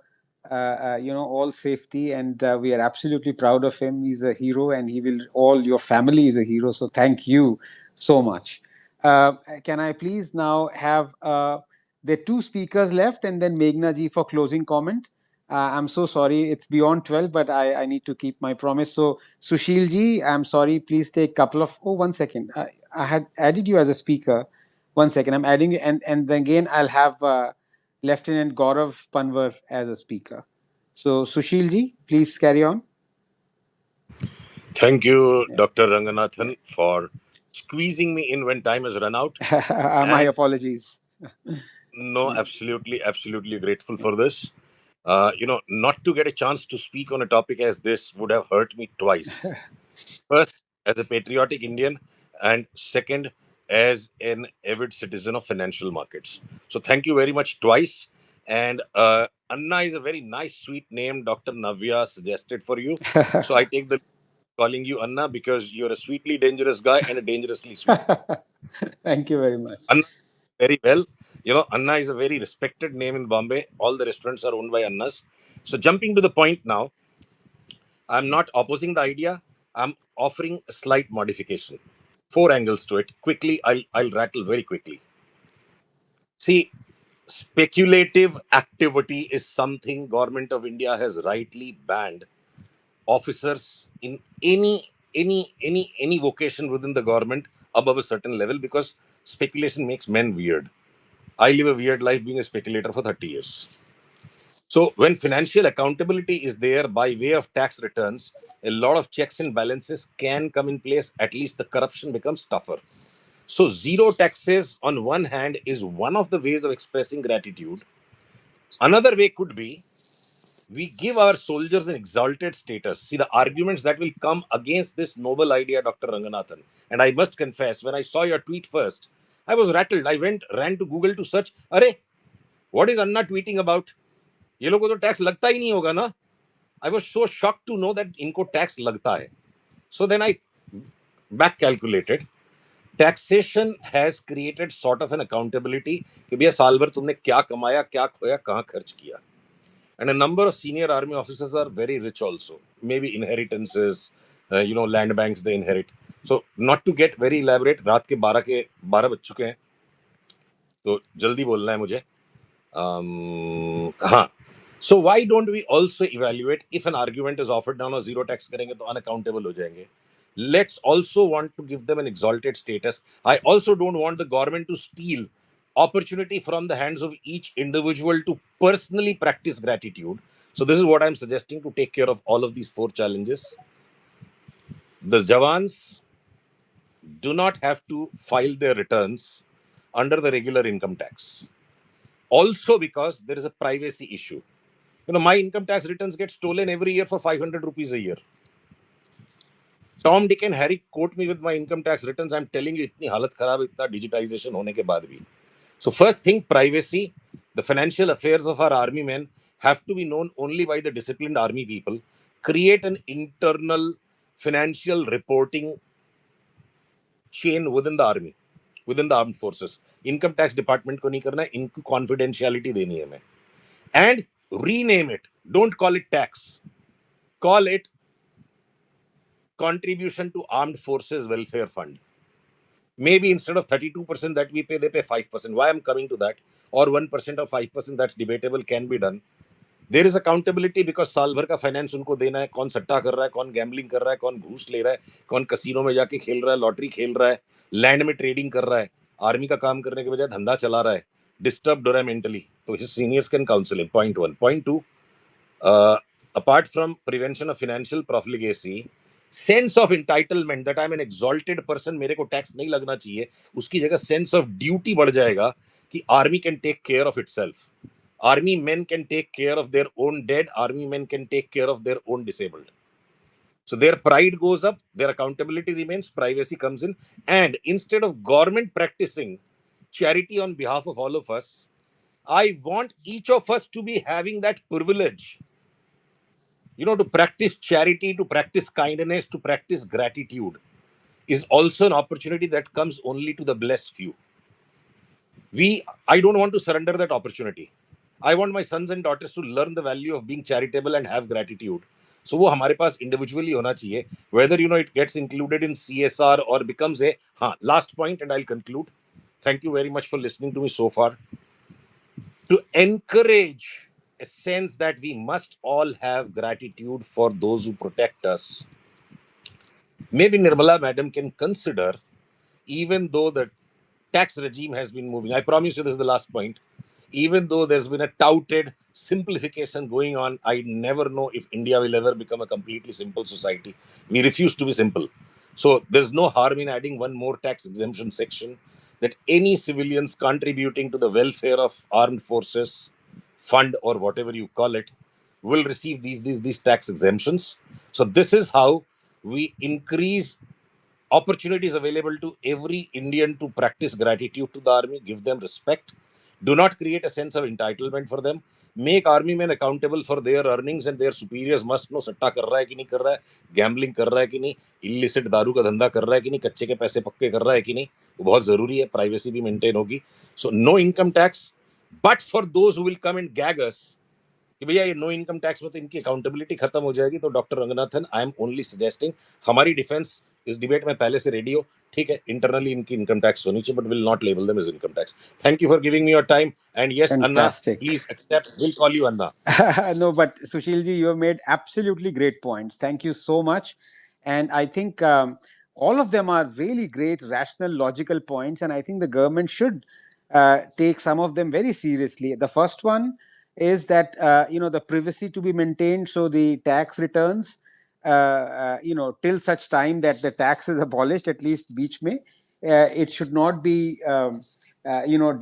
all safety. And we are absolutely proud of him. He's a hero, and he will. All your family is a hero. So thank you so much. Can I please now have the two speakers left, and then Meghna ji for closing comment. I'm so sorry, it's beyond 12, but I need to keep my promise. So Sushil ji, I'm sorry, please take couple of. Oh, 1 second. I had added you as a speaker. 1 second, I'm adding you, and then again I'll have Lieutenant Gaurav Panwar as a speaker. So Sushil ji, please carry on. Thank you, Yeah. Dr. Ranganathan, for squeezing me in when time has run out. My And apologies. No, absolutely, absolutely grateful for this. Not to get a chance to speak on a topic as this would have hurt me twice. First, as a patriotic Indian, and second, as an avid citizen of financial markets. So, thank you very much twice. And Anna is a very nice, sweet name Dr. Navya suggested for you. So, I take the calling you Anna because you're a sweetly dangerous guy and a dangerously sweet. Thank you very much. Anna very well. Anna is a very respected name in Bombay. All the restaurants are owned by Annas. So, jumping to the point now, I'm not opposing the idea. I'm offering a slight modification. Four angles to it. Quickly, I'll rattle very quickly. See, speculative activity is something Government of India has rightly banned officers in any vocation within the government above a certain level because speculation makes men weird. I live a weird life being a speculator for 30 years. So, when financial accountability is there by way of tax returns, a lot of checks and balances can come in place. At least the corruption becomes tougher. So, zero taxes on one hand is one of the ways of expressing gratitude. Another way could be we give our soldiers an exalted status. See, the arguments that will come against this noble idea, Dr. Ranganathan. And I must confess, when I saw your tweet first, I was rattled. Ran to Google to search, Arey, what is Anna tweeting about? ये लोगों को तो tax लगता ही नहीं होगा ना. I was so shocked to know that इनको tax लगता है. So then I back calculated. Taxation has created sort of an accountability कि भैया साल भर तुमने क्या कमाया, क्या खोया, कहाँ खर्च किया. And a number of senior army officers are very rich also. Maybe inheritances, land banks they inherit. So not to get very elaborate, रात के 12 बज चुके हैं. तो जल्दी बोलना है मुझे. हाँ. So why don't we also evaluate if an argument is offered down or zero tax करेंगे तो unaccountable हो जाएंगे. Let's also want to give them an exalted status. I also don't want the government to steal opportunity from the hands of each individual to personally practice gratitude. So this is what I'm suggesting to take care of all of these four challenges. The Jawans do not have to file their returns under the regular income tax. Also because there is a privacy issue. My income tax returns get stolen every year for 500 rupees a year. Tom, Dick and Harry quote me with my income tax returns. I'm telling you, itni halat kharab, itna digitization hone ke baad bhi. So first thing, privacy. The financial affairs of our army men have to be known only by the disciplined army people. Create an internal financial reporting chain within the army, within the armed forces. Income tax department ko nahi karna hai, inko confidentiality deni hai main. And rename it. Don't call it tax. Call it contribution to armed forces welfare fund. Maybe instead of 32% that we pay, they pay 5%. Why I'm coming to that? Or 1% or 5%, that's debatable, can be done. There is accountability because साल भर का finance उनको देना है. कौन सट्टा कर रहा है, कौन गैम्बलिंग कर रहा है, कौन घूस ले रहा है, कौन कसीनो में जाके खेल रहा है, लॉटरी खेल रहा है, लैंड में ट्रेडिंग कर रहा है, आर्मी का काम करने के बजाय धंधा चला रहा है, डिस्टर्ब हो रहा है मेंटली, तो his seniors can counsel him. Point one. Point two, apart from prevention of financial profligacy, sense of entitlement that I'm an exalted person, मेरे को टैक्स नहीं लगना चाहिए, उसकी जगह sense of duty बढ़ जाएगा कि army can take care of itself. Army men can take care of their own dead. Army men can take care of their own disabled. So their pride goes up, their accountability remains, privacy comes in, and instead of government practicing charity on behalf of all of us, I want each of us to be having that privilege, to practice charity, to practice kindness, to practice gratitude is also an opportunity that comes only to the blessed few. I don't want to surrender that opportunity. I want my sons and daughters to learn the value of being charitable and have gratitude. So वो हमारे पास individually होना चाहिए. Whether it gets included in CSR or becomes a last point, and I'll conclude. Thank you very much for listening to me so far. To encourage a sense that we must all have gratitude for those who protect us. Maybe Nirmala madam can consider, even though the tax regime has been moving. I promise you this is the last point. Even though there's been a touted simplification going on, I never know if India will ever become a completely simple society. We refuse to be simple. So there's no harm in adding one more tax exemption section. that any civilians contributing to the welfare of armed forces fund or whatever you call it will receive these tax exemptions. So this is how we increase opportunities available to every Indian to practice gratitude to the army, give them respect. Do not create a sense of entitlement for them. Make army men accountable for their earnings and their superiors must know सट्टा कर रहा है कि नहीं कर रहा है, gambling कर रहा है कि नहीं, illicit दारू का धंधा कर रहा है कि नहीं, कच्चे के पैसे पक्के कर रहा है कि नहीं, वो बहुत जरूरी है, प्राइवेसी भी मेंटेन होगी. So no income tax, but for those who will come and gag us कि भैया ये नो इनकम टैक्स में तो इनकी अकाउंटेबिलिटी खत्म हो जाएगी. तो doctor Ranganathan, I am only suggesting, हमारी डिफेंस इस डिबेट में पहले से रेडी हो. ठीक है, इंटरनली इनकी इनकम टैक्स होनी चाहिए, but will not label them as income tax. Thank you for giving me your time. And yes Anna, Fantastic. Please accept, will call you Anna. No, but Sushilji, you have made absolutely great points. Thank you so much. And I think all of them are really great, rational, logical points. And I think the government should take some of them very seriously. The first one is that, the privacy to be maintained. So the tax returns, till such time that the tax is abolished, at least beach mein, it should not be,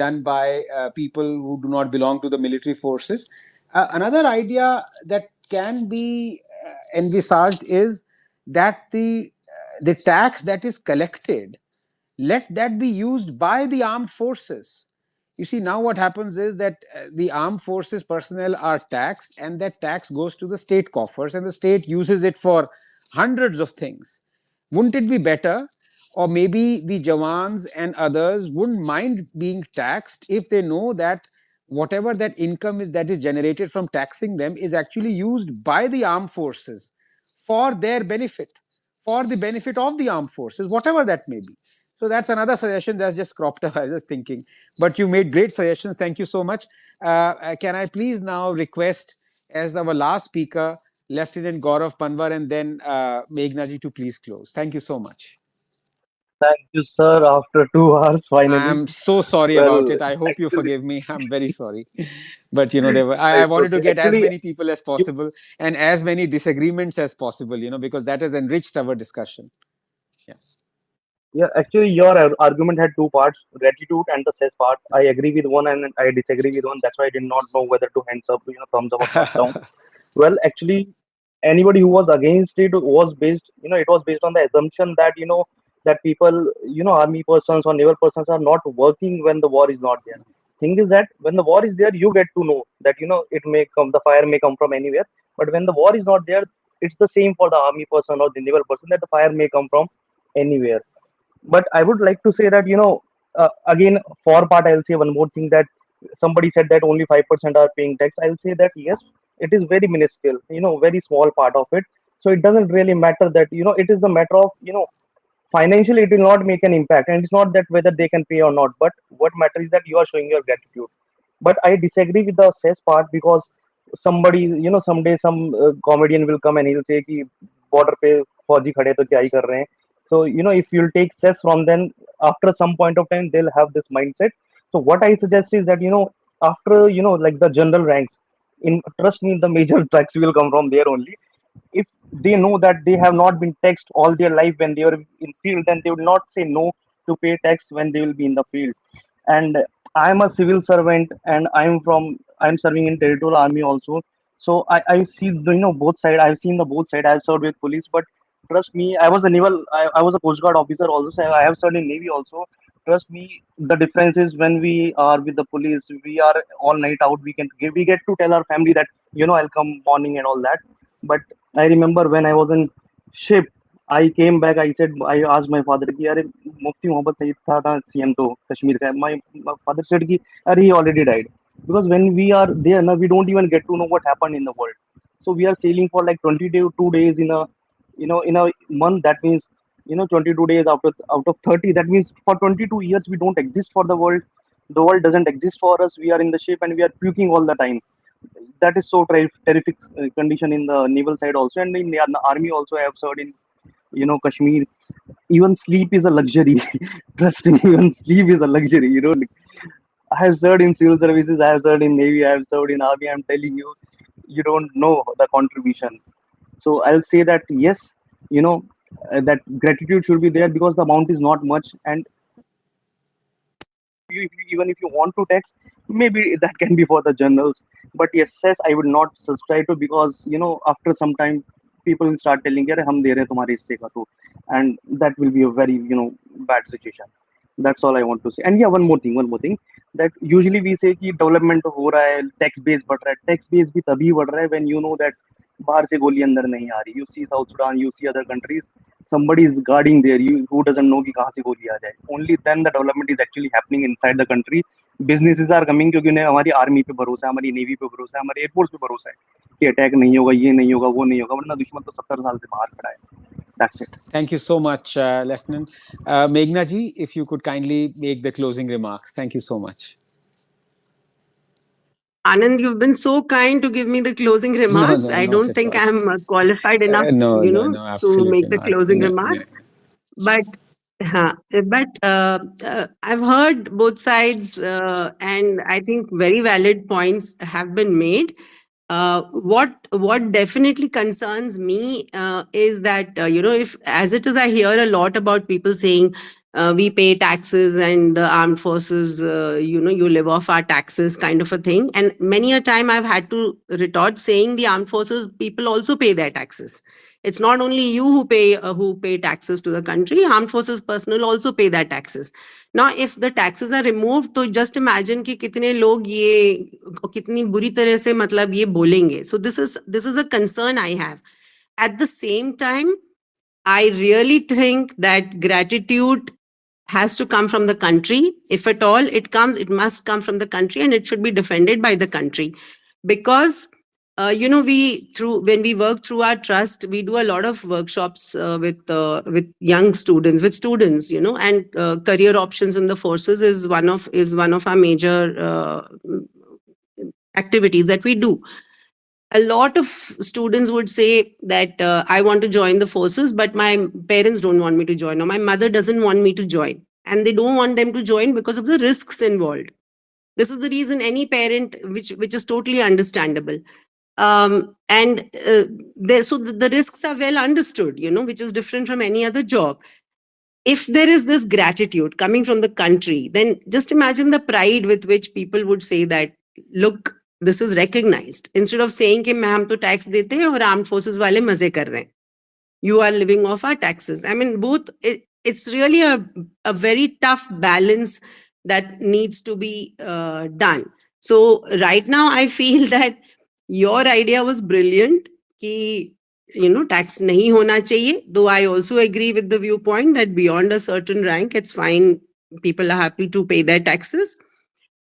done by people who do not belong to the military forces. Another idea that can be envisaged is that the tax that is collected, let that be used by the armed forces. You see, now what happens is that the armed forces personnel are taxed, and that tax goes to the state coffers, and the state uses it for hundreds of things. Wouldn't it be better, or maybe the Jawans and others wouldn't mind being taxed if they know that whatever that income is that is generated from taxing them is actually used by the armed forces for their benefit, for the benefit of the armed forces, whatever that may be. So that's another suggestion that's just cropped up. I was just thinking, but you made great suggestions. Thank you so much. Can I please now request, as our last speaker, Lieutenant Gaurav Panwar, and then Meghnaji to please close. Thank you so much. Thank you, sir. After 2 hours, finally. I'm so sorry about Well, it. I hope you actually, forgive me. I'm very sorry. But I it's wanted to okay. get as Actually, many people as you, possible and as many disagreements as possible, because that has enriched our discussion. Yeah. yeah, actually, your argument had two parts: gratitude and the cess part. I agree with one and I disagree with one. That's why I did not know whether to hands up, thumbs up or thumbs down. Well, actually, anybody who was against it was based, it was based on the assumption that, that people, army persons or naval persons are not working when the war is not there. Thing is that when the war is there, you get to know that, it may come, the fire may come from anywhere. But when the war is not there, it's the same for the army person or the naval person, that the fire may come from anywhere. But I would like to say that, again, for part, I'll say one more thing, that somebody said that only 5% are paying tax. I'll say that yes, it is very minuscule, very small part of it. So it doesn't really matter that, it is the matter of, financially it will not make an impact, and it's not that whether they can pay or not, but what matters is that you are showing your gratitude. But I disagree with the cess part, because somebody, someday some comedian will come and he'll say ki border pe fauji khade to kya hi kar rahe hain. So if you'll take cess from them, after some point of time they'll have this mindset. So what I suggest is that, after, like the general ranks, in trust me, the major tax will come from there only. If they know that they have not been taxed all their life when they were in field, then they would not say no to pay tax when they will be in the field. And I'm a civil servant, and I'm serving in territorial army also. So I see the, both side. I've seen the both side. I've served with police, but trust me, I was a naval, I was a coast guard officer also, so I have served in navy also. Trust me, the difference is when we are with the police, we are all night out. We get to tell our family that, I'll come morning and all that. But I remember when I was in ship, I came back. I asked my father कि अरे मुफ्ती मोहम्मद सईद था CM तो कश्मीर का. My father said कि अरे he already died. Because when we are there now, we don't even get to know what happened in the world. So we are sailing for like 22 days in a, in a month. That means, 22 days out of 30. That means for 22 years we don't exist for the world. The world doesn't exist for us. We are in the ship and we are puking all the time. That is so terrific condition in the naval side also, and in the army also. I have served in, Kashmir. Even sleep is a luxury. Trust me, even sleep is a luxury. Like, I have served in civil services, I have served in navy, I have served in army. I'm telling you, you don't know the contribution. So I'll say that yes, you know that gratitude should be there, because the amount is not much. And even if you want to tax, maybe that can be for the journals. But yes, cess I would not subscribe to, because after some time people will start telling, "Yaar, hum de rahe hain tumhare hisse ka to," and that will be a very bad situation. That's all I want to say. And yeah, one more thing, that usually we say कि development हो रहा है, tax base बढ़ रहा है. Tax base भी तभी बढ़ रहा है when you know that बाहर से गोली अंदर नहीं आ रही. You see South Sudan, you see other countries, somebody is guarding there, you who doesn't know कि कहाँ से गोली आ जाए. Only then the development is actually happening inside the country. Businesses are coming क्योंकि उन्हें हमारी आर्मी पे भरोसा है, हमारी नेवी पे भरोसा है, हमारे एयरफोर्स पे भरोसा है कि अटैक नहीं होगा, ये नहीं होगा, वो नहीं होगा, वरना दुश्मन तो 70 साल से बाहर खड़ा है. That's it. Thank you so much, Lieutenant. Meghna ji, if you could kindly make the closing remarks. Thank you so much. Anand, you've been so kind to give me the closing No, remarks. no, I not don't at think all. I'm qualified enough, No, no, no, to absolutely make the not. closing No, remarks. no. But I've heard both sides, and I think very valid points have been made. What definitely concerns me is that if, as it is, I hear a lot about people saying we pay taxes and the armed forces, you live off our taxes, kind of a thing. And many a time I've had to retort saying the armed forces people also pay their taxes. It's not only you who pay taxes to the country. Armed forces personnel also pay their taxes. Now, if the taxes are removed, तो just imagine कि कितने लोग ये कितनी बुरी तरह से मतलब ये बोलेंगे. So this is a concern I have. At the same time, I really think that gratitude has to come from the country. If at all it comes, it must come from the country, and it should be defended by the country. Because we through when we work through our trust, we do a lot of workshops with young students, and career options in the forces is one of our major activities that we do. A lot of students would say that I want to join the forces, but my parents don't want me to join, or my mother doesn't want me to join, and they don't want them to join because of the risks involved. This is the reason any parent, which is totally understandable. And there, so the risks are well understood, which is different from any other job. If there is this gratitude coming from the country, then just imagine the pride with which people would say that, look, this is recognized, instead of saying कि मैं हम तो tax देते हैं और armed forces वाले मजे कर रहे हैं. You are living off our taxes. I mean, it's really a very tough balance that needs to be done. So right now, I feel that your idea was brilliant. Ki, tax nahi hona chahiye. Though I also agree with the viewpoint that beyond a certain rank, it's fine. People are happy to pay their taxes.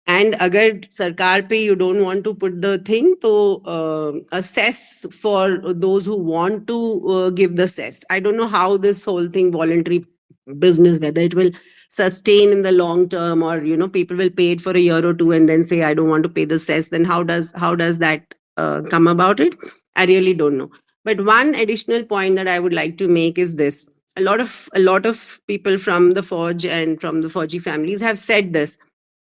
And agar sarkar pe you don't want to put the thing, to assess for those who want to give the cess. I don't know how this whole thing, voluntary business, whether it will sustain in the long term, or people will pay it for a year or two and then say I don't want to pay the cess. Then how does that come about it? I really don't know. But one additional point that I would like to make is this: a lot of people from the Forge and from the Forgy families have said this,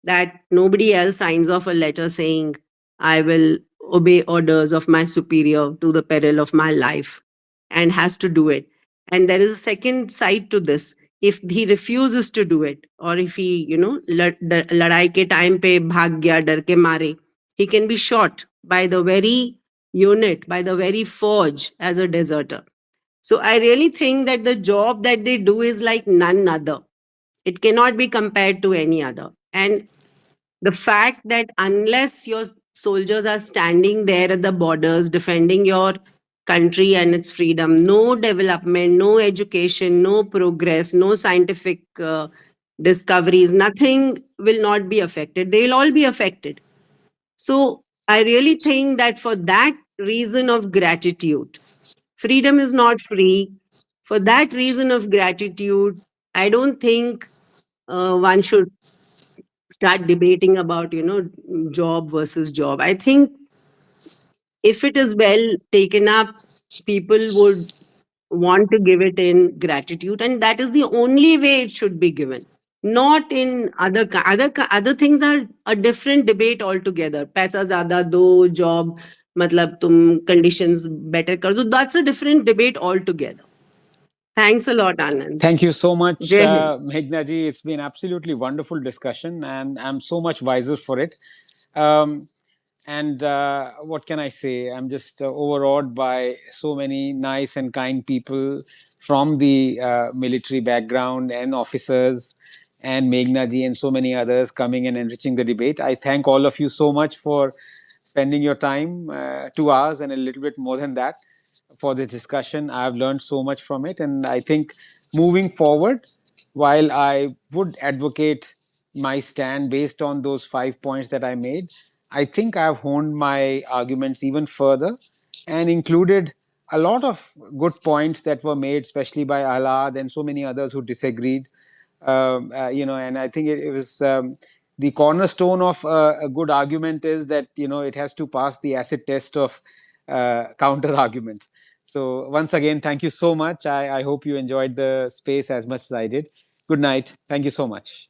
that nobody else signs off a letter saying, I will obey orders of my superior to the peril of my life, and has to do it. And there is a second side to this. If he refuses to do it, or if he, ladai ke time pe bhag gaya dar ke mare, he can be shot by the very unit, by the very forge as a deserter. So I really think that the job that they do is like none other. It cannot be compared to any other. And the fact that unless your soldiers are standing there at the borders defending your country and its freedom, no development, no education, no progress, no scientific discoveries, nothing will not be affected. They will all be affected. So I really think that for that reason of gratitude, freedom is not free. For that reason of gratitude, I don't think one should start debating about job versus job. I think if it is well taken up, people would want to give it in gratitude, and that is the only way it should be given, not in other things are a different debate altogether. Paisa zyada do, job matlab tum conditions better kar do, that's a different debate altogether. Thanks a lot, Anand. Thank you so much, Jai Hind. Meghna ji. It's been absolutely wonderful discussion, and I'm so much wiser for it. Um, and what can I say? I'm just overawed by so many nice and kind people from the military background and officers, and Meghna ji and so many others coming and enriching the debate. I thank all of you so much for spending your time, 2 hours and a little bit more than that, for this discussion. I've learned so much from it. And I think moving forward, while I would advocate my stand based on those 5 points that I made, I think I've honed my arguments even further and included a lot of good points that were made, especially by Ahlad and so many others who disagreed. And I think it was the cornerstone of a good argument is that it has to pass the acid test of counter argument. So once again, thank you so much. I hope you enjoyed the space as much as I did. Good night. Thank you so much.